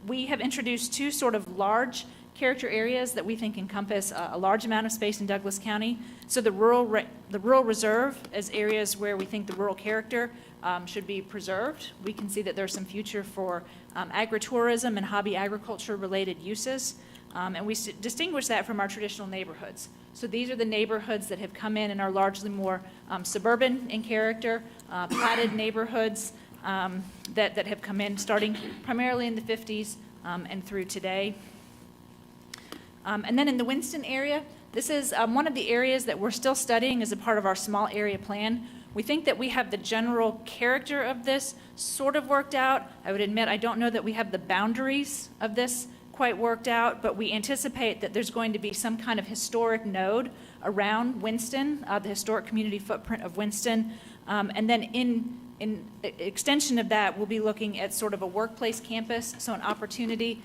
We have introduced 2 sort of large character areas that we think encompass a large amount of space in Douglas County. So the rural reserve as areas where we think the rural character should be preserved. We can see that there's some future for agritourism and hobby agriculture related uses. And we distinguish that from our traditional neighborhoods. So these are the neighborhoods that have come in and are largely more suburban in character, platted neighborhoods that have come in starting primarily in the 50s and through today. And then in the Winston area, this is one of the areas that we're still studying as a part of our small area plan. We think that we have the general character of this sort of worked out. I would admit I don't know that we have the boundaries of this quite worked out, but we anticipate that there's going to be some kind of historic node around Winston, the historic community footprint of Winston. And then in In extension of that, we'll be looking at sort of a workplace campus, so an opportunity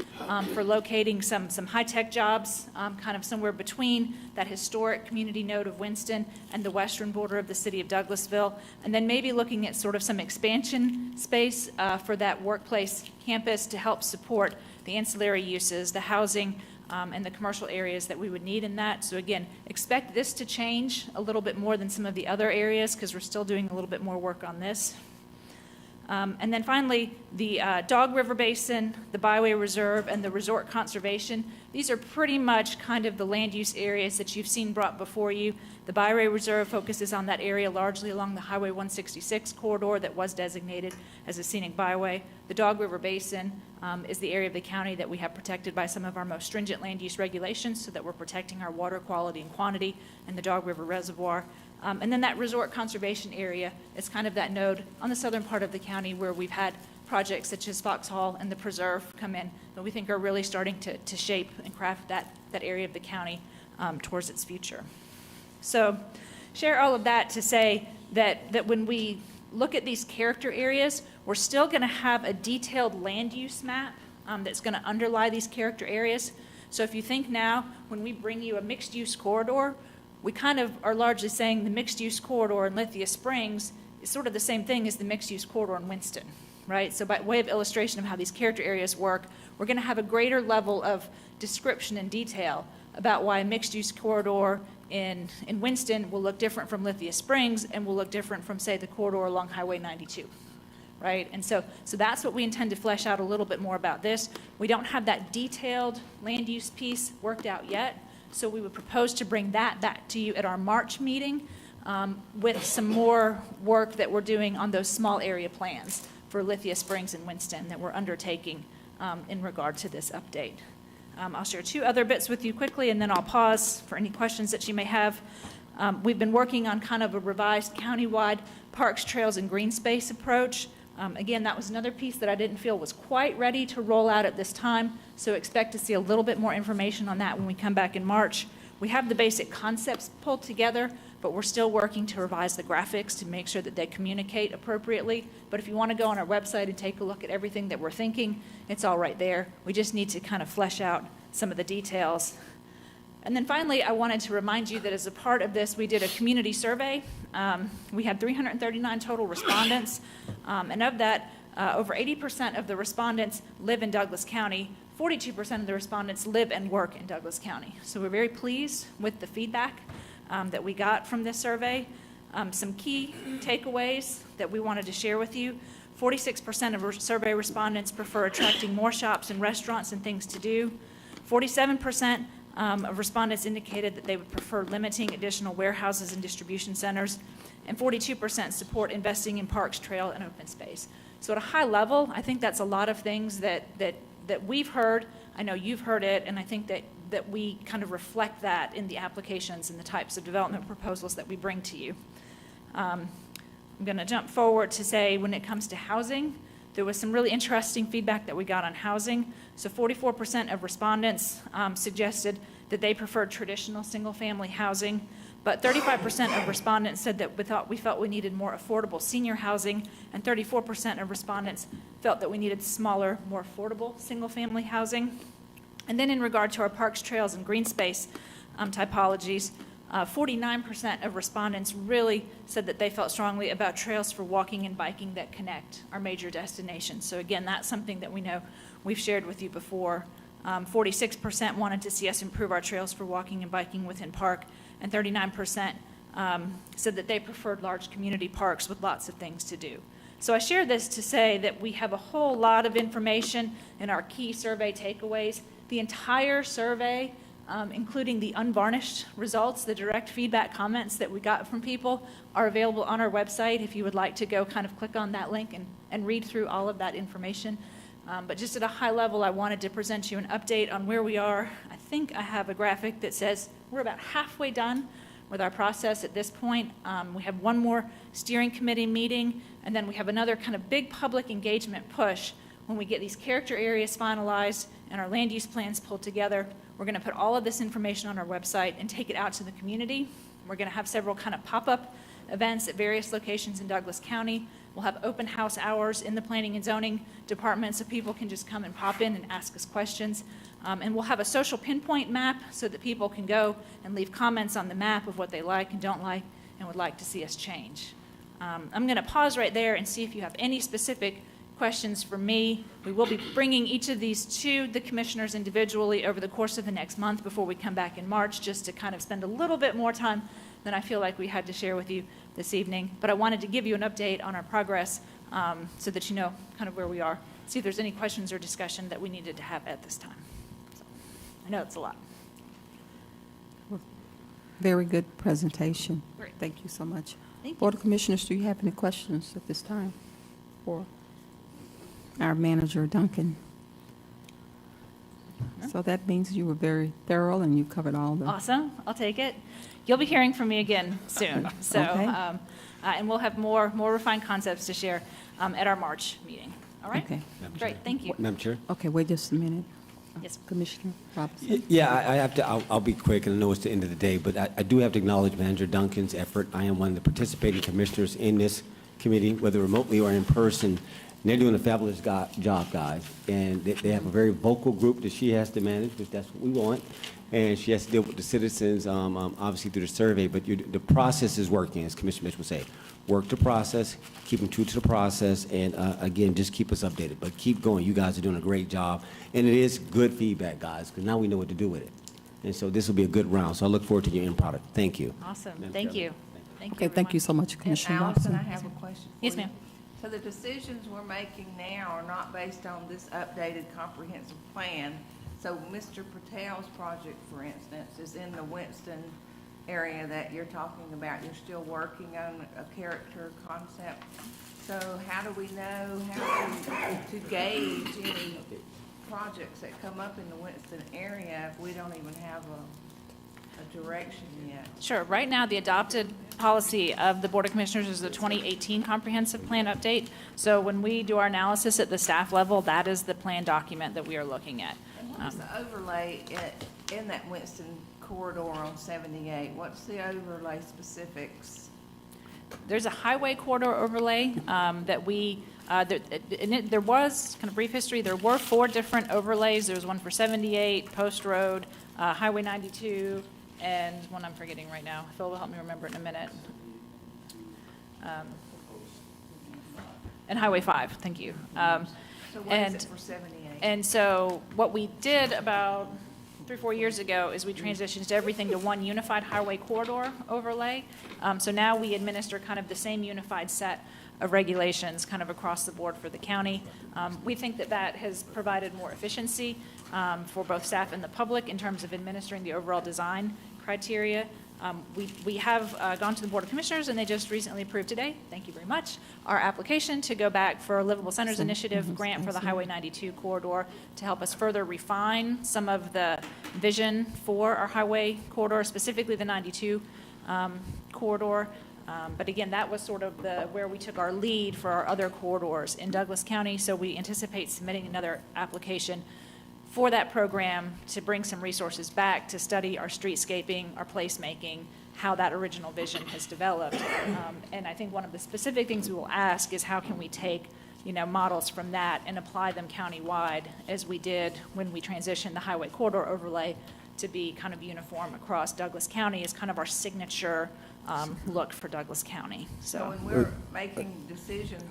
for locating some high-tech jobs, kind of somewhere between that historic community node of Winston and the western border of the city of Douglasville, and then maybe looking at sort of some expansion space for that workplace campus to help support the ancillary uses, the housing, and the commercial areas that we would need in that. So again, expect this to change a little bit more than some of the other areas because we're still doing a little bit more work on this. And then finally, the Dog River Basin, the Byway Reserve, and the Resort Conservation. These are pretty much kind of the land use areas that you've seen brought before you. The Byway Reserve focuses on that area largely along the Highway 166 corridor that was designated as a scenic byway. The Dog River Basin is the area of the county that we have protected by some of our most stringent land use regulations so that we're protecting our water quality and quantity in the Dog River Reservoir. And then that resort conservation area is kind of that node on the southern part of the county where we've had projects such as Foxhall and the Preserve come in that we think are really starting to shape and craft that area of the county towards its future. So share all of that to say that when we look at these character areas, we're still going to have a detailed land use map that's going to underlie these character areas. So if you think now, when we bring you a mixed-use corridor, we kind of are largely saying the mixed-use corridor in Lithia Springs is sort of the same thing as the mixed-use corridor in Winston, right? So by way of illustration of how these character areas work, we're going to have a greater level of description and detail about why a mixed-use corridor in Winston will look different from Lithia Springs and will look different from, say, the corridor along Highway 92, right? And so that's what we intend to flesh out a little bit more about this. We don't have that detailed land use piece worked out yet, so we would propose to bring that back to you at our March meeting with some more work that we're doing on those small area plans for Lithia Springs and Winston that we're undertaking in regard to this update. I'll share two other bits with you quickly, and then I'll pause for any questions that you may have. We've been working on kind of a revised countywide parks, trails, and green space approach. Again, that was another piece that I didn't feel was quite ready to roll out at this time, so expect to see a little bit more information on that when we come back in March. We have the basic concepts pulled together, but we're still working to revise the graphics to make sure that they communicate appropriately. But if you want to go on our website and take a look at everything that we're thinking, it's all right there. We just need to kind of flesh out some of the details. And then finally, I wanted to remind you that as a part of this, we did a community survey. We had 339 total respondents, and of that, over 80% of the respondents live in Douglas County. 42% of the respondents live and work in Douglas County. So we're very pleased with the feedback that we got from this survey. Some key takeaways that we wanted to share with you. 46% of survey respondents prefer attracting more shops and restaurants and things to do. 47% of respondents indicated that they would prefer limiting additional warehouses and distribution centers. And 42% support investing in parks, trail, and open space. So at a high level, I think that's a lot of things that we've heard. I know you've heard it, and I think that we kind of reflect that in the applications and the types of development proposals that we bring to you. I'm going to jump forward to say when it comes to housing, there was some really interesting feedback that we got on housing. So 44% of respondents suggested that they preferred traditional single-family housing, but 35% of respondents said that we felt we needed more affordable senior housing, and 34% of respondents felt that we needed smaller, more affordable single-family housing. And then in regard to our parks, trails, and green space typologies, 49% of respondents really said that they felt strongly about trails for walking and biking that connect our major destinations. So again, that's something that we know we've shared with you before. 46% wanted to see us improve our trails for walking and biking within park, and 39% said that they preferred large community parks with lots of things to do. So I share this to say that we have a whole lot of information in our key survey takeaways. The entire survey, including the unvarnished results, the direct feedback comments that we got from people, are available on our website if you would like to go kind of click on that link and read through all of that information. But just at a high level, I wanted to present you an update on where we are. I think I have a graphic that says we're about halfway done with our process at this point. We have one more steering committee meeting, and then we have another kind of big public engagement push when we get these character areas finalized and our land use plans pulled together. We're going to put all of this information on our website and take it out to the community. We're going to have several kind of pop-up events at various locations in Douglas County We'll have open house hours in the planning and zoning department so people can just come and pop in and ask us questions. And we'll have a social pinpoint map so that people can go and leave comments on the map of what they like and don't like and would like to see us change. I'm going to pause right there and see if you have any specific questions for me. We will be bringing each of these to the commissioners individually over the course of the next month before we come back in March, just to kind of spend a little bit more time than I feel like we had to share with you this evening. But I wanted to give you an update on our progress so that you know kind of where we are. See if there's any questions or discussion that we needed to have at this time. So, I know it's a lot. Very good presentation. Great. Thank you so much. Thank you. Board of Commissioners, do you have any questions at this time for our manager, Duncan? So that means you were very thorough and you covered all the... Awesome. I'll take it. You'll be hearing from me again soon. So, Okay. And we'll have more refined concepts to share at our March meeting. All right? Okay. Great. Thank you. Madam Chair? Okay, wait just a minute. Yes. Commissioner Robinson? Yeah, I have to, I'll be quick, and I know it's the end of the day, but I do have to acknowledge Manager Duncan's effort. I am one of the participating commissioners in this committee, whether remotely or in person. And they're doing a fabulous job, guys. And they have a very vocal group that she has to manage, which that's what we want. And she has to deal with the citizens, obviously through the survey, but the process is working, as Commissioner Mitchell would say. Work the process, keep them true to the process, and again, just keep us updated. But keep going. You guys are doing a great job. And it is good feedback, guys, because now we know what to do with it. And so this will be a good round. So I look forward to your end product. Thank you. Awesome. Madam Thank Chair. you. Thank you, Okay, thank you everyone. so much, And Commissioner Allison, Robinson. I have a question for Yes, you. ma'am. So the decisions we're making now are not based on this updated comprehensive plan. So Mr. Patel's project, for instance, is in the Winston area that you're talking about. You're still working on a character concept. So how do we know how to gauge any projects that come up in the Winston area if we don't even have a direction yet? Sure. Right now, the adopted policy of the Board of Commissioners is the 2018 Comprehensive Plan Update. So when we do our analysis at the staff level, that is the plan document that we are looking at. And what's the overlay in that Winston corridor on 78? What's the overlay specifics? There's a highway corridor overlay that we, there was, kind of brief history, there were 4 different overlays. There was one for 78, Post Road, Highway 92, and one I'm forgetting right now. Phil will help me remember it in a minute. And Highway 5, thank you. So what is it for 78? And so what we did about 3 or 4 years ago is we transitioned everything to one unified highway corridor overlay. So now we administer kind of the same unified set of regulations kind of across the board for the county. We think that that has provided more efficiency for both staff and the public in terms of administering the overall design criteria. We have gone to the Board of Commissioners, and they just recently approved today, thank you very much, our application to go back for a Livable Centers Initiative grant for the Highway 92 corridor to help us further refine some of the vision for our highway corridor, specifically the 92 corridor. But again, that was sort of where we took our lead for our other corridors in Douglas County, so we anticipate submitting another application for that program to bring some resources back to study our streetscaping, our placemaking, how that original vision has developed. And I think one of the specific things we will ask is how can we take, models from that and apply them countywide, as we did when we transitioned the highway corridor overlay to be kind of uniform across Douglas County as kind of our signature look for Douglas County. So when we're making decisions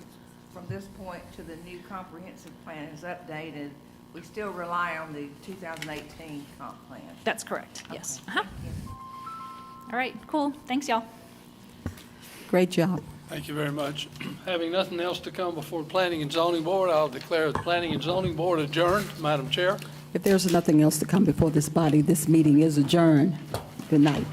from this point to the new comprehensive plan is updated, we still rely on the 2018 comp plan? That's correct, yes. Okay, thank you. All right, cool. Thanks, y'all. Great job. Thank you very much. Having nothing else to come before the Planning and Zoning Board, I'll declare the Planning and Zoning Board adjourned. Madam Chair. If there's nothing else to come before this body, this meeting is adjourned. Good night.